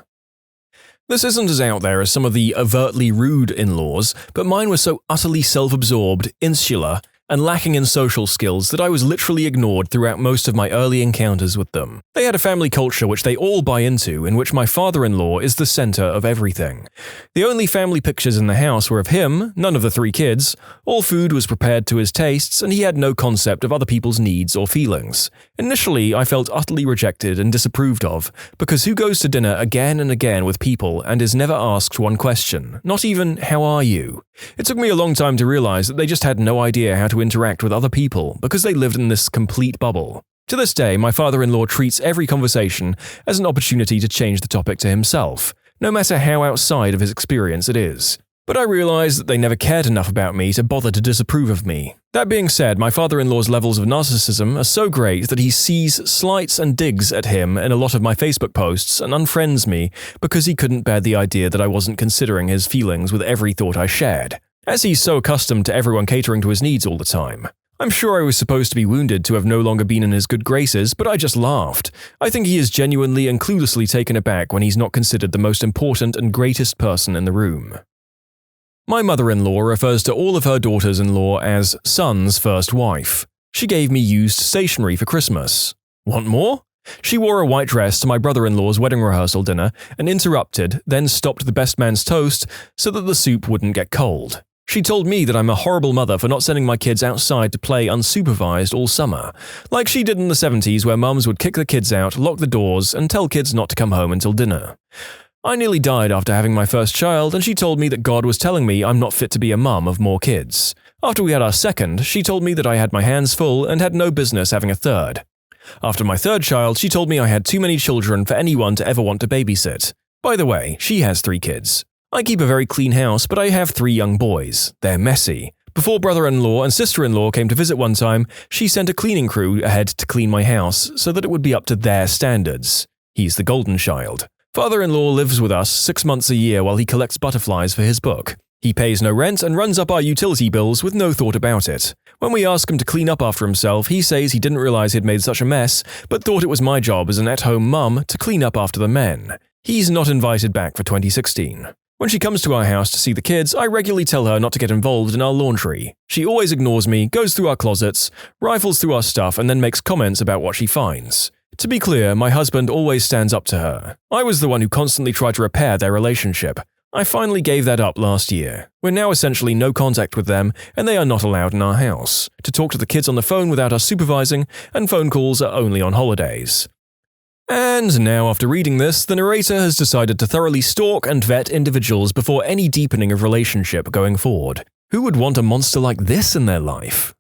This isn't as out there as some of the overtly rude in-laws, but mine were so utterly self-absorbed, insular, and lacking in social skills that I was literally ignored throughout most of my early encounters with them. They had a family culture which they all buy into, in which my father-in-law is the center of everything. The only family pictures in the house were of him, none of the 3 kids, all food was prepared to his tastes, and he had no concept of other people's needs or feelings. Initially, I felt utterly rejected and disapproved of, because who goes to dinner again and again with people and is never asked one question, not even, "How are you?" It took me a long time to realize that they just had no idea how to interact with other people because they lived in this complete bubble. To this day, my father-in-law treats every conversation as an opportunity to change the topic to himself, no matter how outside of his experience it is. But I realize that they never cared enough about me to bother to disapprove of me. That being said, my father-in-law's levels of narcissism are so great that he sees, slights, and digs at him in a lot of my Facebook posts and unfriends me because he couldn't bear the idea that I wasn't considering his feelings with every thought I shared, as he's so accustomed to everyone catering to his needs all the time. I'm sure I was supposed to be wounded to have no longer been in his good graces, but I just laughed. I think he is genuinely and cluelessly taken aback when he's not considered the most important and greatest person in the room. My mother-in-law refers to all of her daughters-in-law as son's first wife. She gave me used stationery for Christmas. Want more? She wore a white dress to my brother-in-law's wedding rehearsal dinner and interrupted, then stopped the best man's toast so that the soup wouldn't get cold. She told me that I'm a horrible mother for not sending my kids outside to play unsupervised all summer, like she did in the 70s where mums would kick the kids out, lock the doors, and tell kids not to come home until dinner. I nearly died after having my first child, and she told me that God was telling me I'm not fit to be a mum of more kids. After we had our second, she told me that I had my hands full and had no business having a third. After my third child, she told me I had too many children for anyone to ever want to babysit. By the way, she has 3 kids. I keep a very clean house, but I have 3 young boys. They're messy. Before brother-in-law and sister-in-law came to visit one time, she sent a cleaning crew ahead to clean my house so that it would be up to their standards. He's the golden child. Father-in-law lives with us 6 months a year while he collects butterflies for his book. He pays no rent and runs up our utility bills with no thought about it. When we ask him to clean up after himself, he says he didn't realize he'd made such a mess, but thought it was my job as an at-home mum to clean up after the men. He's not invited back for 2016. When she comes to our house to see the kids, I regularly tell her not to get involved in our laundry. She always ignores me, goes through our closets, rifles through our stuff, and then makes comments about what she finds. To be clear, my husband always stands up to her. I was the one who constantly tried to repair their relationship. I finally gave that up last year. We're now essentially no contact with them, and they are not allowed in our house. To talk to the kids on the phone without us supervising, and phone calls are only on holidays. And now, after reading this, the narrator has decided to thoroughly stalk and vet individuals before any deepening of relationship going forward. Who would want a monster like this in their life?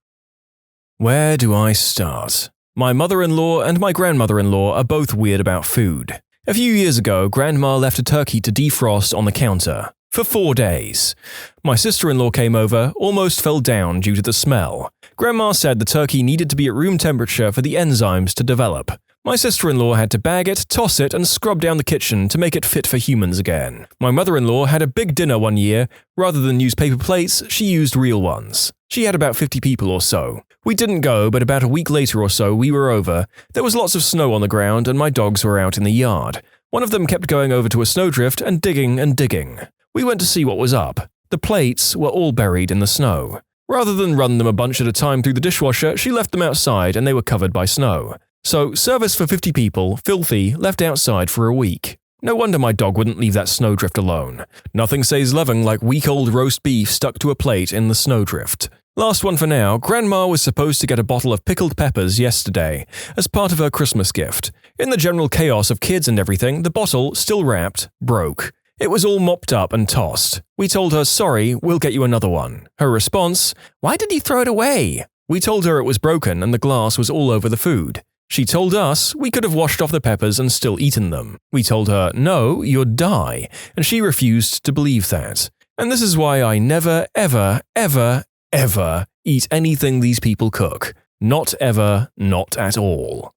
Where do I start? My mother-in-law and my grandmother-in-law are both weird about food. A few years ago, Grandma left a turkey to defrost on the counter for 4 days. My sister-in-law came over, almost fell down due to the smell. Grandma said the turkey needed to be at room temperature for the enzymes to develop. My sister-in-law had to bag it, toss it, and scrub down the kitchen to make it fit for humans again. My mother-in-law had a big dinner one year. Rather than use paper plates, she used real ones. She had about 50 people or so. We didn't go, but about a week later or so, we were over. There was lots of snow on the ground, and my dogs were out in the yard. One of them kept going over to a snowdrift and digging and digging. We went to see what was up. The plates were all buried in the snow. Rather than run them a bunch at a time through the dishwasher, she left them outside and they were covered by snow. So, service for 50 people, filthy, left outside for a week. No wonder my dog wouldn't leave that snowdrift alone. Nothing says loving like week-old roast beef stuck to a plate in the snowdrift. Last one for now, Grandma was supposed to get a bottle of pickled peppers yesterday as part of her Christmas gift. In the general chaos of kids and everything, the bottle, still wrapped, broke. It was all mopped up and tossed. We told her, sorry, we'll get you another one. Her response, why did you throw it away? We told her it was broken and the glass was all over the food. She told us we could have washed off the peppers and still eaten them. We told her, no, you'd die, and she refused to believe that. And this is why I never, ever, ever, ever eat anything these people cook. Not ever, not at all.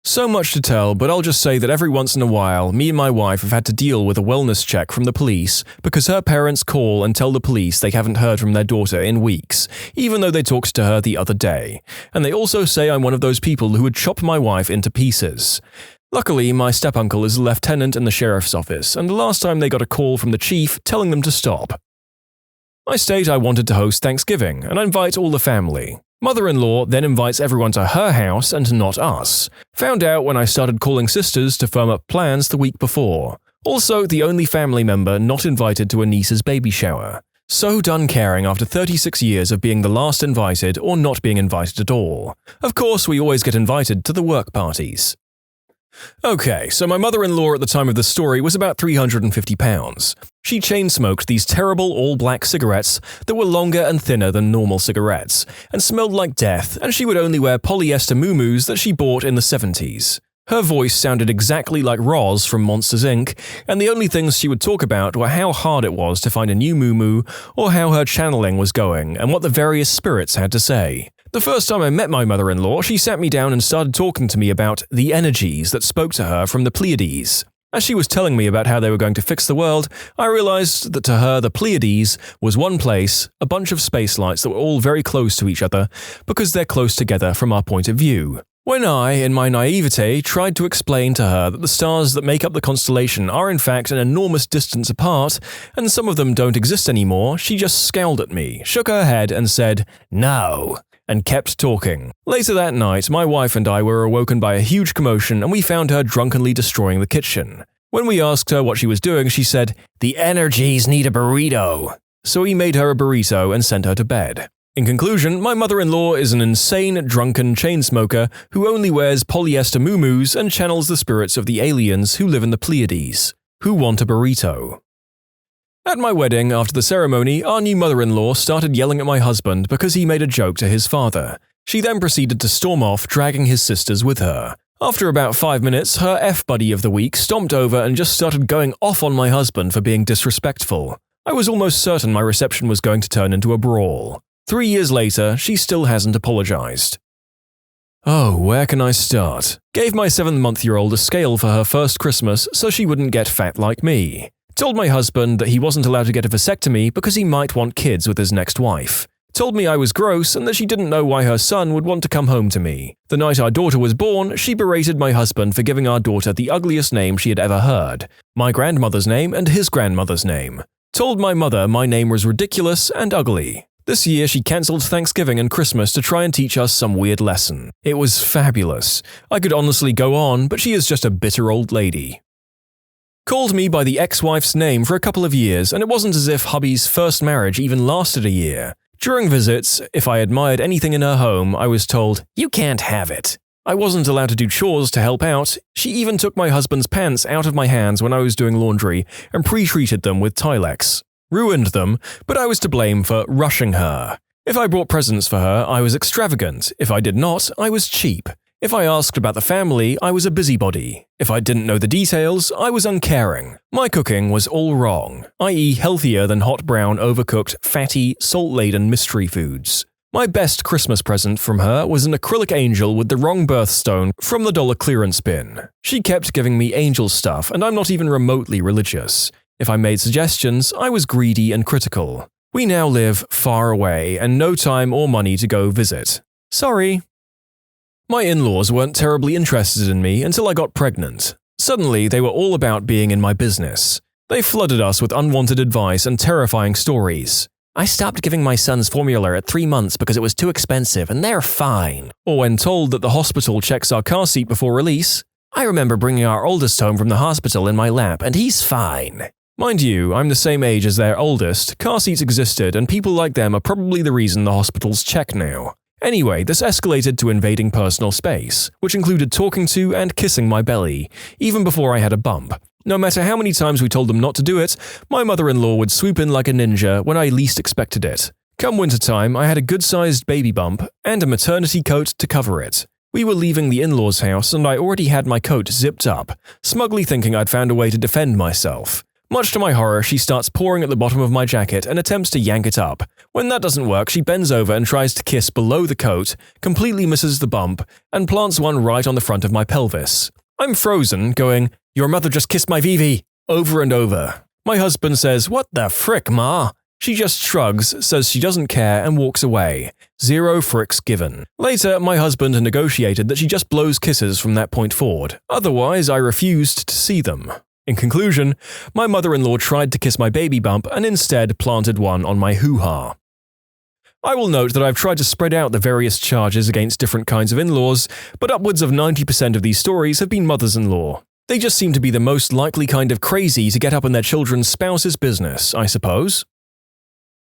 So much to tell, but I'll just say that every once in a while, me and my wife have had to deal with a wellness check from the police because her parents call and tell the police they haven't heard from their daughter in weeks, even though they talked to her the other day. And they also say I'm one of those people who would chop my wife into pieces. Luckily, my step-uncle is a lieutenant in the sheriff's office, and the last time they got a call from the chief telling them to stop. I state I wanted to host Thanksgiving, and I invite all the family. Mother-in-law then invites everyone to her house and not us. Found out when I started calling sisters to firm up plans the week before. Also, the only family member not invited to a niece's baby shower. So done caring after 36 years of being the last invited or not being invited at all. Of course, we always get invited to the work parties. Okay, so my mother-in-law at the time of the story was about 350 pounds. She chain-smoked these terrible all-black cigarettes that were longer and thinner than normal cigarettes, and smelled like death, and she would only wear polyester muumuus that she bought in the 70s. Her voice sounded exactly like Roz from Monsters, Inc., and the only things she would talk about were how hard it was to find a new muumuu, or how her channeling was going, and what the various spirits had to say. The first time I met my mother-in-law, she sat me down and started talking to me about the energies that spoke to her from the Pleiades. As she was telling me about how they were going to fix the world, I realized that to her the Pleiades was one place, a bunch of space lights that were all very close to each other because they're close together from our point of view. When I, in my naivete, tried to explain to her that the stars that make up the constellation are in fact an enormous distance apart, and some of them don't exist anymore, she just scowled at me, shook her head and said, "No," and kept talking. Later that night, my wife and I were awoken by a huge commotion and we found her drunkenly destroying the kitchen. When we asked her what she was doing, she said, "The energies need a burrito." So we made her a burrito and sent her to bed. In conclusion, my mother-in-law is an insane, drunken chain smoker who only wears polyester muumuus and channels the spirits of the aliens who live in the Pleiades, who want a burrito. At my wedding, after the ceremony, our new mother-in-law started yelling at my husband because he made a joke to his father. She then proceeded to storm off, dragging his sisters with her. After about 5 minutes, her F-buddy of the week stomped over and just started going off on my husband for being disrespectful. I was almost certain my reception was going to turn into a brawl. 3 years later, she still hasn't apologized. Oh, where can I start? Gave my 7-month-old a scale for her first Christmas so she wouldn't get fat like me. Told my husband that he wasn't allowed to get a vasectomy because he might want kids with his next wife. Told me I was gross and that she didn't know why her son would want to come home to me. The night our daughter was born, she berated my husband for giving our daughter the ugliest name she had ever heard. My grandmother's name and his grandmother's name. Told my mother my name was ridiculous and ugly. This year she cancelled Thanksgiving and Christmas to try and teach us some weird lesson. It was fabulous. I could honestly go on, but she is just a bitter old lady. Called me by the ex-wife's name for a couple of years, and it wasn't as if hubby's first marriage even lasted a year. During visits, if I admired anything in her home, I was told, "You can't have it." I wasn't allowed to do chores to help out. She even took my husband's pants out of my hands when I was doing laundry and pre-treated them with Tilex. Ruined them, but I was to blame for rushing her. If I brought presents for her, I was extravagant. If I did not, I was cheap. If I asked about the family, I was a busybody. If I didn't know the details, I was uncaring. My cooking was all wrong, i.e. healthier than hot brown, overcooked, fatty, salt-laden mystery foods. My best Christmas present from her was an acrylic angel with the wrong birthstone from the dollar clearance bin. She kept giving me angel stuff, and I'm not even remotely religious. If I made suggestions, I was greedy and critical. We now live far away and no time or money to go visit. Sorry. My in-laws weren't terribly interested in me until I got pregnant. Suddenly, they were all about being in my business. They flooded us with unwanted advice and terrifying stories. "I stopped giving my sons formula at 3 months because it was too expensive and they're fine." Or when told that the hospital checks our car seat before release, "I remember bringing our oldest home from the hospital in my lap and he's fine." Mind you, I'm the same age as their oldest, car seats existed, and people like them are probably the reason the hospitals check now. Anyway, this escalated to invading personal space, which included talking to and kissing my belly, even before I had a bump. No matter how many times we told them not to do it, my mother-in-law would swoop in like a ninja when I least expected it. Come wintertime, I had a good-sized baby bump and a maternity coat to cover it. We were leaving the in-laws' house and I already had my coat zipped up, smugly thinking I'd found a way to defend myself. Much to my horror, she starts pawing at the bottom of my jacket and attempts to yank it up. When that doesn't work, she bends over and tries to kiss below the coat, completely misses the bump, and plants one right on the front of my pelvis. I'm frozen, going, "Your mother just kissed my VV," over and over. My husband says, "What the frick, ma?" She just shrugs, says she doesn't care, and walks away. 0 fricks given. Later, my husband negotiated that she just blows kisses from that point forward. Otherwise, I refused to see them. In conclusion, my mother-in-law tried to kiss my baby bump and instead planted one on my hoo-ha. I will note that I've tried to spread out the various charges against different kinds of in-laws, but upwards of 90% of these stories have been mothers-in-law. They just seem to be the most likely kind of crazy to get up in their children's spouse's business, I suppose.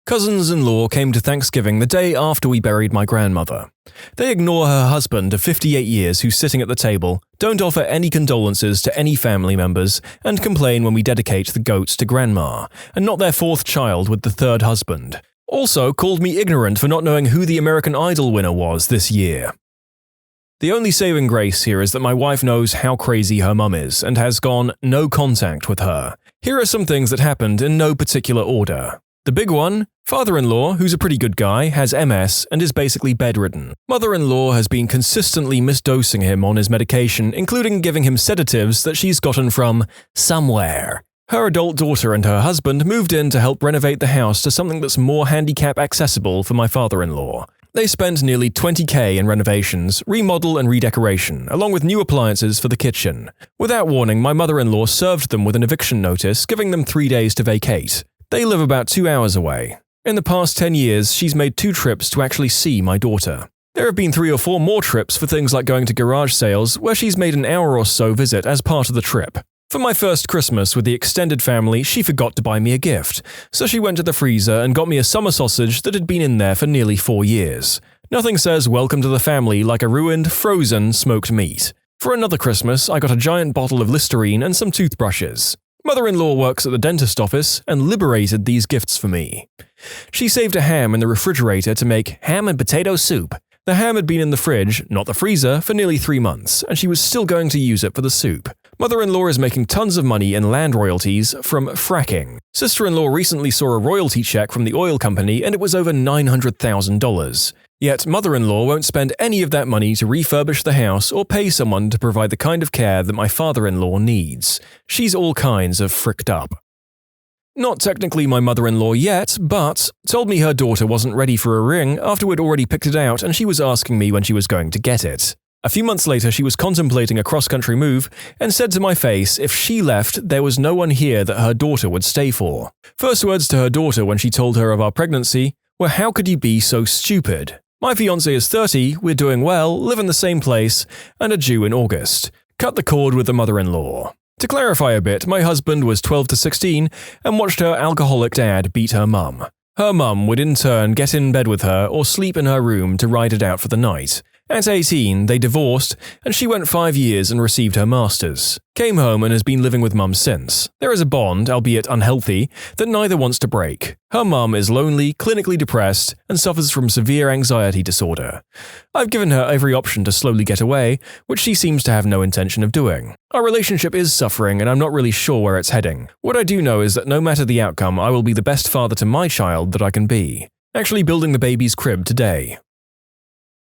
Cousins-in-law came to Thanksgiving the day after we buried my grandmother. They ignore her husband of 58 years who's sitting at the table, don't offer any condolences to any family members, and complain when we dedicate the goats to grandma, and not their fourth child with the third husband. Also called me ignorant for not knowing who the American Idol winner was this year. The only saving grace here is that my wife knows how crazy her mum is and has gone no contact with her. Here are some things that happened in no particular order. The big one, father-in-law, who's a pretty good guy, has MS and is basically bedridden. Mother-in-law has been consistently misdosing him on his medication, including giving him sedatives that she's gotten from somewhere. Her adult daughter and her husband moved in to help renovate the house to something that's more handicap accessible for my father-in-law. They spent nearly $20,000 in renovations, remodel and redecoration, along with new appliances for the kitchen. Without warning, my mother-in-law served them with an eviction notice, giving them 3 days to vacate. They live about 2 hours away. In the past 10 years, she's made 2 trips to actually see my daughter. There have been 3 or 4 more trips for things like going to garage sales, where she's made an hour or so visit as part of the trip. For my first Christmas with the extended family, she forgot to buy me a gift, so she went to the freezer and got me a summer sausage that had been in there for nearly 4 years. Nothing says welcome to the family like a ruined, frozen, smoked meat. For another Christmas, I got a giant bottle of Listerine and some toothbrushes. Mother-in-law works at the dentist office and liberated these gifts for me. She saved a ham in the refrigerator to make ham and potato soup. The ham had been in the fridge, not the freezer, for nearly 3 months, and she was still going to use it for the soup. Mother-in-law is making tons of money in land royalties from fracking. Sister-in-law recently saw a royalty check from the oil company and it was over $900,000. Yet mother-in-law won't spend any of that money to refurbish the house or pay someone to provide the kind of care that my father-in-law needs. She's all kinds of fricked up. Not technically my mother-in-law yet, but told me her daughter wasn't ready for a ring after we'd already picked it out and she was asking me when she was going to get it. A few months later, she was contemplating a cross-country move and said to my face if she left, there was no one here that her daughter would stay for. First words to her daughter when she told her of our pregnancy were, "How could you be so stupid? My fiancé is 30, we're doing well, live in the same place, and are due in August. Cut the cord with the mother-in-law." To clarify a bit, my husband was 12 to 16 and watched her alcoholic dad beat her mum. Her mum would in turn get in bed with her or sleep in her room to ride it out for the night. At 18, they divorced, and she went 5 years and received her master's. Came home and has been living with mum since. There is a bond, albeit unhealthy, that neither wants to break. Her mum is lonely, clinically depressed, and suffers from severe anxiety disorder. I've given her every option to slowly get away, which she seems to have no intention of doing. Our relationship is suffering, and I'm not really sure where it's heading. What I do know is that no matter the outcome, I will be the best father to my child that I can be. Actually building the baby's crib today.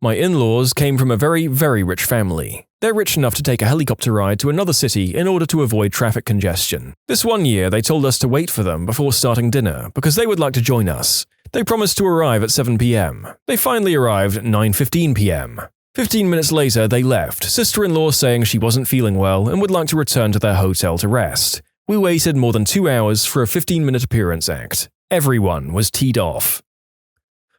My in-laws came from a very, very rich family. They're rich enough to take a helicopter ride to another city in order to avoid traffic congestion. This one year, they told us to wait for them before starting dinner because they would like to join us. They promised to arrive at 7 p.m. They finally arrived at 9:15 p.m. 15 minutes later, they left, sister-in-law saying she wasn't feeling well and would like to return to their hotel to rest. We waited more than 2 hours for a 15-minute appearance act. Everyone was teed off.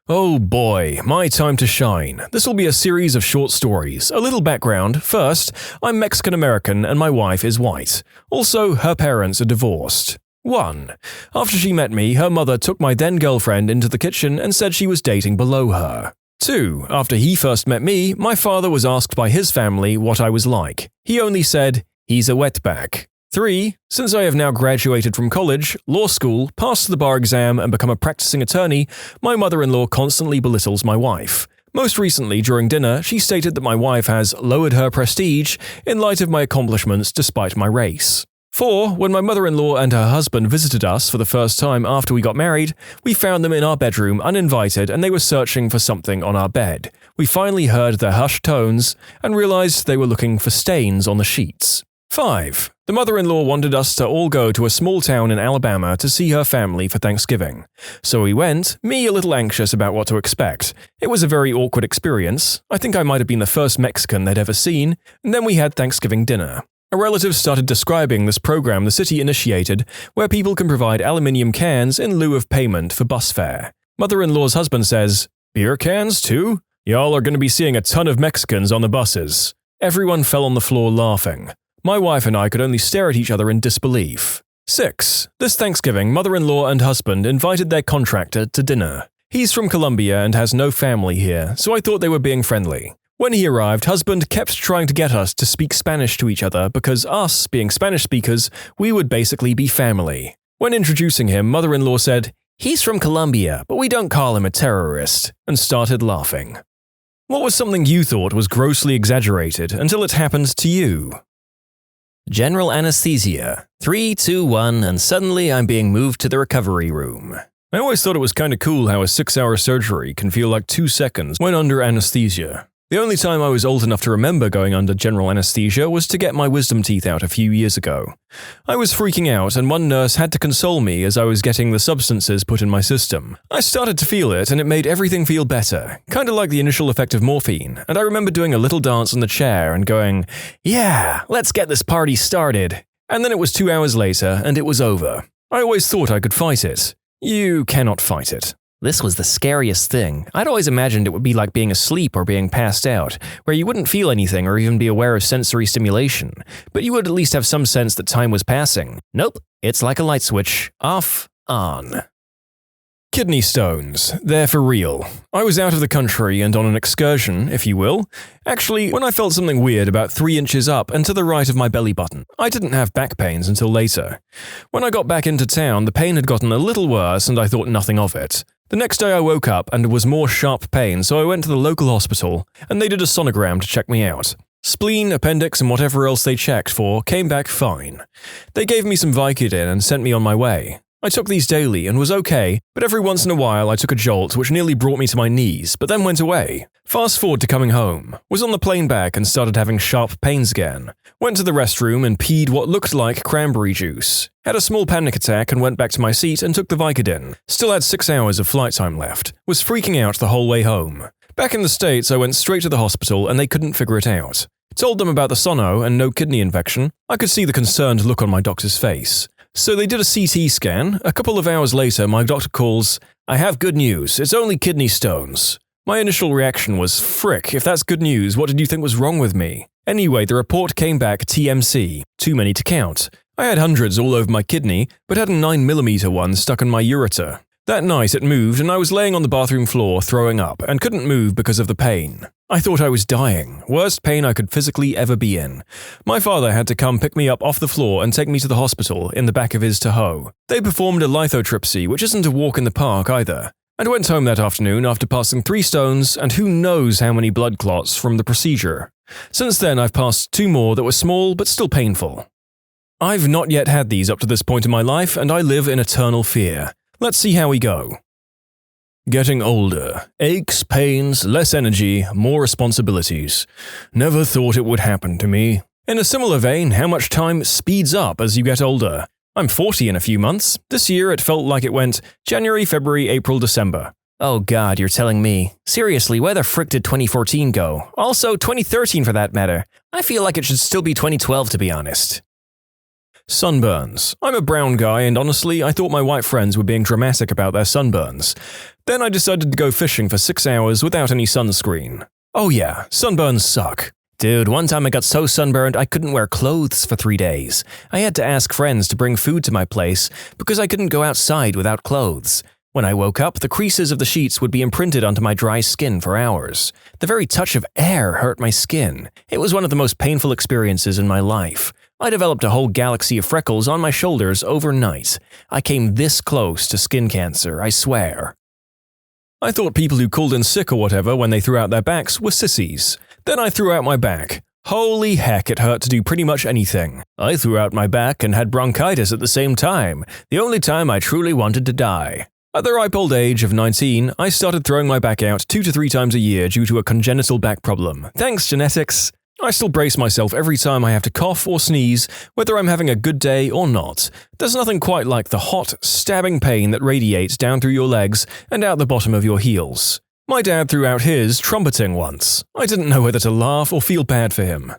Oh boy, my time to shine. This will be a series of short stories. A little background. First, I'm Mexican-American and my wife is white. Also, her parents are divorced. 1. After she met me, her mother took my then-girlfriend into the kitchen and said she was dating below her. 2. After he first met me, my father was asked by his family what I was like. He only said, "He's a wetback." 3. Since I have now graduated from college, law school, passed the bar exam, and become a practicing attorney, my mother-in-law constantly belittles my wife. Most recently, during dinner, she stated that my wife has lowered her prestige in light of my accomplishments despite my race. 4. When my mother-in-law and her husband visited us for the first time after we got married, we found them in our bedroom uninvited and they were searching for something on our bed. We finally heard their hushed tones and realized they were looking for stains on the sheets. 5. The mother-in-law wanted us to all go to a small town in Alabama to see her family for Thanksgiving. So we went, me a little anxious about what to expect. It was a very awkward experience. I think I might have been the first Mexican they'd ever seen, and then we had Thanksgiving dinner. A relative started describing this program the city initiated, where people can provide aluminium cans in lieu of payment for bus fare. Mother-in-law's husband says, "Beer cans too? Y'all are going to be seeing a ton of Mexicans on the buses." Everyone fell on the floor laughing. My wife and I could only stare at each other in disbelief. 6. This Thanksgiving, mother-in-law and husband invited their contractor to dinner. He's from Colombia and has no family here, so I thought they were being friendly. When he arrived, husband kept trying to get us to speak Spanish to each other because us, being Spanish speakers, we would basically be family. When introducing him, mother-in-law said, "He's from Colombia, but we don't call him a terrorist," and started laughing. What was something you thought was grossly exaggerated until it happened to you? General anesthesia. 3, 2, 1, and suddenly I'm being moved to the recovery room. I always thought it was kind of cool how a 6-hour surgery can feel like 2 seconds when under anesthesia. The only time I was old enough to remember going under general anesthesia was to get my wisdom teeth out a few years ago. I was freaking out and one nurse had to console me as I was getting the substances put in my system. I started to feel it and it made everything feel better, kind of like the initial effect of morphine, and I remember doing a little dance in the chair and going, "Yeah, let's get this party started." And then it was 2 hours later and it was over. I always thought I could fight it. You cannot fight it. This was the scariest thing. I'd always imagined it would be like being asleep or being passed out, where you wouldn't feel anything or even be aware of sensory stimulation, but you would at least have some sense that time was passing. Nope, it's like a light switch. Off, on. Kidney stones. They're for real. I was out of the country and on an excursion, if you will. Actually, when I felt something weird about 3 inches up and to the right of my belly button. I didn't have back pains until later. When I got back into town, the pain had gotten a little worse and I thought nothing of it. The next day I woke up and it was more sharp pain, so I went to the local hospital and they did a sonogram to check me out. Spleen, appendix, and whatever else they checked for came back fine. They gave me some Vicodin and sent me on my way. I took these daily and was okay, but every once in a while I took a jolt which nearly brought me to my knees, but then went away. Fast forward to coming home. Was on the plane back and started having sharp pains again. Went to the restroom and peed what looked like cranberry juice. Had a small panic attack and went back to my seat and took the Vicodin. Still had 6 hours of flight time left. Was freaking out the whole way home. Back in the States, I went straight to the hospital and they couldn't figure it out. Told them about the sono and no kidney infection. I could see the concerned look on my doctor's face. So they did a CT scan. A couple of hours later, my doctor calls, "I have good news, it's only kidney stones." My initial reaction was, frick, if that's good news, what did you think was wrong with me? Anyway, the report came back TMC, too many to count. I had hundreds all over my kidney, but had a 9mm one stuck in my ureter. That night it moved and I was laying on the bathroom floor throwing up and couldn't move because of the pain. I thought I was dying, worst pain I could physically ever be in. My father had to come pick me up off the floor and take me to the hospital in the back of his Tahoe. They performed a lithotripsy, which isn't a walk in the park either, and went home that afternoon after passing 3 stones and who knows how many blood clots from the procedure. Since then I've passed 2 more that were small but still painful. I've not yet had these up to this point in my life and I live in eternal fear. Let's see how we go. Getting older. Aches, pains, less energy, more responsibilities. Never thought it would happen to me. In a similar vein, how much time speeds up as you get older. I'm 40 in a few months. This year it felt like it went January, February, April, December. Oh god, you're telling me. Seriously, where the frick did 2014 go? Also, 2013 for that matter. I feel like it should still be 2012 to be honest. Sunburns. I'm a brown guy and honestly, I thought my white friends were being dramatic about their sunburns. Then I decided to go fishing for 6 hours without any sunscreen. Oh yeah, sunburns suck. Dude, one time I got so sunburned I couldn't wear clothes for 3 days. I had to ask friends to bring food to my place because I couldn't go outside without clothes. When I woke up, the creases of the sheets would be imprinted onto my dry skin for hours. The very touch of air hurt my skin. It was one of the most painful experiences in my life. I developed a whole galaxy of freckles on my shoulders overnight. I came this close to skin cancer, I swear. I thought people who called in sick or whatever when they threw out their backs were sissies. Then I threw out my back. Holy heck, it hurt to do pretty much anything. I threw out my back and had bronchitis at the same time, the only time I truly wanted to die. At the ripe old age of 19, I started throwing my back out 2 to 3 times a year due to a congenital back problem. Thanks, genetics. I still brace myself every time I have to cough or sneeze, whether I'm having a good day or not. There's nothing quite like the hot, stabbing pain that radiates down through your legs and out the bottom of your heels. My dad threw out his trumpeting once. I didn't know whether to laugh or feel bad for him.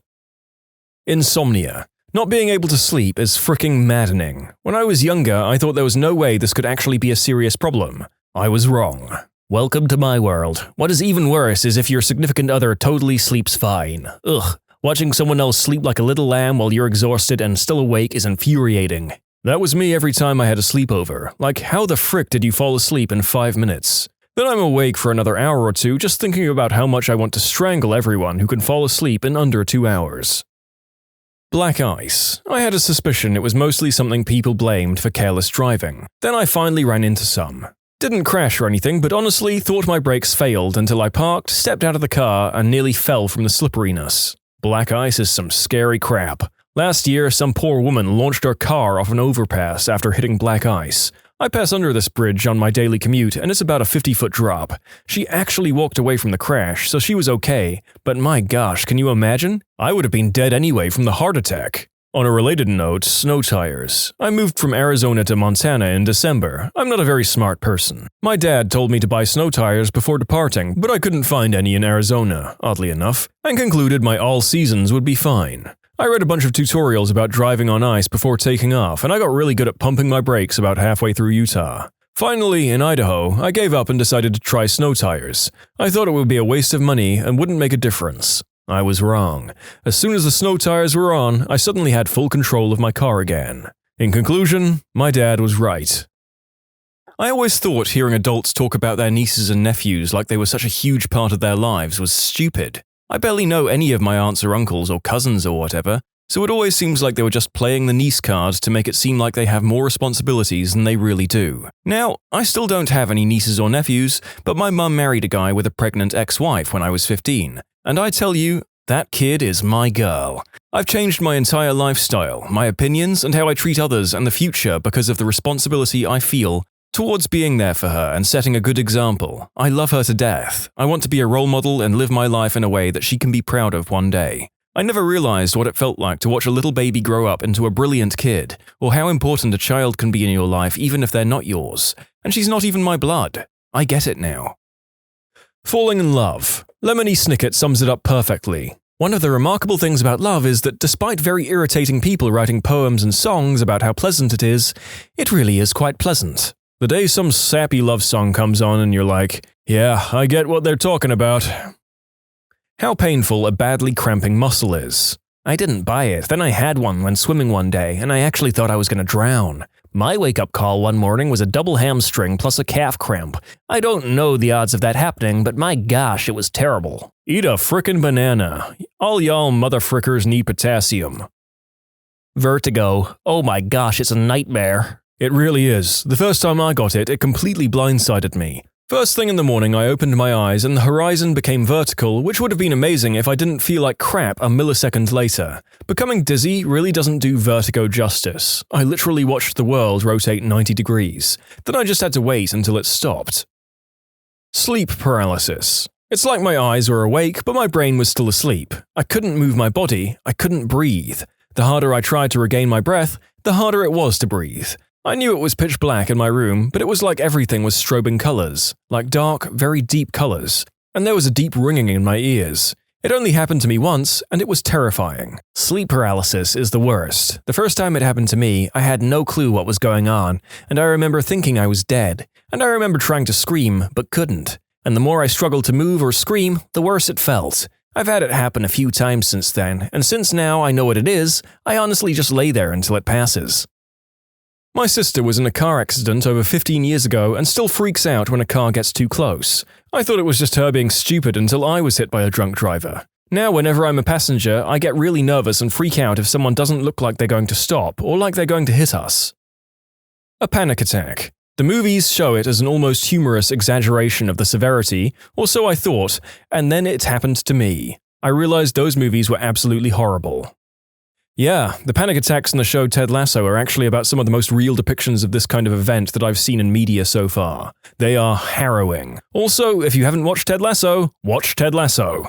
Insomnia. Not being able to sleep is freaking maddening. When I was younger, I thought there was no way this could actually be a serious problem. I was wrong. Welcome to my world. What is even worse is if your significant other totally sleeps fine. Ugh. Watching someone else sleep like a little lamb while you're exhausted and still awake is infuriating. That was me every time I had a sleepover. Like, how the frick did you fall asleep in 5 minutes? Then I'm awake for another hour or two just thinking about how much I want to strangle everyone who can fall asleep in under 2 hours. Black ice. I had a suspicion it was mostly something people blamed for careless driving. Then I finally ran into some. Didn't crash or anything, but honestly thought my brakes failed until I parked, stepped out of the car, and nearly fell from the slipperiness. Black ice is some scary crap. Last year, some poor woman launched her car off an overpass after hitting black ice. I pass under this bridge on my daily commute, and it's about a 50-foot drop. She actually walked away from the crash, so she was okay, but my gosh, can you imagine? I would have been dead anyway from the heart attack. On a related note, snow tires. I moved from Arizona to Montana in December. I'm not a very smart person. My dad told me to buy snow tires before departing, but I couldn't find any in Arizona, oddly enough, and concluded my all seasons would be fine. I read a bunch of tutorials about driving on ice before taking off, and I got really good at pumping my brakes about halfway through Utah. Finally, in Idaho, I gave up and decided to try snow tires. I thought it would be a waste of money and wouldn't make a difference. I was wrong. As soon as the snow tires were on, I suddenly had full control of my car again. In conclusion, my dad was right. I always thought hearing adults talk about their nieces and nephews like they were such a huge part of their lives was stupid. I barely know any of my aunts or uncles or cousins or whatever, so it always seems like they were just playing the niece card to make it seem like they have more responsibilities than they really do. Now, I still don't have any nieces or nephews, but my mum married a guy with a pregnant ex-wife when I was 15, and I tell you, that kid is my girl. I've changed my entire lifestyle, my opinions, and how I treat others and the future because of the responsibility I feel towards being there for her and setting a good example. I love her to death. I want to be a role model and live my life in a way that she can be proud of one day. I never realized what it felt like to watch a little baby grow up into a brilliant kid, or how important a child can be in your life even if they're not yours. And she's not even my blood. I get it now. Falling in love. Lemony Snicket sums it up perfectly. One of the remarkable things about love is that despite very irritating people writing poems and songs about how pleasant it really is quite pleasant. The day some sappy love song comes on and you're like, yeah, I get what they're talking about. How painful a badly cramping muscle is. I didn't buy it, then I had one when swimming one day, and I actually thought I was going to drown. My wake-up call one morning was a double hamstring plus a calf cramp. I don't know the odds of that happening, but my gosh, it was terrible. Eat a frickin' banana. All y'all motherfrickers need potassium. Vertigo. Oh my gosh, it's a nightmare. It really is. The first time I got it, it completely blindsided me. First thing in the morning, I opened my eyes and the horizon became vertical, which would have been amazing if I didn't feel like crap a millisecond later. Becoming dizzy really doesn't do vertigo justice. I literally watched the world rotate 90 degrees. Then I just had to wait until it stopped. Sleep paralysis. It's like my eyes were awake, but my brain was still asleep. I couldn't move my body. I couldn't breathe. The harder I tried to regain my breath, the harder it was to breathe. I knew it was pitch black in my room, but it was like everything was strobing colors, like dark, very deep colors, and there was a deep ringing in my ears. It only happened to me once, and it was terrifying. Sleep paralysis is the worst. The first time it happened to me, I had no clue what was going on, and I remember thinking I was dead, and I remember trying to scream, but couldn't. And the more I struggled to move or scream, the worse it felt. I've had it happen a few times since then, and since now I know what it is, I honestly just lay there until it passes. My sister was in a car accident over 15 years ago and still freaks out when a car gets too close. I thought it was just her being stupid until I was hit by a drunk driver. Now whenever I'm a passenger, I get really nervous and freak out if someone doesn't look like they're going to stop or like they're going to hit us. A panic attack. The movies show it as an almost humorous exaggeration of the severity, or so I thought, and then it happened to me. I realized those movies were absolutely horrible. Yeah, the panic attacks in the show Ted Lasso are actually about some of the most real depictions of this kind of event that I've seen in media so far. They are harrowing. Also, if you haven't watched Ted Lasso, watch Ted Lasso.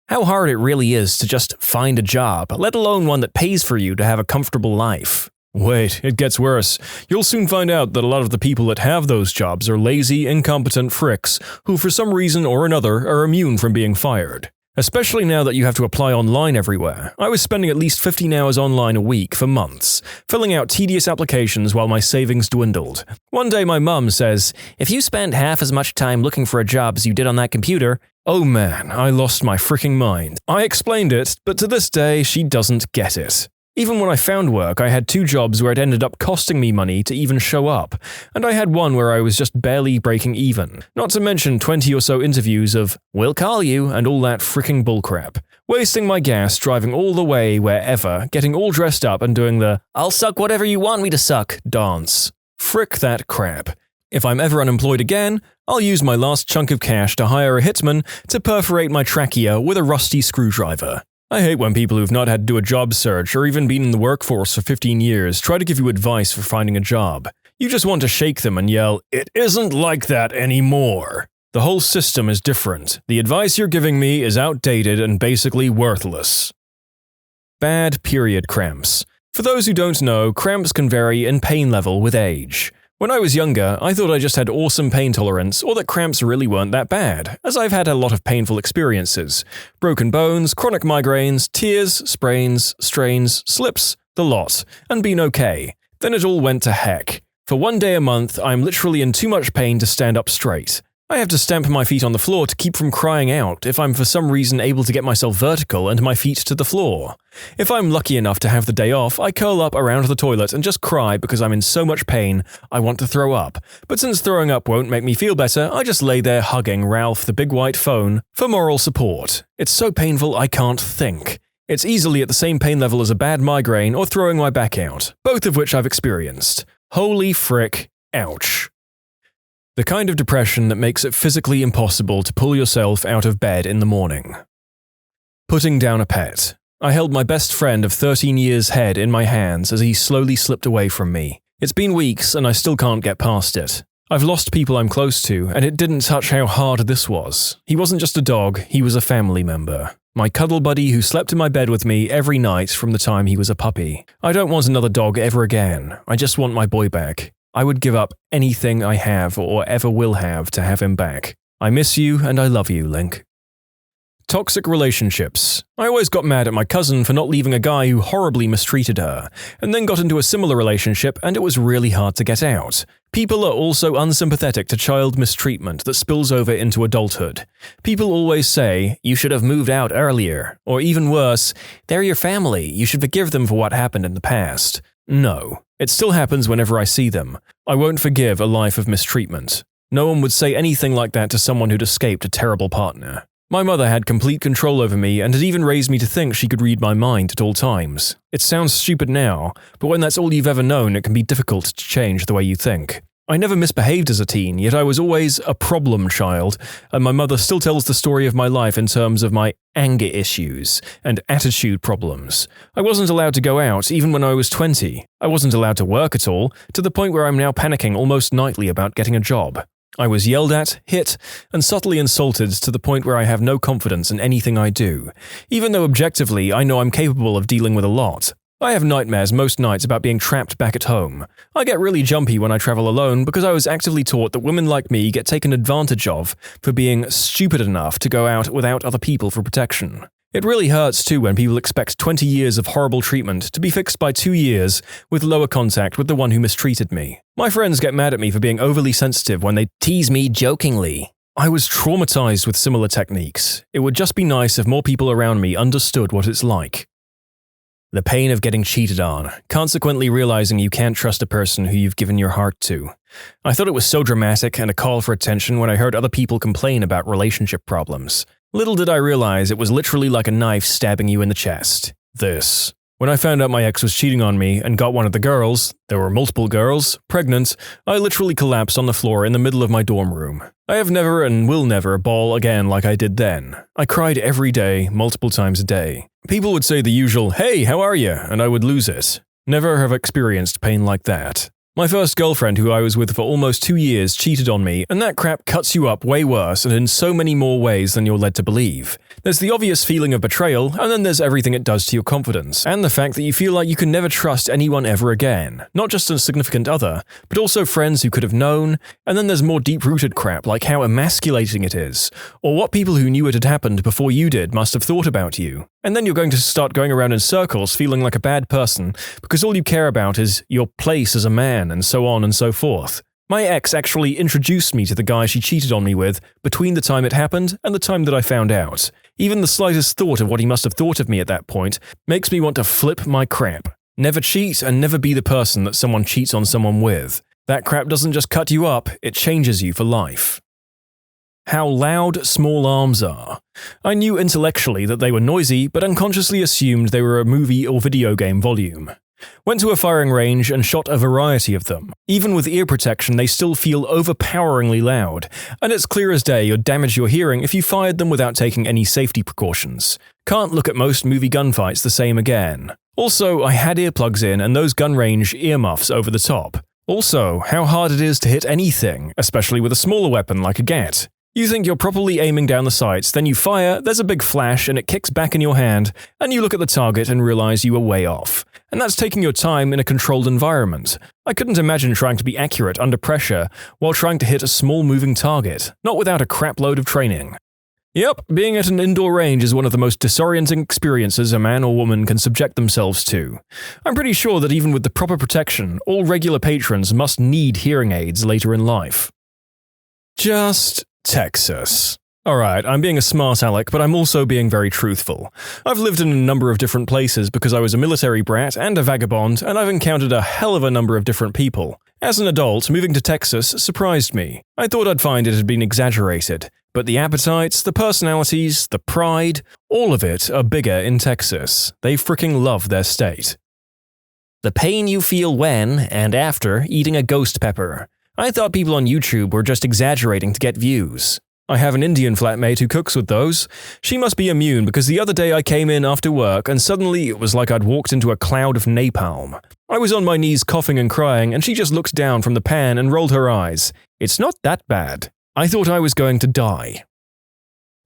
How hard it really is to just find a job, let alone one that pays for you to have a comfortable life. Wait, it gets worse. You'll soon find out that a lot of the people that have those jobs are lazy, incompetent fricks who for some reason or another are immune from being fired. Especially now that you have to apply online everywhere. I was spending at least 15 hours online a week for months, filling out tedious applications while my savings dwindled. One day my mum says, "If you spend half as much time looking for a job as you did on that computer..." Oh man, I lost my freaking mind. I explained it, but to this day she doesn't get it. Even when I found work, I had 2 jobs where it ended up costing me money to even show up, and I had one where I was just barely breaking even. Not to mention 20 or so interviews of, "We'll call you," and all that freaking bullcrap. Wasting my gas driving all the way wherever, getting all dressed up and doing the "I'll suck whatever you want me to suck" dance. Frick that crap. If I'm ever unemployed again, I'll use my last chunk of cash to hire a hitman to perforate my trachea with a rusty screwdriver. I hate when people who've not had to do a job search or even been in the workforce for 15 years try to give you advice for finding a job. You just want to shake them and yell, "It isn't like that anymore. The whole system is different. The advice you're giving me is outdated and basically worthless." Bad period cramps. For those who don't know, cramps can vary in pain level with age. When I was younger, I thought I just had awesome pain tolerance or that cramps really weren't that bad, as I've had a lot of painful experiences. Broken bones, chronic migraines, tears, sprains, strains, slips, the lot, and been okay. Then it all went to heck. For one day a month, I'm literally in too much pain to stand up straight. I have to stamp my feet on the floor to keep from crying out if I'm for some reason able to get myself vertical and my feet to the floor. If I'm lucky enough to have the day off, I curl up around the toilet and just cry because I'm in so much pain I want to throw up. But since throwing up won't make me feel better, I just lay there hugging Ralph the big white phone for moral support. It's so painful I can't think. It's easily at the same pain level as a bad migraine or throwing my back out, both of which I've experienced. Holy frick, ouch. The kind of depression that makes it physically impossible to pull yourself out of bed in the morning. Putting down a pet. I held my best friend of 13 years' head in my hands as he slowly slipped away from me. It's been weeks and I still can't get past it. I've lost people I'm close to, and it didn't touch how hard this was. He wasn't just a dog, he was a family member. My cuddle buddy who slept in my bed with me every night from the time he was a puppy. I don't want another dog ever again. I just want my boy back. I would give up anything I have or ever will have to have him back. I miss you and I love you, Link. Toxic relationships. I always got mad at my cousin for not leaving a guy who horribly mistreated her, and then got into a similar relationship and it was really hard to get out. People are also unsympathetic to child mistreatment that spills over into adulthood. People always say, "You should have moved out earlier," or even worse, "They're your family, you should forgive them for what happened in the past." No. It still happens whenever I see them. I won't forgive a life of mistreatment. No one would say anything like that to someone who'd escaped a terrible partner. My mother had complete control over me and had even raised me to think she could read my mind at all times. It sounds stupid now, but when that's all you've ever known, it can be difficult to change the way you think. I never misbehaved as a teen, yet I was always a problem child, and my mother still tells the story of my life in terms of my anger issues and attitude problems. I wasn't allowed to go out even when I was 20. I wasn't allowed to work at all, to the point where I'm now panicking almost nightly about getting a job. I was yelled at, hit, and subtly insulted to the point where I have no confidence in anything I do, even though objectively I know I'm capable of dealing with a lot. I have nightmares most nights about being trapped back at home. I get really jumpy when I travel alone because I was actively taught that women like me get taken advantage of for being stupid enough to go out without other people for protection. It really hurts too when people expect 20 years of horrible treatment to be fixed by 2 years with lower contact with the one who mistreated me. My friends get mad at me for being overly sensitive when they tease me jokingly. I was traumatized with similar techniques. It would just be nice if more people around me understood what it's like. The pain of getting cheated on, consequently realizing you can't trust a person who you've given your heart to. I thought it was so dramatic and a call for attention when I heard other people complain about relationship problems. Little did I realize it was literally like a knife stabbing you in the chest. This. When I found out my ex was cheating on me and got one of the girls, there were multiple girls, pregnant, I literally collapsed on the floor in the middle of my dorm room. I have never and will never bawl again like I did then. I cried every day, multiple times a day. People would say the usual, "Hey, how are you?" and I would lose it. Never have experienced pain like that. My first girlfriend, who I was with for almost 2 years, cheated on me, and that crap cuts you up way worse and in so many more ways than you're led to believe. There's the obvious feeling of betrayal, and then there's everything it does to your confidence, and the fact that you feel like you can never trust anyone ever again, not just a significant other, but also friends who could have known, and then there's more deep-rooted crap like how emasculating it is, or what people who knew it had happened before you did must have thought about you. And then you're going to start going around in circles feeling like a bad person because all you care about is your place as a man and so on and so forth. My ex actually introduced me to the guy she cheated on me with between the time it happened and the time that I found out. Even the slightest thought of what he must have thought of me at that point makes me want to flip my crap. Never cheat and never be the person that someone cheats on someone with. That crap doesn't just cut you up, it changes you for life. How loud small arms are. I knew intellectually that they were noisy, but unconsciously assumed they were a movie or video game volume. Went to a firing range and shot a variety of them. Even with ear protection, they still feel overpoweringly loud, and it's clear as day you'd damage your hearing if you fired them without taking any safety precautions. Can't look at most movie gunfights the same again. Also, I had earplugs in and those gun range earmuffs over the top. Also, how hard it is to hit anything, especially with a smaller weapon like a gat. You think you're properly aiming down the sights, then you fire, there's a big flash and it kicks back in your hand, and you look at the target and realize you were way off. And that's taking your time in a controlled environment. I couldn't imagine trying to be accurate under pressure while trying to hit a small moving target, not without a crap load of training. Yep, being at an indoor range is one of the most disorienting experiences a man or woman can subject themselves to. I'm pretty sure that even with the proper protection, all regular patrons must need hearing aids later in life. Just Texas. Alright, I'm being a smart aleck, but I'm also being very truthful. I've lived in a number of different places because I was a military brat and a vagabond, and I've encountered a hell of a number of different people. As an adult, moving to Texas surprised me. I thought I'd find it had been exaggerated, but the appetites, the personalities, the pride, all of it are bigger in Texas. They freaking love their state. The pain you feel when, and after, eating a ghost pepper. I thought people on YouTube were just exaggerating to get views. I have an Indian flatmate who cooks with those. She must be immune because the other day I came in after work and suddenly it was like I'd walked into a cloud of napalm. I was on my knees coughing and crying and she just looked down from the pan and rolled her eyes. It's not that bad. I thought I was going to die.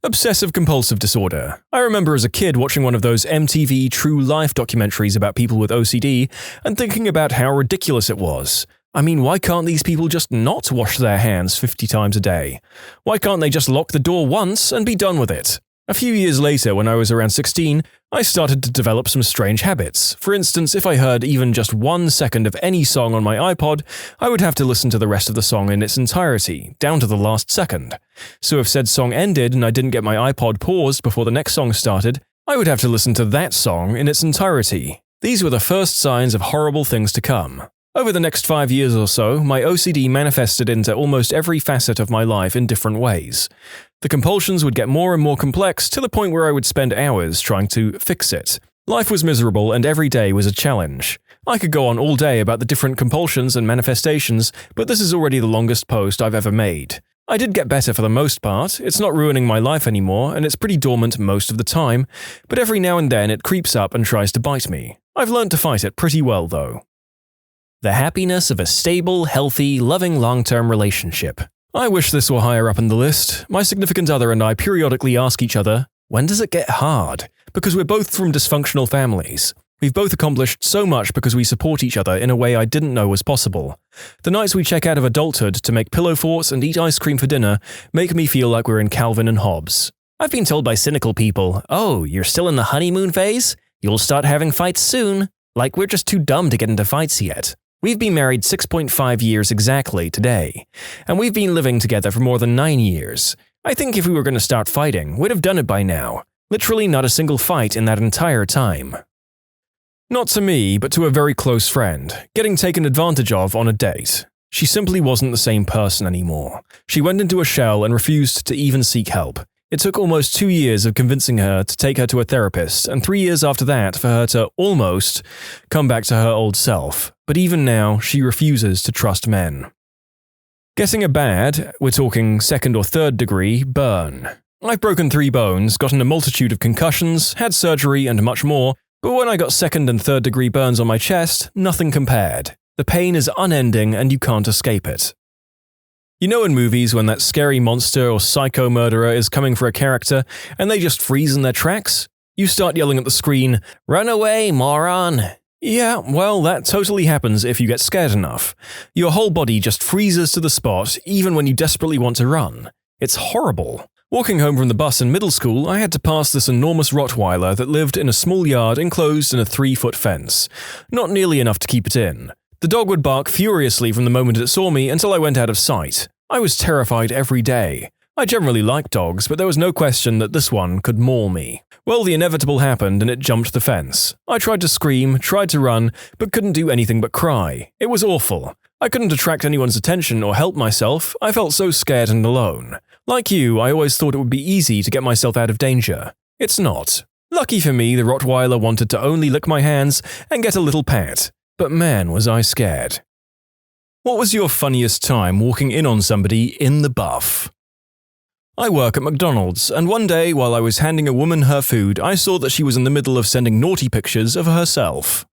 Obsessive-compulsive disorder. I remember as a kid watching one of those MTV True Life documentaries about people with OCD and thinking about how ridiculous it was. I mean, why can't these people just not wash their hands 50 times a day? Why can't they just lock the door once and be done with it? A few years later, when I was around 16, I started to develop some strange habits. For instance, if I heard even just 1 second of any song on my iPod, I would have to listen to the rest of the song in its entirety, down to the last second. So if said song ended and I didn't get my iPod paused before the next song started, I would have to listen to that song in its entirety. These were the first signs of horrible things to come. Over the next 5 years or so, my OCD manifested into almost every facet of my life in different ways. The compulsions would get more and more complex to the point where I would spend hours trying to fix it. Life was miserable and every day was a challenge. I could go on all day about the different compulsions and manifestations, but this is already the longest post I've ever made. I did get better for the most part, it's not ruining my life anymore and it's pretty dormant most of the time, but every now and then it creeps up and tries to bite me. I've learned to fight it pretty well though. The happiness of a stable, healthy, loving long-term relationship. I wish this were higher up in the list. My significant other and I periodically ask each other, when does it get hard? Because we're both from dysfunctional families. We've both accomplished so much because we support each other in a way I didn't know was possible. The nights we check out of adulthood to make pillow forts and eat ice cream for dinner make me feel like we're in Calvin and Hobbes. I've been told by cynical people, oh, you're still in the honeymoon phase? You'll start having fights soon. Like we're just too dumb to get into fights yet. We've been married 6.5 years exactly today, and we've been living together for more than 9 years. I think if we were going to start fighting, we'd have done it by now. Literally not a single fight in that entire time. Not to me, but to a very close friend, getting taken advantage of on a date. She simply wasn't the same person anymore. She went into a shell and refused to even seek help. It took almost 2 years of convincing her to take her to a therapist, and 3 years after that for her to almost come back to her old self. But even now, she refuses to trust men. Getting a bad, we're talking 2nd or 3rd degree, burn. I've broken 3 bones, gotten a multitude of concussions, had surgery and much more, but when I got 2nd and 3rd degree burns on my chest, nothing compared. The pain is unending and you can't escape it. You know in movies when that scary monster or psycho murderer is coming for a character and they just freeze in their tracks? You start yelling at the screen, "Run away, moron!" Yeah, well, that totally happens if you get scared enough. Your whole body just freezes to the spot even when you desperately want to run. It's horrible. Walking home from the bus in middle school, I had to pass this enormous Rottweiler that lived in a small yard enclosed in a 3-foot fence. Not nearly enough to keep it in. The dog would bark furiously from the moment it saw me until I went out of sight. I was terrified every day. I generally like dogs, but there was no question that this one could maul me. Well, the inevitable happened and it jumped the fence. I tried to scream, tried to run, but couldn't do anything but cry. It was awful. I couldn't attract anyone's attention or help myself. I felt so scared and alone. Like you, I always thought it would be easy to get myself out of danger. It's not. Lucky for me, the Rottweiler wanted to only lick my hands and get a little pat. But man, was I scared. What was your funniest time walking in on somebody in the buff? I work at McDonald's, and one day while I was handing a woman her food, I saw that she was in the middle of sending naughty pictures of herself.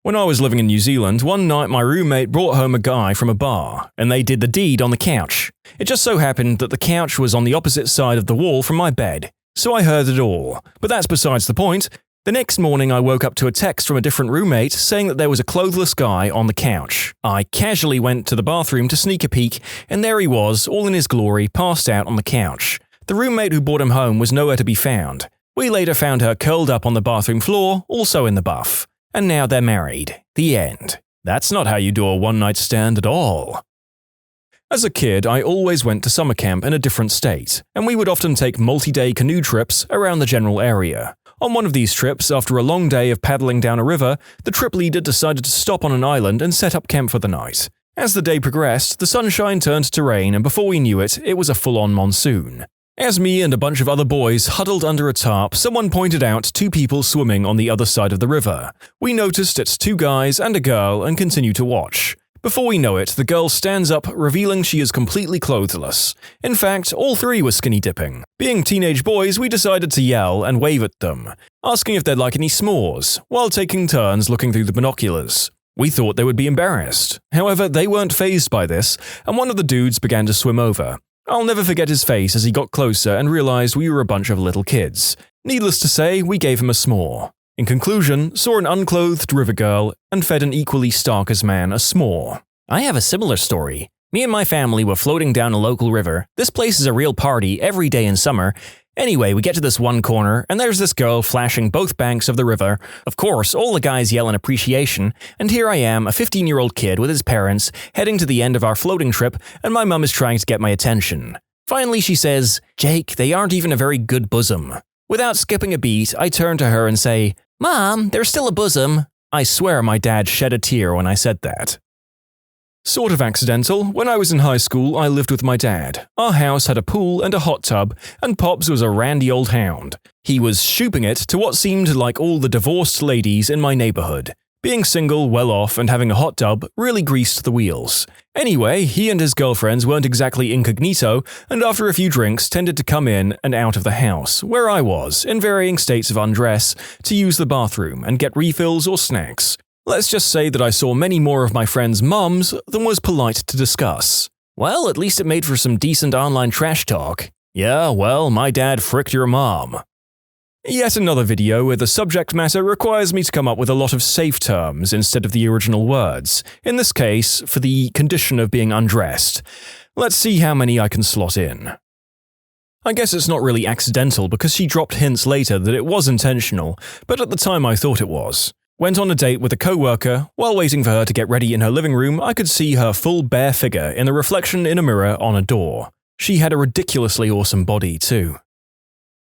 When I was living in New Zealand, one night my roommate brought home a guy from a bar, and they did the deed on the couch. It just so happened that the couch was on the opposite side of the wall from my bed, so I heard it all. But that's besides the point. The next morning I woke up to a text from a different roommate saying that there was a clothless guy on the couch. I casually went to the bathroom to sneak a peek, and there he was, all in his glory, passed out on the couch. The roommate who brought him home was nowhere to be found. We later found her curled up on the bathroom floor, also in the buff. And now they're married. The end. That's not how you do a one-night stand at all. As a kid, I always went to summer camp in a different state, and we would often take multi-day canoe trips around the general area. On one of these trips, after a long day of paddling down a river, the trip leader decided to stop on an island and set up camp for the night. As the day progressed, the sunshine turned to rain, and before we knew it, it was a full-on monsoon. As me and a bunch of other boys huddled under a tarp, someone pointed out 2 people swimming on the other side of the river. We noticed it's 2 guys and a girl and continue to watch. Before we know it, the girl stands up, revealing she is completely clothless. In fact, all 3 were skinny dipping. Being teenage boys, we decided to yell and wave at them, asking if they'd like any s'mores, while taking turns looking through the binoculars. We thought they would be embarrassed. However, they weren't fazed by this, and one of the dudes began to swim over. I'll never forget his face as he got closer and realized we were a bunch of little kids. Needless to say, we gave him a s'more. In conclusion, saw an unclothed river girl and fed an equally stark-as man a s'more. I have a similar story. Me and my family were floating down a local river. This place is a real party every day in summer. Anyway, we get to this one corner, and there's this girl flashing both banks of the river. Of course, all the guys yell in appreciation, and here I am, a 15-year-old kid with his parents, heading to the end of our floating trip, and my mum is trying to get my attention. Finally, she says, "Jake, they aren't even a very good bosom." Without skipping a beat, I turn to her and say, "Mom, they're still a bosom." I swear my dad shed a tear when I said that. Sort of accidental. When I was in high school, I lived with my dad. Our house had a pool and a hot tub, and Pops was a randy old hound. He was shooping it to what seemed like all the divorced ladies in my neighborhood. Being single, well off, and having a hot tub really greased the wheels. Anyway, he and his girlfriends weren't exactly incognito, and after a few drinks tended to come in and out of the house, where I was, in varying states of undress, to use the bathroom and get refills or snacks. Let's just say that I saw many more of my friends' mums than was polite to discuss. Well, at least it made for some decent online trash talk. Yeah, well, my dad fricked your mom. Yet another video where the subject matter requires me to come up with a lot of safe terms instead of the original words, in this case, for the condition of being undressed. Let's see how many I can slot in. I guess it's not really accidental because she dropped hints later that it was intentional, but at the time I thought it was. Went on a date with a co-worker. While waiting for her to get ready in her living room, I could see her full bare figure in the reflection in a mirror on a door. She had a ridiculously awesome body, too.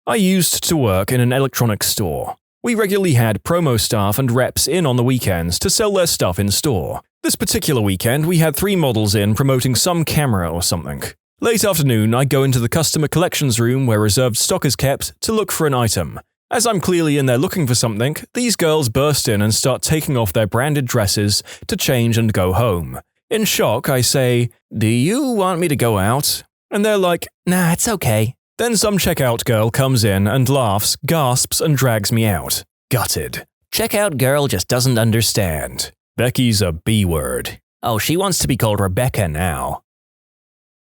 I used to work in an electronics store. We regularly had promo staff and reps in on the weekends to sell their stuff in store. This particular weekend, we had 3 models in promoting some camera or something. Late afternoon, I go into the customer collections room where reserved stock is kept to look for an item. As I'm clearly in there looking for something, these girls burst in and start taking off their branded dresses to change and go home. In shock, I say, "Do you want me to go out?" And they're like, "Nah, it's okay." Then some checkout girl comes in and laughs, gasps, and drags me out. Gutted. Checkout girl just doesn't understand. Becky's a B-word. Oh, she wants to be called Rebecca now.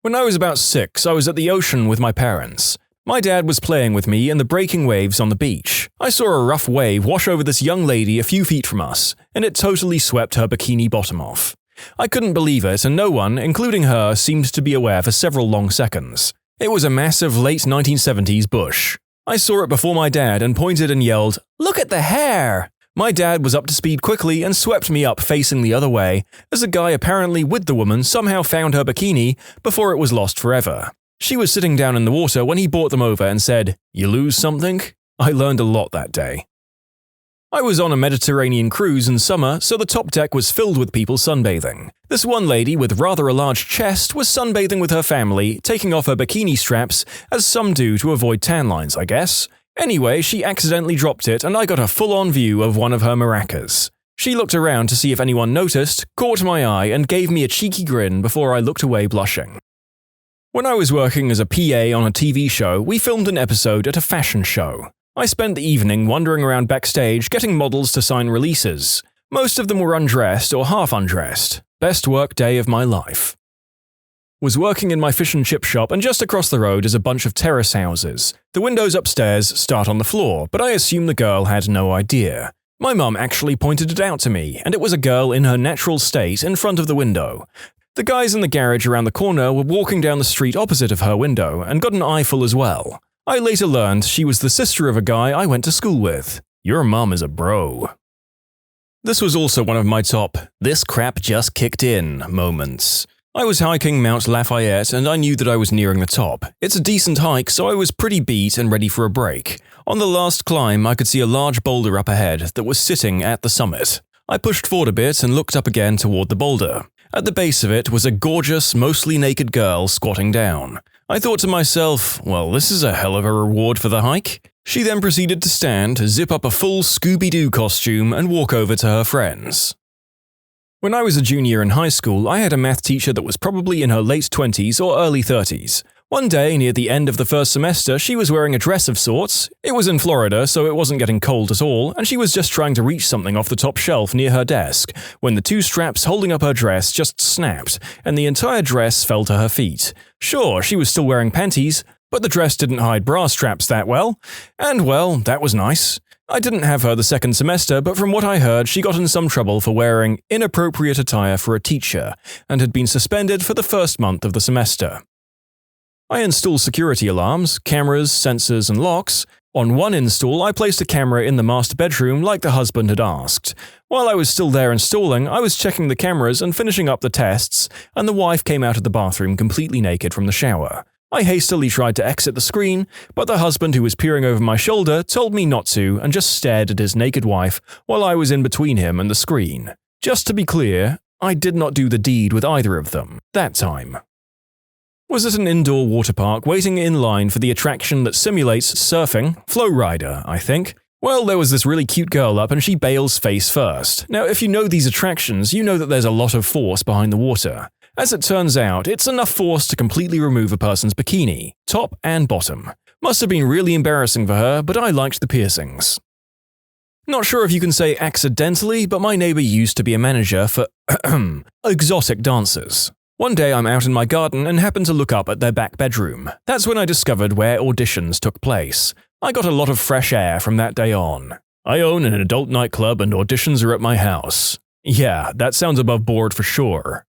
When I was about 6, I was at the ocean with my parents. My dad was playing with me in the breaking waves on the beach. I saw a rough wave wash over this young lady a few feet from us, and it totally swept her bikini bottom off. I couldn't believe it, and no one, including her, seemed to be aware for several long seconds. It was a massive late 1970s bush. I saw it before my dad and pointed and yelled, "Look at the hair!" My dad was up to speed quickly and swept me up facing the other way, as a guy apparently with the woman somehow found her bikini before it was lost forever. She was sitting down in the water when he brought them over and said, "You lose something?" I learned a lot that day. I was on a Mediterranean cruise in summer, so the top deck was filled with people sunbathing. This one lady with rather a large chest was sunbathing with her family, taking off her bikini straps, as some do to avoid tan lines, I guess. Anyway, she accidentally dropped it and I got a full-on view of one of her maracas. She looked around to see if anyone noticed, caught my eye, and gave me a cheeky grin before I looked away blushing. When I was working as a PA on a TV show, we filmed an episode at a fashion show. I spent the evening wandering around backstage getting models to sign releases. Most of them were undressed or half undressed. Best work day of my life. Was working in my fish and chip shop, and just across the road is a bunch of terrace houses. The windows upstairs start on the floor, but I assume the girl had no idea. My mum actually pointed it out to me, and it was a girl in her natural state in front of the window. The guys in the garage around the corner were walking down the street opposite of her window and got an eyeful as well. I later learned she was the sister of a guy I went to school with. Your mum is a bro. This was also one of my top "this crap just kicked in" moments. I was hiking Mount Lafayette and I knew that I was nearing the top. It's a decent hike, so I was pretty beat and ready for a break. On the last climb, I could see a large boulder up ahead that was sitting at the summit. I pushed forward a bit and looked up again toward the boulder. At the base of it was a gorgeous, mostly naked girl squatting down. I thought to myself, well, this is a hell of a reward for the hike. She then proceeded to stand, zip up a full Scooby-Doo costume, and walk over to her friends. When I was a junior in high school, I had a math teacher that was probably in her late 20s or early 30s. One day, near the end of the first semester, she was wearing a dress of sorts. It was in Florida, so it wasn't getting cold at all, and she was just trying to reach something off the top shelf near her desk, when the 2 straps holding up her dress just snapped, and the entire dress fell to her feet. Sure, she was still wearing panties, but the dress didn't hide bra straps that well. And well, that was nice. I didn't have her the second semester, but from what I heard, she got in some trouble for wearing inappropriate attire for a teacher, and had been suspended for the first month of the semester. I installed security alarms, cameras, sensors, and locks. On one install, I placed a camera in the master bedroom like the husband had asked. While I was still there installing, I was checking the cameras and finishing up the tests, and the wife came out of the bathroom completely naked from the shower. I hastily tried to exit the screen, but the husband who was peering over my shoulder told me not to and just stared at his naked wife while I was in between him and the screen. Just to be clear, I did not do the deed with either of them that time. Was at an indoor water park waiting in line for the attraction that simulates surfing, Flow Rider, I think. Well, there was this really cute girl up and she bails face first. Now, if you know these attractions, you know that there's a lot of force behind the water. As it turns out, it's enough force to completely remove a person's bikini, top and bottom. Must have been really embarrassing for her, but I liked the piercings. Not sure if you can say accidentally, but my neighbor used to be a manager for exotic dancers. One day I'm out in my garden and happened to look up at their back bedroom. That's when I discovered where auditions took place. I got a lot of fresh air from that day on. I own an adult nightclub and auditions are at my house. Yeah, that sounds above board for sure.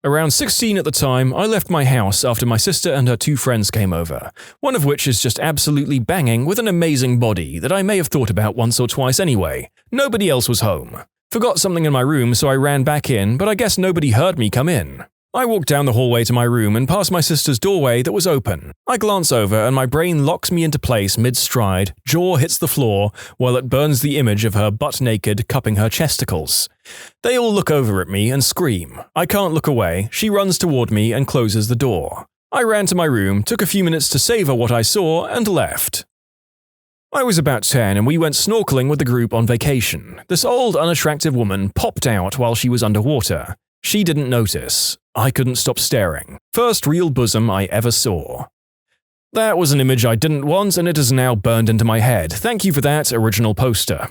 Around 16 at the time, I left my house after my sister and her 2 friends came over, one of which is just absolutely banging with an amazing body that I may have thought about once or twice anyway. Nobody else was home. Forgot something in my room, so I ran back in, but I guess nobody heard me come in. I walked down the hallway to my room and past my sister's doorway that was open. I glance over and my brain locks me into place mid-stride, jaw hits the floor, while it burns the image of her butt-naked cupping her chesticles. They all look over at me and scream. I can't look away. She runs toward me and closes the door. I ran to my room, took a few minutes to savor what I saw, and left. I was about 10 and we went snorkeling with the group on vacation. This old, unattractive woman popped out while she was underwater. She didn't notice. I couldn't stop staring. First real bosom I ever saw. That was an image I didn't want and it is now burned into my head. Thank you for that, original poster.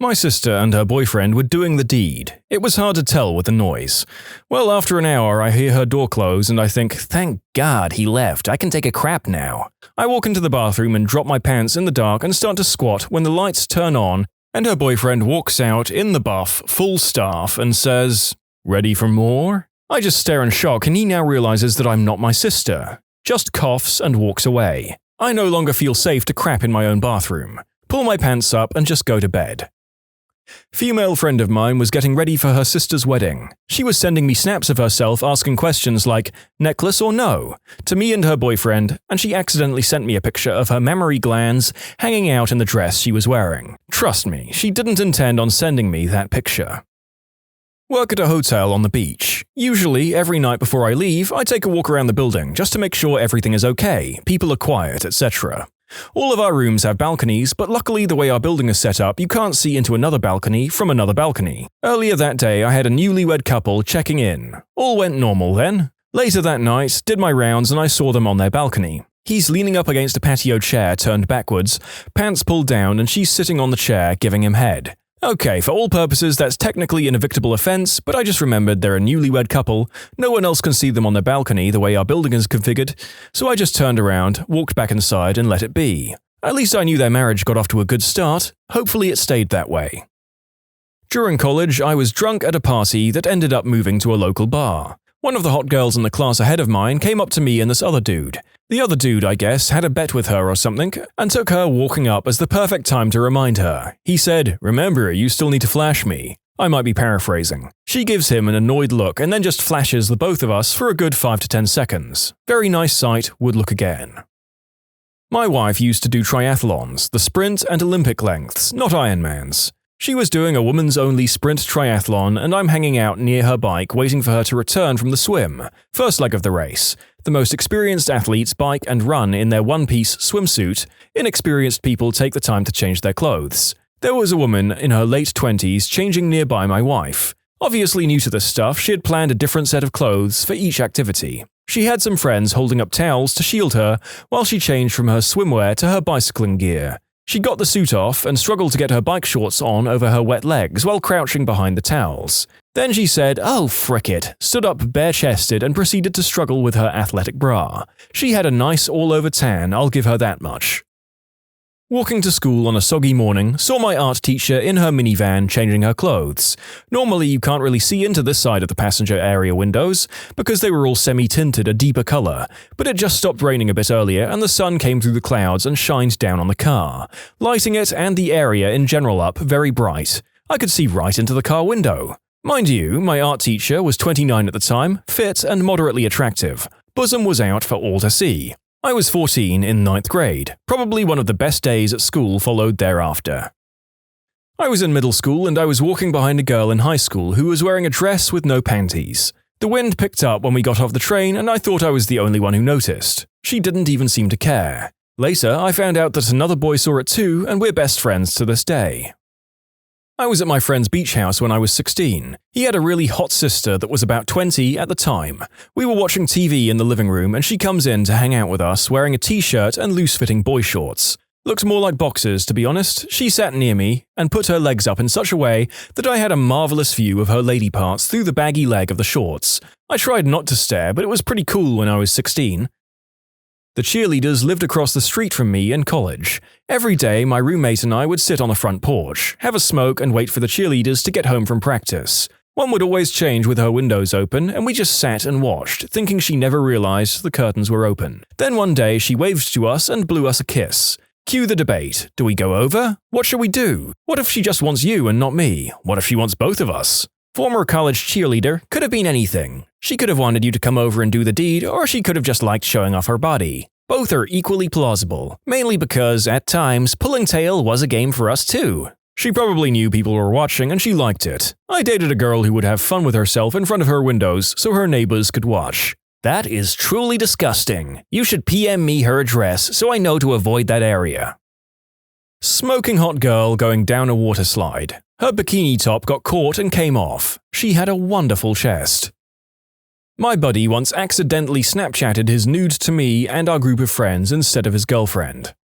My sister and her boyfriend were doing the deed. It was hard to tell with the noise. Well, after an hour, I hear her door close and I think, thank God he left. I can take a crap now. I walk into the bathroom and drop my pants in the dark and start to squat when the lights turn on and her boyfriend walks out in the buff, full staff, and says, "Ready for more?" I just stare in shock and he now realizes that I'm not my sister. Just coughs and walks away. I no longer feel safe to crap in my own bathroom. Pull my pants up and just go to bed. Female friend of mine was getting ready for her sister's wedding. She was sending me snaps of herself asking questions like, necklace or no, to me and her boyfriend, and she accidentally sent me a picture of her mammary glands hanging out in the dress she was wearing. Trust me, she didn't intend on sending me that picture. Work at a hotel on the beach. Usually, every night before I leave, I take a walk around the building just to make sure everything is okay, people are quiet, etc. All of our rooms have balconies, but luckily the way our building is set up, you can't see into another balcony from another balcony. Earlier that day, I had a newlywed couple checking in. All went normal then. Later that night, did my rounds and I saw them on their balcony. He's leaning up against a patio chair turned backwards, pants pulled down, and she's sitting on the chair giving him head. Okay, for all purposes that's technically an evictable offense, but I just remembered they're a newlywed couple, no one else can see them on their balcony the way our building is configured, so I just turned around, walked back inside and let it be. At least I knew their marriage got off to a good start, hopefully it stayed that way. During college, I was drunk at a party that ended up moving to a local bar. One of the hot girls in the class ahead of mine came up to me and this other dude. The other dude, I guess, had a bet with her or something, and took her walking up as the perfect time to remind her. He said, "Remember, you still need to flash me." I might be paraphrasing. She gives him an annoyed look and then just flashes the both of us for a good 5 to 10 seconds. Very nice sight, would look again. My wife used to do triathlons, the sprint and Olympic lengths, not Ironmans. She was doing a women's-only sprint triathlon and I'm hanging out near her bike waiting for her to return from the swim, first leg of the race. The most experienced athletes bike and run in their one-piece swimsuit. Inexperienced people take the time to change their clothes. There was a woman in her late 20s changing nearby my wife. Obviously new to this stuff, she had planned a different set of clothes for each activity. She had some friends holding up towels to shield her while she changed from her swimwear to her bicycling gear. She got the suit off and struggled to get her bike shorts on over her wet legs while crouching behind the towels. Then she said, "Oh, frick it," stood up bare-chested and proceeded to struggle with her athletic bra. She had a nice all-over tan, I'll give her that much. Walking to school on a soggy morning, saw my art teacher in her minivan changing her clothes. Normally you can't really see into this side of the passenger area windows, because they were all semi-tinted a deeper color, but it just stopped raining a bit earlier and the sun came through the clouds and shined down on the car, lighting it and the area in general up very bright. I could see right into the car window. Mind you, my art teacher was 29 at the time, fit and moderately attractive. Bosom was out for all to see. I was 14 in 9th grade. Probably one of the best days at school followed thereafter. I was in middle school and I was walking behind a girl in high school who was wearing a dress with no panties. The wind picked up when we got off the train and I thought I was the only one who noticed. She didn't even seem to care. Later, I found out that another boy saw it too and we're best friends to this day. I was at my friend's beach house when I was 16. He had a really hot sister that was about 20 at the time. We were watching TV in the living room and she comes in to hang out with us wearing a t-shirt and loose-fitting boy shorts. Looked more like boxers, to be honest. She sat near me and put her legs up in such a way that I had a marvelous view of her lady parts through the baggy leg of the shorts. I tried not to stare, but it was pretty cool when I was 16. The cheerleaders lived across the street from me in college. Every day, my roommate and I would sit on the front porch, have a smoke and wait for the cheerleaders to get home from practice. One would always change with her windows open, and we just sat and watched, thinking she never realized the curtains were open. Then one day, she waved to us and blew us a kiss. Cue the debate. Do we go over? What should we do? What if she just wants you and not me? What if she wants both of us? Former college cheerleader could have been anything. She could have wanted you to come over and do the deed, or she could have just liked showing off her body. Both are equally plausible, mainly because, at times, pulling tail was a game for us too. She probably knew people were watching and she liked it. I dated a girl who would have fun with herself in front of her windows so her neighbors could watch. That is truly disgusting. You should PM me her address so I know to avoid that area. Smoking hot girl going down a water slide. Her bikini top got caught and came off. She had a wonderful chest. My buddy once accidentally Snapchatted his nudes to me and our group of friends instead of his girlfriend.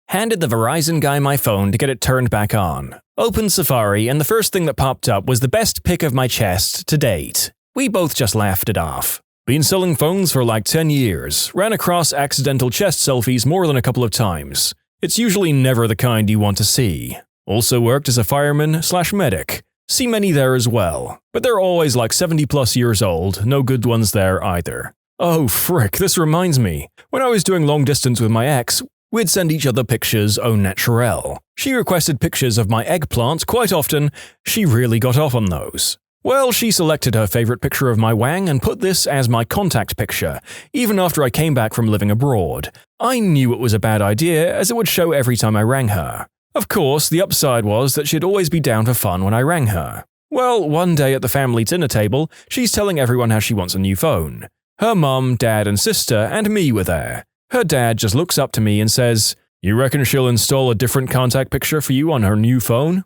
Handed the Verizon guy my phone to get it turned back on. Opened Safari and the first thing that popped up was the best pic of my chest to date. We both just laughed it off. Been selling phones for like 10 years. Ran across accidental chest selfies more than a couple of times. It's usually never the kind you want to see. Also worked as a fireman/medic. See many there as well. But they're always like 70+ years old, no good ones there either. Oh frick, this reminds me. When I was doing long distance with my ex, we'd send each other pictures au naturel. She requested pictures of my eggplant quite often. She really got off on those. Well, she selected her favorite picture of my wang and put this as my contact picture, even after I came back from living abroad. I knew it was a bad idea, as it would show every time I rang her. Of course, the upside was that she'd always be down for fun when I rang her. Well, one day at the family dinner table, she's telling everyone how she wants a new phone. Her mum, dad, and sister, and me were there. Her dad just looks up to me and says, "You reckon she'll install a different contact picture for you on her new phone?"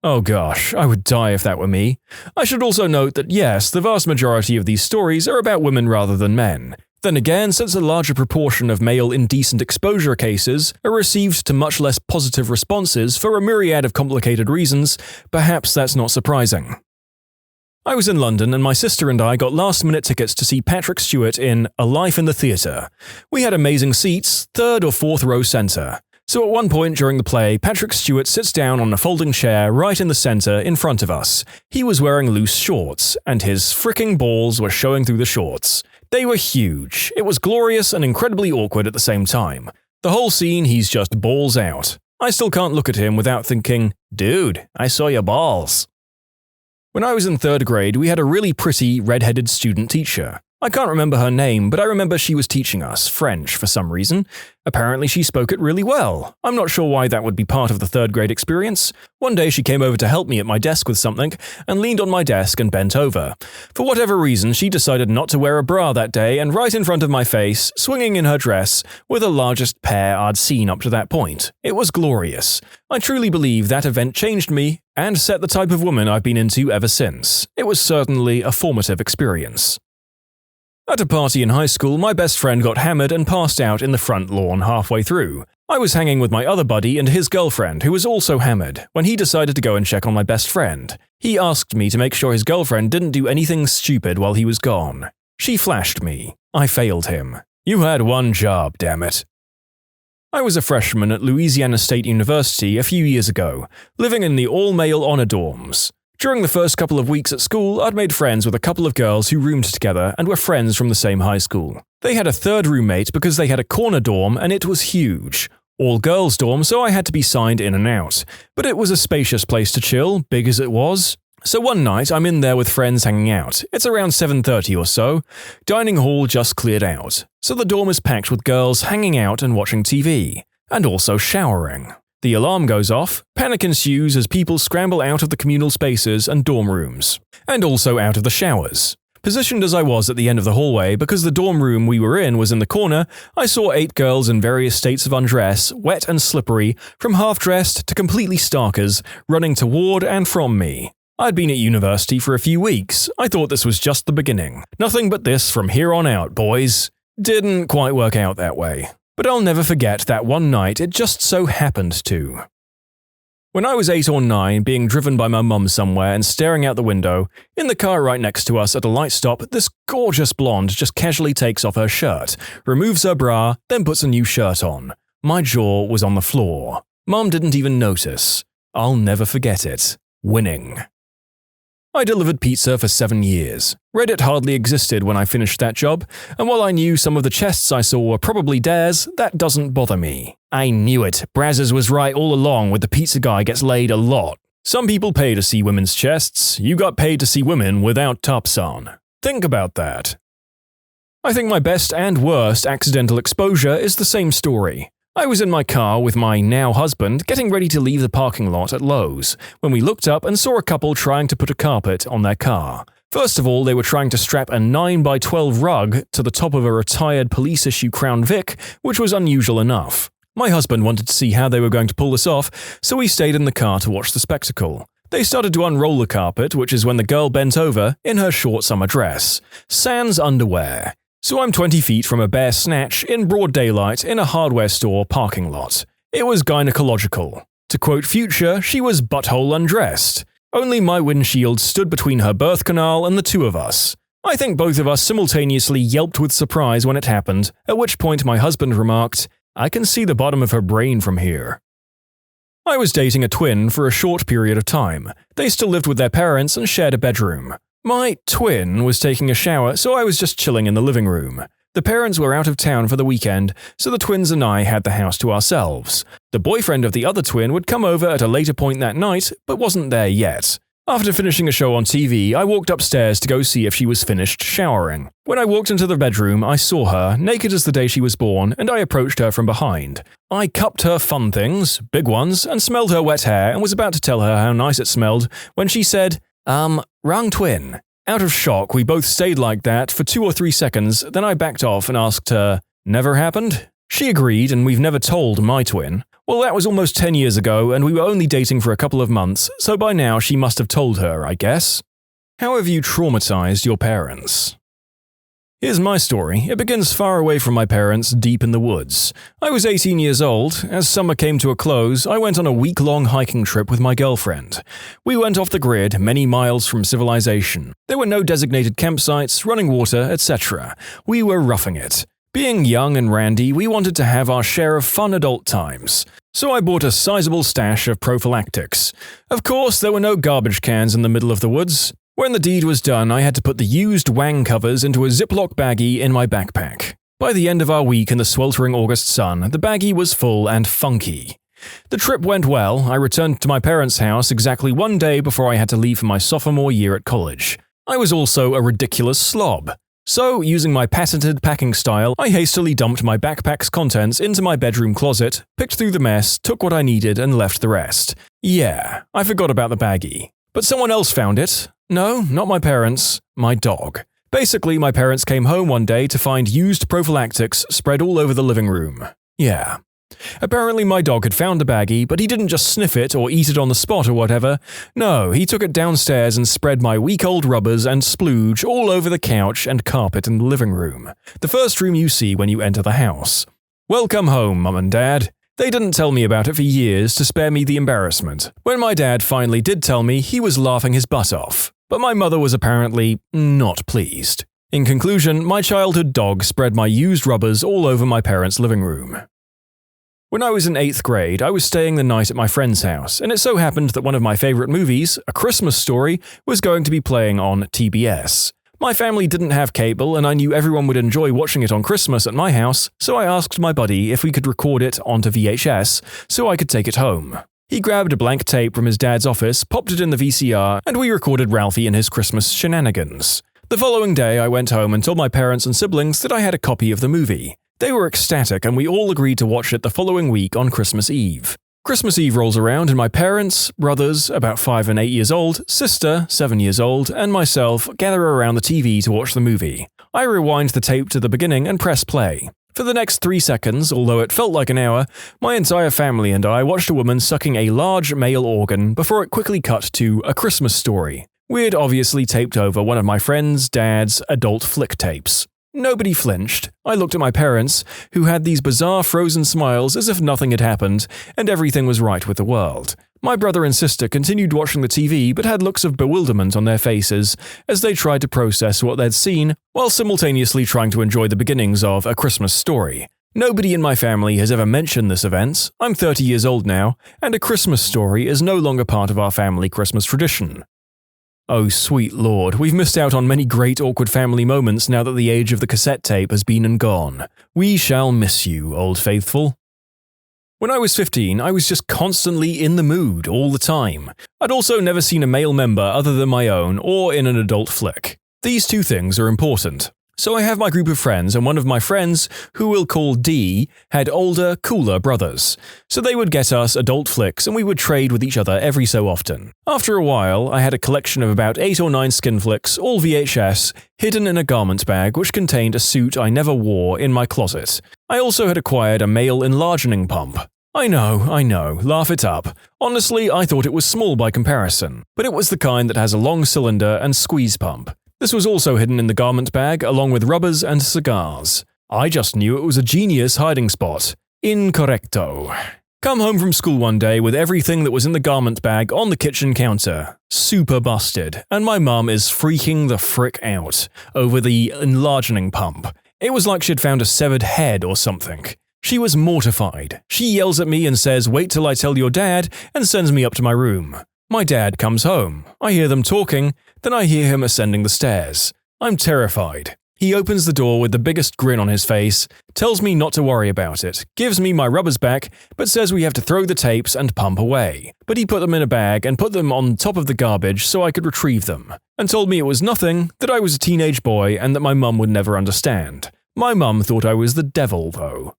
Oh gosh, I would die if that were me. I should also note that yes, the vast majority of these stories are about women rather than men. Then again, since a larger proportion of male indecent exposure cases are received to much less positive responses for a myriad of complicated reasons, perhaps that's not surprising. I was in London and my sister and I got last-minute tickets to see Patrick Stewart in A Life in the Theatre. We had amazing seats, 3rd or 4th row centre. So at one point during the play, Patrick Stewart sits down on a folding chair right in the centre in front of us. He was wearing loose shorts, and his fricking balls were showing through the shorts. They were huge. It was glorious and incredibly awkward at the same time. The whole scene, he's just balls out. I still can't look at him without thinking, dude, I saw your balls. When I was in 3rd grade, we had a really pretty, red-headed student teacher. I can't remember her name, but I remember she was teaching us French for some reason. Apparently she spoke it really well. I'm not sure why that would be part of the 3rd grade experience. One day she came over to help me at my desk with something, and leaned on my desk and bent over. For whatever reason, she decided not to wear a bra that day, and right in front of my face, swinging in her dress, were the largest pair I'd seen up to that point. It was glorious. I truly believe that event changed me, and set the type of woman I've been into ever since. It was certainly a formative experience. At a party in high school, my best friend got hammered and passed out in the front lawn halfway through. I was hanging with my other buddy and his girlfriend, who was also hammered, when he decided to go and check on my best friend. He asked me to make sure his girlfriend didn't do anything stupid while he was gone. She flashed me. I failed him. You had one job, damn it. I was a freshman at Louisiana State University a few years ago, living in the all-male honor dorms. During the first couple of weeks at school, I'd made friends with a couple of girls who roomed together and were friends from the same high school. They had a 3rd roommate because they had a corner dorm and it was huge. All-girls dorm, so I had to be signed in and out. But it was a spacious place to chill, big as it was. So one night, I'm in there with friends hanging out. It's around 7:30 or so. Dining hall just cleared out. So the dorm is packed with girls hanging out and watching TV. And also showering. The alarm goes off, panic ensues as people scramble out of the communal spaces and dorm rooms, and also out of the showers. Positioned as I was at the end of the hallway because the dorm room we were in was in the corner, I saw 8 girls in various states of undress, wet and slippery, from half-dressed to completely starkers, running toward and from me. I'd been at university for a few weeks. I thought this was just the beginning. Nothing but this from here on out, boys. Didn't quite work out that way. But I'll never forget that one night it just so happened to. When I was 8 or 9, being driven by my mum somewhere and staring out the window, in the car right next to us at a light stop, this gorgeous blonde just casually takes off her shirt, removes her bra, then puts a new shirt on. My jaw was on the floor. Mum didn't even notice. I'll never forget it. Winning. I delivered pizza for 7 years. Reddit hardly existed when I finished that job, and while I knew some of the chests I saw were probably dares, that doesn't bother me. I knew it. Brazzers was right all along with the pizza guy gets laid a lot. Some people pay to see women's chests. You got paid to see women without tops on. Think about that. I think my best and worst accidental exposure is the same story. I was in my car with my now husband getting ready to leave the parking lot at Lowe's when we looked up and saw a couple trying to put a carpet on their car. First of all, they were trying to strap a 9x12 rug to the top of a retired police-issue Crown Vic, which was unusual enough. My husband wanted to see how they were going to pull this off, so we stayed in the car to watch the spectacle. They started to unroll the carpet, which is when the girl bent over in her short summer dress, sans underwear. So I'm 20 feet from a bare snatch in broad daylight in a hardware store parking lot. It was gynecological. To quote Future, she was butthole undressed. Only my windshield stood between her birth canal and the two of us. I think both of us simultaneously yelped with surprise when it happened, at which point my husband remarked, "I can see the bottom of her brain from here." I was dating a twin for a short period of time. They still lived with their parents and shared a bedroom. My twin was taking a shower, so I was just chilling in the living room. The parents were out of town for the weekend, so the twins and I had the house to ourselves. The boyfriend of the other twin would come over at a later point that night, but wasn't there yet. After finishing a show on TV, I walked upstairs to go see if she was finished showering. When I walked into the bedroom, I saw her, naked as the day she was born, and I approached her from behind. I cupped her fun things, big ones, and smelled her wet hair and was about to tell her how nice it smelled when she said, wrong twin. Out of shock, we both stayed like that for 2 or 3 seconds, then I backed off and asked her, "Never happened?" She agreed, and we've never told my twin. Well, that was almost 10 years ago, and we were only dating for a couple of months, so by now she must have told her, I guess. How have you traumatized your parents? Here's my story. It begins far away from my parents, deep in the woods. I was 18 years old. As summer came to a close, I went on a week-long hiking trip with my girlfriend. We went off the grid, many miles from civilization. There were no designated campsites, running water, etc. We were roughing it. Being young and randy, we wanted to have our share of fun adult times. So I bought a sizable stash of prophylactics. Of course, there were no garbage cans in the middle of the woods. When the deed was done, I had to put the used wang covers into a Ziploc baggie in my backpack. By the end of our week in the sweltering August sun, the baggie was full and funky. The trip went well. I returned to my parents' house exactly 1 day before I had to leave for my sophomore year at college. I was also a ridiculous slob. So, using my patented packing style, I hastily dumped my backpack's contents into my bedroom closet, picked through the mess, took what I needed, and left the rest. Yeah, I forgot about the baggie. But someone else found it. No, not my parents. My dog. Basically, my parents came home one day to find used prophylactics spread all over the living room. Yeah. Apparently my dog had found the baggie, but he didn't just sniff it or eat it on the spot or whatever. No, he took it downstairs and spread my week-old rubbers and splooge all over the couch and carpet in the living room. The first room you see when you enter the house. Welcome home, Mum and Dad. They didn't tell me about it for years to spare me the embarrassment. When my dad finally did tell me, he was laughing his butt off. But my mother was apparently not pleased. In conclusion, my childhood dog spread my used rubbers all over my parents' living room. When I was in 8th grade, I was staying the night at my friend's house, and it so happened that one of my favorite movies, A Christmas Story, was going to be playing on TBS. My family didn't have cable, and I knew everyone would enjoy watching it on Christmas at my house, so I asked my buddy if we could record it onto VHS so I could take it home. He grabbed a blank tape from his dad's office, popped it in the VCR, and we recorded Ralphie and his Christmas shenanigans. The following day, I went home and told my parents and siblings that I had a copy of the movie. They were ecstatic, and we all agreed to watch it the following week on Christmas Eve. Christmas Eve rolls around, and my parents, brothers, about 5 and 8 years old, sister, 7 years old, and myself gather around the TV to watch the movie. I rewind the tape to the beginning and press play. For the next 3 seconds, although it felt like an hour, my entire family and I watched a woman sucking a large male organ before it quickly cut to A Christmas Story. We'd obviously taped over one of my friend's dad's adult flick tapes. Nobody flinched. I looked at my parents, who had these bizarre frozen smiles as if nothing had happened, and everything was right with the world. My brother and sister continued watching the TV but had looks of bewilderment on their faces as they tried to process what they'd seen while simultaneously trying to enjoy the beginnings of A Christmas Story. Nobody in my family has ever mentioned this event. I'm 30 years old now, and A Christmas Story is no longer part of our family Christmas tradition. Oh sweet lord, we've missed out on many great awkward family moments now that the age of the cassette tape has been and gone. We shall miss you, Old Faithful. When I was 15, I was just constantly in the mood all the time. I'd also never seen a male member other than my own or in an adult flick. These two things are important. So I have my group of friends, and one of my friends, who we'll call D, had older, cooler brothers. So they would get us adult flicks and we would trade with each other every so often. After a while, I had a collection of about 8 or 9 skin flicks, all VHS, hidden in a garment bag which contained a suit I never wore in my closet. I also had acquired a male enlarging pump. I know, laugh it up. Honestly, I thought it was small by comparison, but it was the kind that has a long cylinder and squeeze pump. This was also hidden in the garment bag along with rubbers and cigars. I just knew it was a genius hiding spot. Incorrecto. Come home from school one day with everything that was in the garment bag on the kitchen counter. Super busted, and my mum is freaking the frick out over the enlarging pump. It was like she'd found a severed head or something. She was mortified. She yells at me and says, "Wait till I tell your dad," and sends me up to my room. My dad comes home. I hear them talking, then I hear him ascending the stairs. I'm terrified. He opens the door with the biggest grin on his face, tells me not to worry about it, gives me my rubbers back, but says we have to throw the tapes and pump away. But he put them in a bag and put them on top of the garbage so I could retrieve them, and told me it was nothing, that I was a teenage boy and that my mum would never understand. My mum thought I was the devil, though.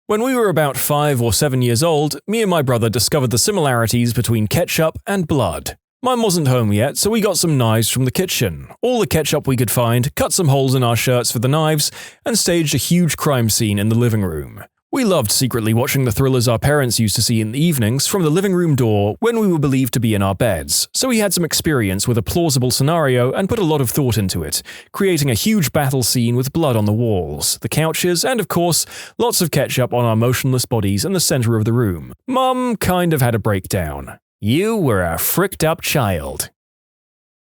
When we were about 5 or 7 years old, me and my brother discovered the similarities between ketchup and blood. Mum wasn't home yet, so we got some knives from the kitchen, all the ketchup we could find, cut some holes in our shirts for the knives, and staged a huge crime scene in the living room. We loved secretly watching the thrillers our parents used to see in the evenings from the living room door when we were believed to be in our beds, so we had some experience with a plausible scenario and put a lot of thought into it, creating a huge battle scene with blood on the walls, the couches, and of course, lots of ketchup on our motionless bodies in the center of the room. Mum kind of had a breakdown. You were a fricked up child.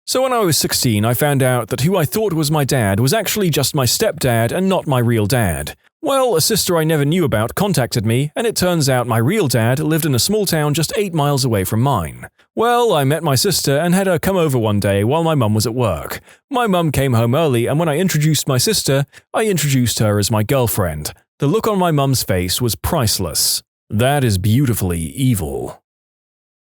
So when I was 16, I found out that who I thought was my dad was actually just my stepdad and not my real dad. Well, a sister I never knew about contacted me, and it turns out my real dad lived in a small town just 8 miles away from mine. Well, I met my sister and had her come over one day while my mum was at work. My mum came home early, and when I introduced my sister, I introduced her as my girlfriend. The look on my mum's face was priceless. That is beautifully evil.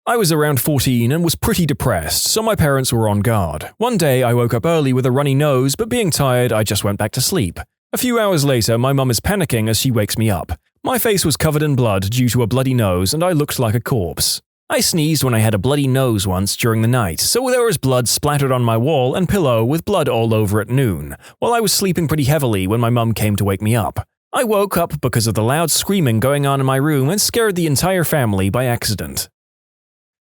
I was around 14 and was pretty depressed, so my parents were on guard. One day I woke up early with a runny nose, but being tired, I just went back to sleep. A few hours later, my mum is panicking as she wakes me up. My face was covered in blood due to a bloody nose, and I looked like a corpse. I sneezed when I had a bloody nose once during the night, so there was blood splattered on my wall and pillow with blood all over at noon, while I was sleeping pretty heavily when my mum came to wake me up. I woke up because of the loud screaming going on in my room and scared the entire family by accident.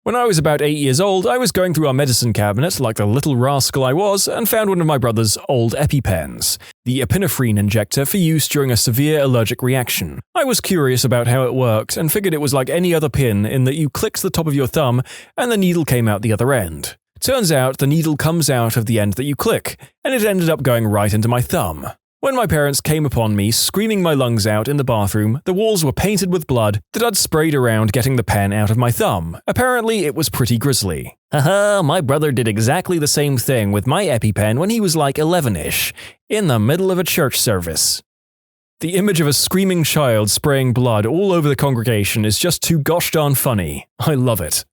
When I was about 8 years old, I was going through our medicine cabinet like the little rascal I was and found one of my brother's old EpiPens, the epinephrine injector for use during a severe allergic reaction. I was curious about how it worked and figured it was like any other pin in that you clicked the top of your thumb and the needle came out the other end. Turns out the needle comes out of the end that you click, and it ended up going right into my thumb. When my parents came upon me screaming my lungs out in the bathroom, the walls were painted with blood that I'd sprayed around getting the pen out of my thumb. Apparently, it was pretty grisly. Haha, my brother did exactly the same thing with my EpiPen when he was like 11-ish, in the middle of a church service. The image of a screaming child spraying blood all over the congregation is just too gosh darn funny. I love it.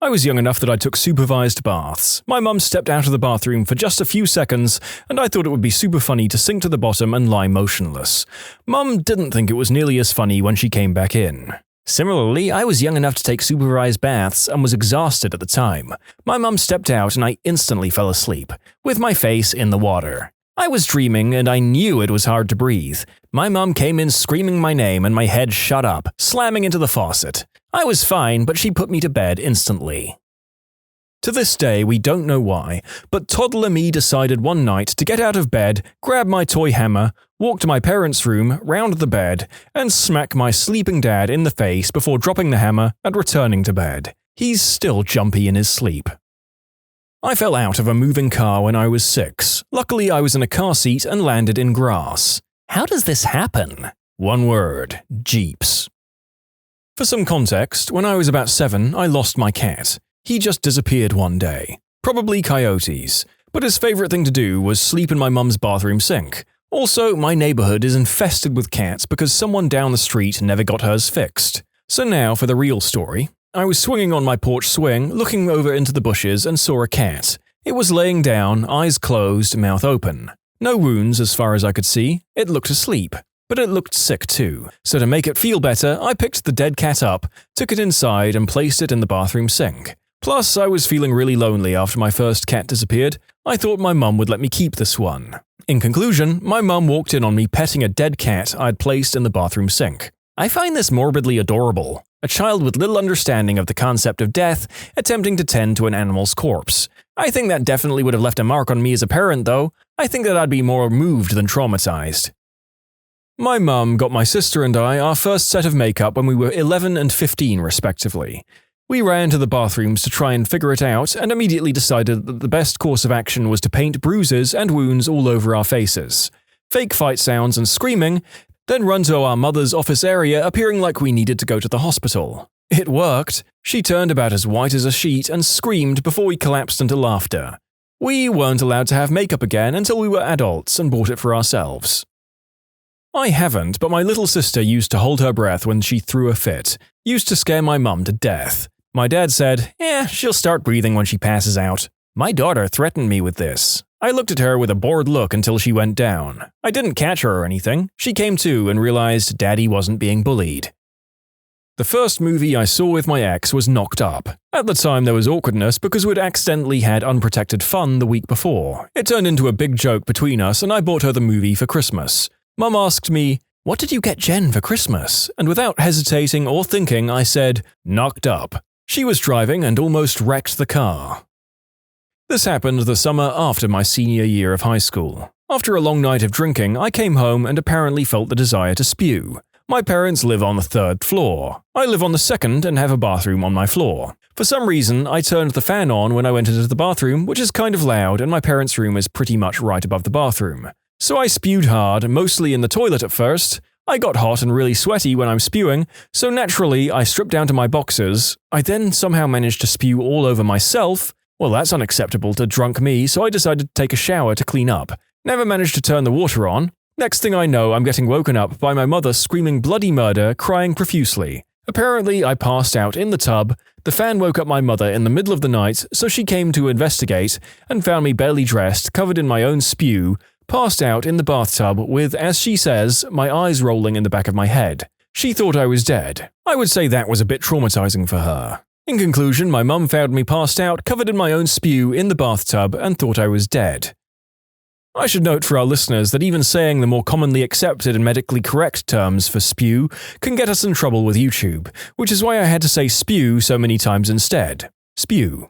I was young enough that I took supervised baths. My mum stepped out of the bathroom for just a few seconds, and I thought it would be super funny to sink to the bottom and lie motionless. Mum didn't think it was nearly as funny when she came back in. Similarly, I was young enough to take supervised baths and was exhausted at the time. My mum stepped out and I instantly fell asleep, with my face in the water. I was dreaming and I knew it was hard to breathe. My mum came in screaming my name and my head shot up, slamming into the faucet. I was fine, but she put me to bed instantly. To this day, we don't know why, but toddler me decided one night to get out of bed, grab my toy hammer, walk to my parents' room, round the bed, and smack my sleeping dad in the face before dropping the hammer and returning to bed. He's still jumpy in his sleep. I fell out of a moving car when I was 6. Luckily, I was in a car seat and landed in grass. How does this happen? One word: Jeeps. For some context, when I was about 7, I lost my cat. He just disappeared one day. Probably coyotes. But his favorite thing to do was sleep in my mum's bathroom sink. Also, my neighborhood is infested with cats because someone down the street never got hers fixed. So now for the real story. I was swinging on my porch swing, looking over into the bushes and saw a cat. It was laying down, eyes closed, mouth open. No wounds as far as I could see. It looked asleep. But it looked sick too. So to make it feel better, I picked the dead cat up, took it inside and placed it in the bathroom sink. Plus, I was feeling really lonely after my first cat disappeared. I thought my mum would let me keep this one. In conclusion, my mum walked in on me petting a dead cat I'd placed in the bathroom sink. I find this morbidly adorable. A child with little understanding of the concept of death attempting to tend to an animal's corpse. I think that definitely would have left a mark on me as a parent, though. I think that I'd be more moved than traumatized. My mum got my sister and I our first set of makeup when we were 11 and 15 respectively. We ran to the bathrooms to try and figure it out and immediately decided that the best course of action was to paint bruises and wounds all over our faces, fake fight sounds and screaming, then run to our mother's office area appearing like we needed to go to the hospital. It worked. She turned about as white as a sheet and screamed before we collapsed into laughter. We weren't allowed to have makeup again until we were adults and bought it for ourselves. I haven't, but my little sister used to hold her breath when she threw a fit, used to scare my mum to death. My dad said, she'll start breathing when she passes out. My daughter threatened me with this. I looked at her with a bored look until she went down. I didn't catch her or anything. She came to and realized Daddy wasn't being bullied. The first movie I saw with my ex was Knocked Up. At the time there was awkwardness because we'd accidentally had unprotected fun the week before. It turned into a big joke between us and I bought her the movie for Christmas. Mum asked me, "What did you get Jen for Christmas?" And without hesitating or thinking I said, "Knocked Up." She was driving and almost wrecked the car. This happened the summer after my senior year of high school. After a long night of drinking, I came home and apparently felt the desire to spew. My parents live on the 3rd floor. I live on the 2nd and have a bathroom on my floor. For some reason, I turned the fan on when I went into the bathroom, which is kind of loud, and my parents' room is pretty much right above the bathroom. So I spewed hard, mostly in the toilet at first. I got hot and really sweaty when I'm spewing, so naturally I stripped down to my boxers. I then somehow managed to spew all over myself. Well, that's unacceptable to drunk me, so I decided to take a shower to clean up. Never managed to turn the water on. Next thing I know, I'm getting woken up by my mother screaming bloody murder, crying profusely. Apparently, I passed out in the tub. The fan woke up my mother in the middle of the night, so she came to investigate and found me barely dressed, covered in my own spew, passed out in the bathtub with, as she says, my eyes rolling in the back of my head. She thought I was dead. I would say that was a bit traumatizing for her. In conclusion, my mum found me passed out, covered in my own spew in the bathtub, and thought I was dead. I should note for our listeners that even saying the more commonly accepted and medically correct terms for spew can get us in trouble with YouTube, which is why I had to say spew so many times instead. Spew.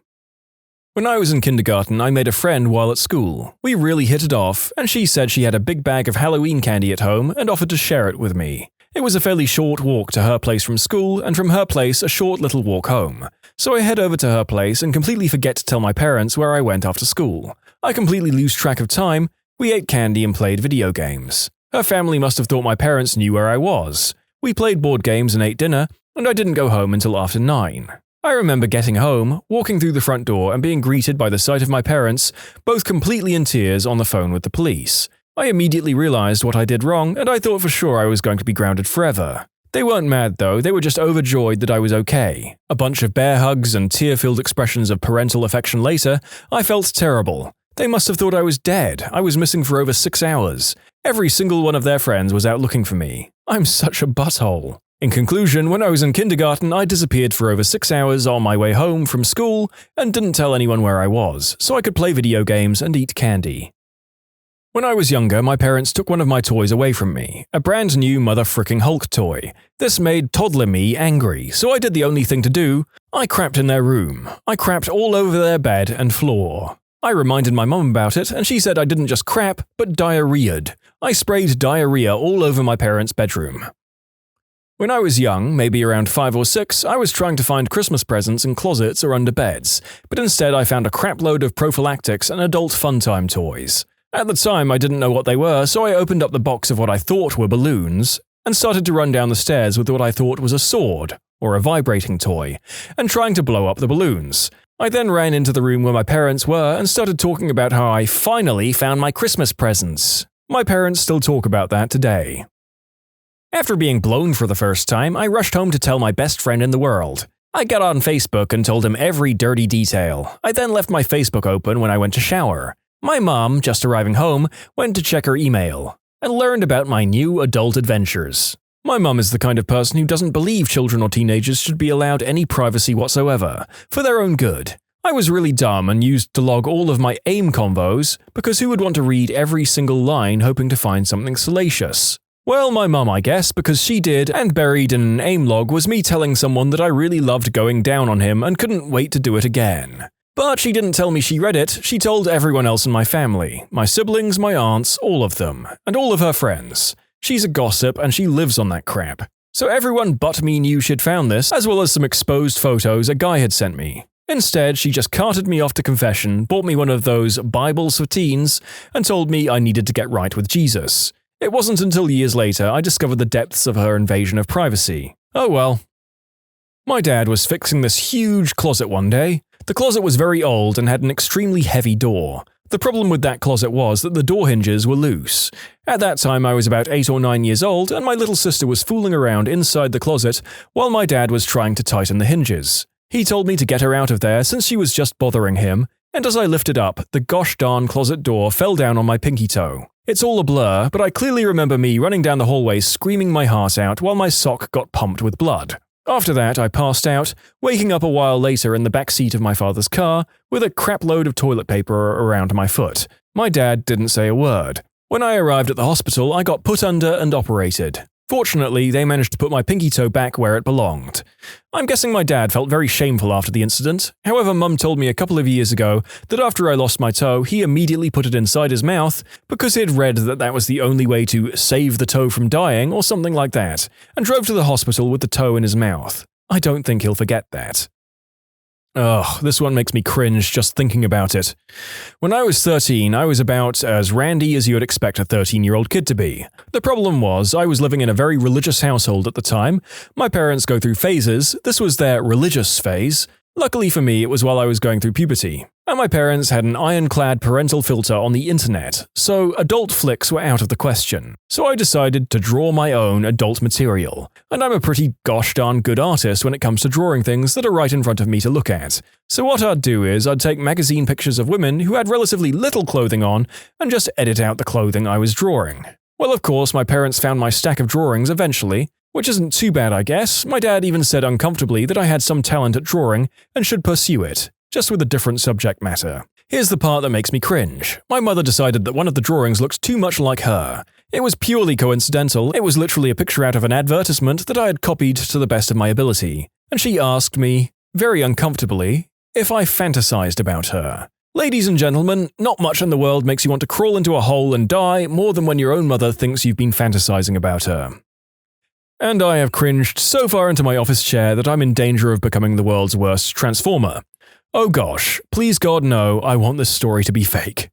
When I was in kindergarten, I made a friend while at school. We really hit it off, and she said she had a big bag of Halloween candy at home and offered to share it with me. It was a fairly short walk to her place from school, and from her place a short little walk home. So I head over to her place and completely forget to tell my parents where I went after school. I completely lose track of time. We ate candy and played video games. Her family must have thought my parents knew where I was. We played board games and ate dinner, and I didn't go home until after 9. I remember getting home, walking through the front door and being greeted by the sight of my parents, both completely in tears on the phone with the police. I immediately realized what I did wrong, and I thought for sure I was going to be grounded forever. They weren't mad though, they were just overjoyed that I was okay. A bunch of bear hugs and tear-filled expressions of parental affection later, I felt terrible. They must have thought I was dead. I was missing for over 6 hours. Every single one of their friends was out looking for me. I'm such a butthole. In conclusion, when I was in kindergarten, I disappeared for over 6 hours on my way home from school and didn't tell anyone where I was, so I could play video games and eat candy. When I was younger, my parents took one of my toys away from me, a brand new mother-fricking Hulk toy. This made toddler me angry, so I did the only thing to do. I crapped in their room. I crapped all over their bed and floor. I reminded my mum about it, and she said I didn't just crap, but diarrheaed. I sprayed diarrhea all over my parents' bedroom. When I was young, maybe around 5 or 6, I was trying to find Christmas presents in closets or under beds, but instead I found a crapload of prophylactics and adult fun-time toys. At the time, I didn't know what they were, so I opened up the box of what I thought were balloons. and started to run down the stairs with what I thought was a sword, or a vibrating toy, and trying to blow up the balloons. I then ran into the room where my parents were and started talking about how I finally found my Christmas presents. My parents still talk about that today. After being blown for the first time, I rushed home to tell my best friend in the world. I got on Facebook and told him every dirty detail. I then left my Facebook open when I went to shower. My mom, just arriving home, went to check her email and learned about my new adult adventures. My mum is the kind of person who doesn't believe children or teenagers should be allowed any privacy whatsoever, for their own good. I was really dumb and used to log all of my AIM convos, because who would want to read every single line hoping to find something salacious? Well, my mum, I guess, because she did, and buried in an AIM log was me telling someone that I really loved going down on him and couldn't wait to do it again. But she didn't tell me she read it, she told everyone else in my family, my siblings, my aunts, all of them, and all of her friends. She's a gossip and she lives on that crap. So everyone but me knew she'd found this, as well as some exposed photos a guy had sent me. Instead, she just carted me off to confession, bought me one of those Bibles for teens, and told me I needed to get right with Jesus. It wasn't until years later I discovered the depths of her invasion of privacy. Oh well. My dad was fixing this huge closet one day. The closet was very old and had an extremely heavy door. The problem with that closet was that the door hinges were loose. At that time I was about 8 or 9 years old and my little sister was fooling around inside the closet while my dad was trying to tighten the hinges. He told me to get her out of there since she was just bothering him, and as I lifted up, the gosh darn closet door fell down on my pinky toe. It's all a blur, but I clearly remember me running down the hallway screaming my heart out while my sock got pumped with blood. After that, I passed out, waking up a while later in the back seat of my father's car with a crap load of toilet paper around my foot. My dad didn't say a word. When I arrived at the hospital, I got put under and operated. Fortunately, they managed to put my pinky toe back where it belonged. I'm guessing my dad felt very shameful after the incident. However, Mum told me a couple of years ago that after I lost my toe, he immediately put it inside his mouth because he'd read that that was the only way to save the toe from dying or something like that, and drove to the hospital with the toe in his mouth. I don't think he'll forget that. Ugh, this one makes me cringe just thinking about it. When I was 13, I was about as randy as you would expect a 13-year-old kid to be. The problem was, I was living in a very religious household at the time. My parents go through phases. This was their religious phase. Luckily for me, it was while I was going through puberty. And my parents had an ironclad parental filter on the internet, so adult flicks were out of the question. So I decided to draw my own adult material. And I'm a pretty gosh darn good artist when it comes to drawing things that are right in front of me to look at. So what I'd do is I'd take magazine pictures of women who had relatively little clothing on and just edit out the clothing I was drawing. Well, of course, my parents found my stack of drawings eventually, which isn't too bad, I guess. My dad even said uncomfortably that I had some talent at drawing and should pursue it, just with a different subject matter. Here's the part that makes me cringe. My mother decided that one of the drawings looked too much like her. It was purely coincidental. It was literally a picture out of an advertisement that I had copied to the best of my ability. And she asked me, very uncomfortably, if I fantasized about her. Ladies and gentlemen, not much in the world makes you want to crawl into a hole and die more than when your own mother thinks you've been fantasizing about her. And I have cringed so far into my office chair that I'm in danger of becoming the world's worst transformer. Oh gosh, please God no, I want this story to be fake.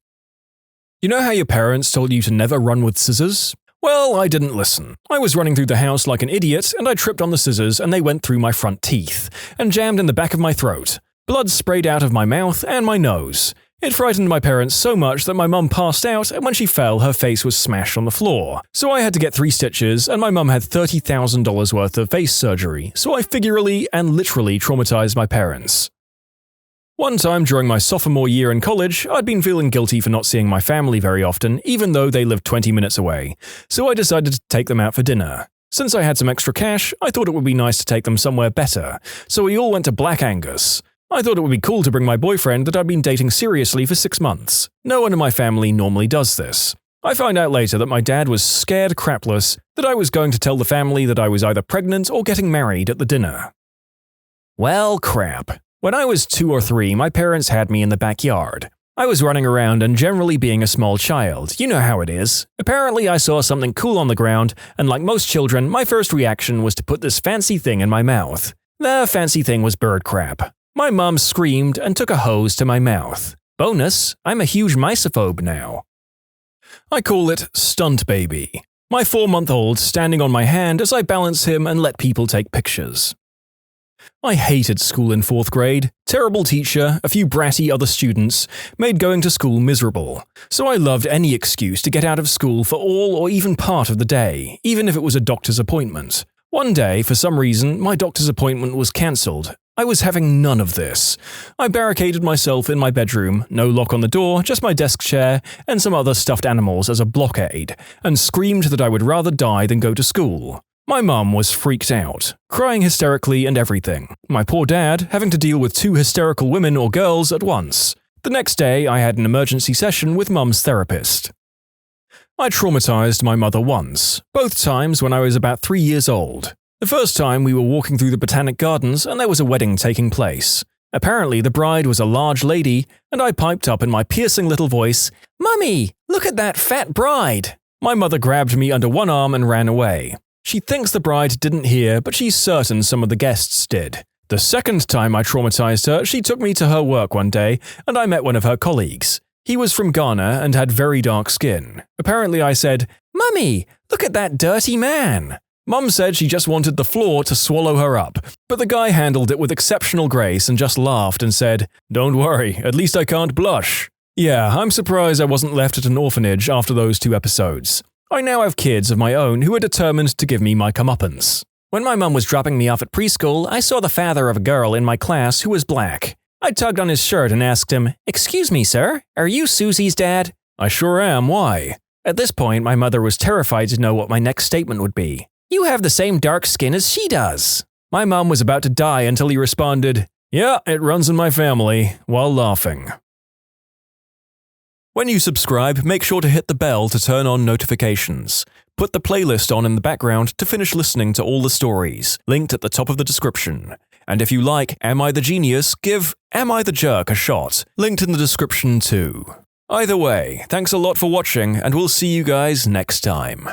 You know how your parents told you to never run with scissors? Well, I didn't listen. I was running through the house like an idiot and I tripped on the scissors and they went through my front teeth and jammed in the back of my throat. Blood sprayed out of my mouth and my nose. It frightened my parents so much that my mum passed out, and when she fell, her face was smashed on the floor. So I had to get 3 stitches, and my mum had $30,000 worth of face surgery, so I figuratively and literally traumatized my parents. One time during my sophomore year in college, I'd been feeling guilty for not seeing my family very often, even though they lived 20 minutes away, so I decided to take them out for dinner. Since I had some extra cash, I thought it would be nice to take them somewhere better, so we all went to Black Angus. I thought it would be cool to bring my boyfriend that I'd been dating seriously for 6 months. No one in my family normally does this. I find out later that my dad was scared crapless that I was going to tell the family that I was either pregnant or getting married at the dinner. Well, crap. When I was 2 or 3, my parents had me in the backyard. I was running around and generally being a small child. You know how it is. Apparently, I saw something cool on the ground, and like most children, my first reaction was to put this fancy thing in my mouth. The fancy thing was bird crap. My mom screamed and took a hose to my mouth. Bonus, I'm a huge misophobe now. I call it Stunt Baby. My 4-month-old standing on my hand as I balance him and let people take pictures. I hated school in 4th grade. Terrible teacher, a few bratty other students, made going to school miserable. So I loved any excuse to get out of school for all or even part of the day, even if it was a doctor's appointment. One day, for some reason, my doctor's appointment was cancelled. I was having none of this. I barricaded myself in my bedroom, no lock on the door, just my desk chair and some other stuffed animals as a blockade, and screamed that I would rather die than go to school. My mum was freaked out, crying hysterically and everything. My poor dad having to deal with 2 hysterical women or girls at once. The next day, I had an emergency session with mum's therapist. I traumatized my mother once, both times when I was about 3 years old. The first time we were walking through the Botanic Gardens and there was a wedding taking place. Apparently the bride was a large lady, and I piped up in my piercing little voice, "Mummy, look at that fat bride!" My mother grabbed me under one arm and ran away. She thinks the bride didn't hear, but she's certain some of the guests did. The second time I traumatized her, she took me to her work one day, and I met one of her colleagues. He was from Ghana and had very dark skin. Apparently I said, "Mummy, look at that dirty man." Mum said she just wanted the floor to swallow her up, but the guy handled it with exceptional grace and just laughed and said, "Don't worry, at least I can't blush." Yeah, I'm surprised I wasn't left at an orphanage after those 2 episodes. I now have kids of my own who are determined to give me my comeuppance. When my mum was dropping me off at preschool, I saw the father of a girl in my class who was black. I tugged on his shirt and asked him, "Excuse me, sir, are you Susie's dad?" "I sure am, why?" At this point, my mother was terrified to know what my next statement would be. "You have the same dark skin as she does." My mum was about to die until he responded, "Yeah, it runs in my family," while laughing. When you subscribe, make sure to hit the bell to turn on notifications. Put the playlist on in the background to finish listening to all the stories, linked at the top of the description. And if you like Am I the Genius, give Am I the Jerk a shot, linked in the description too. Either way, thanks a lot for watching, and we'll see you guys next time.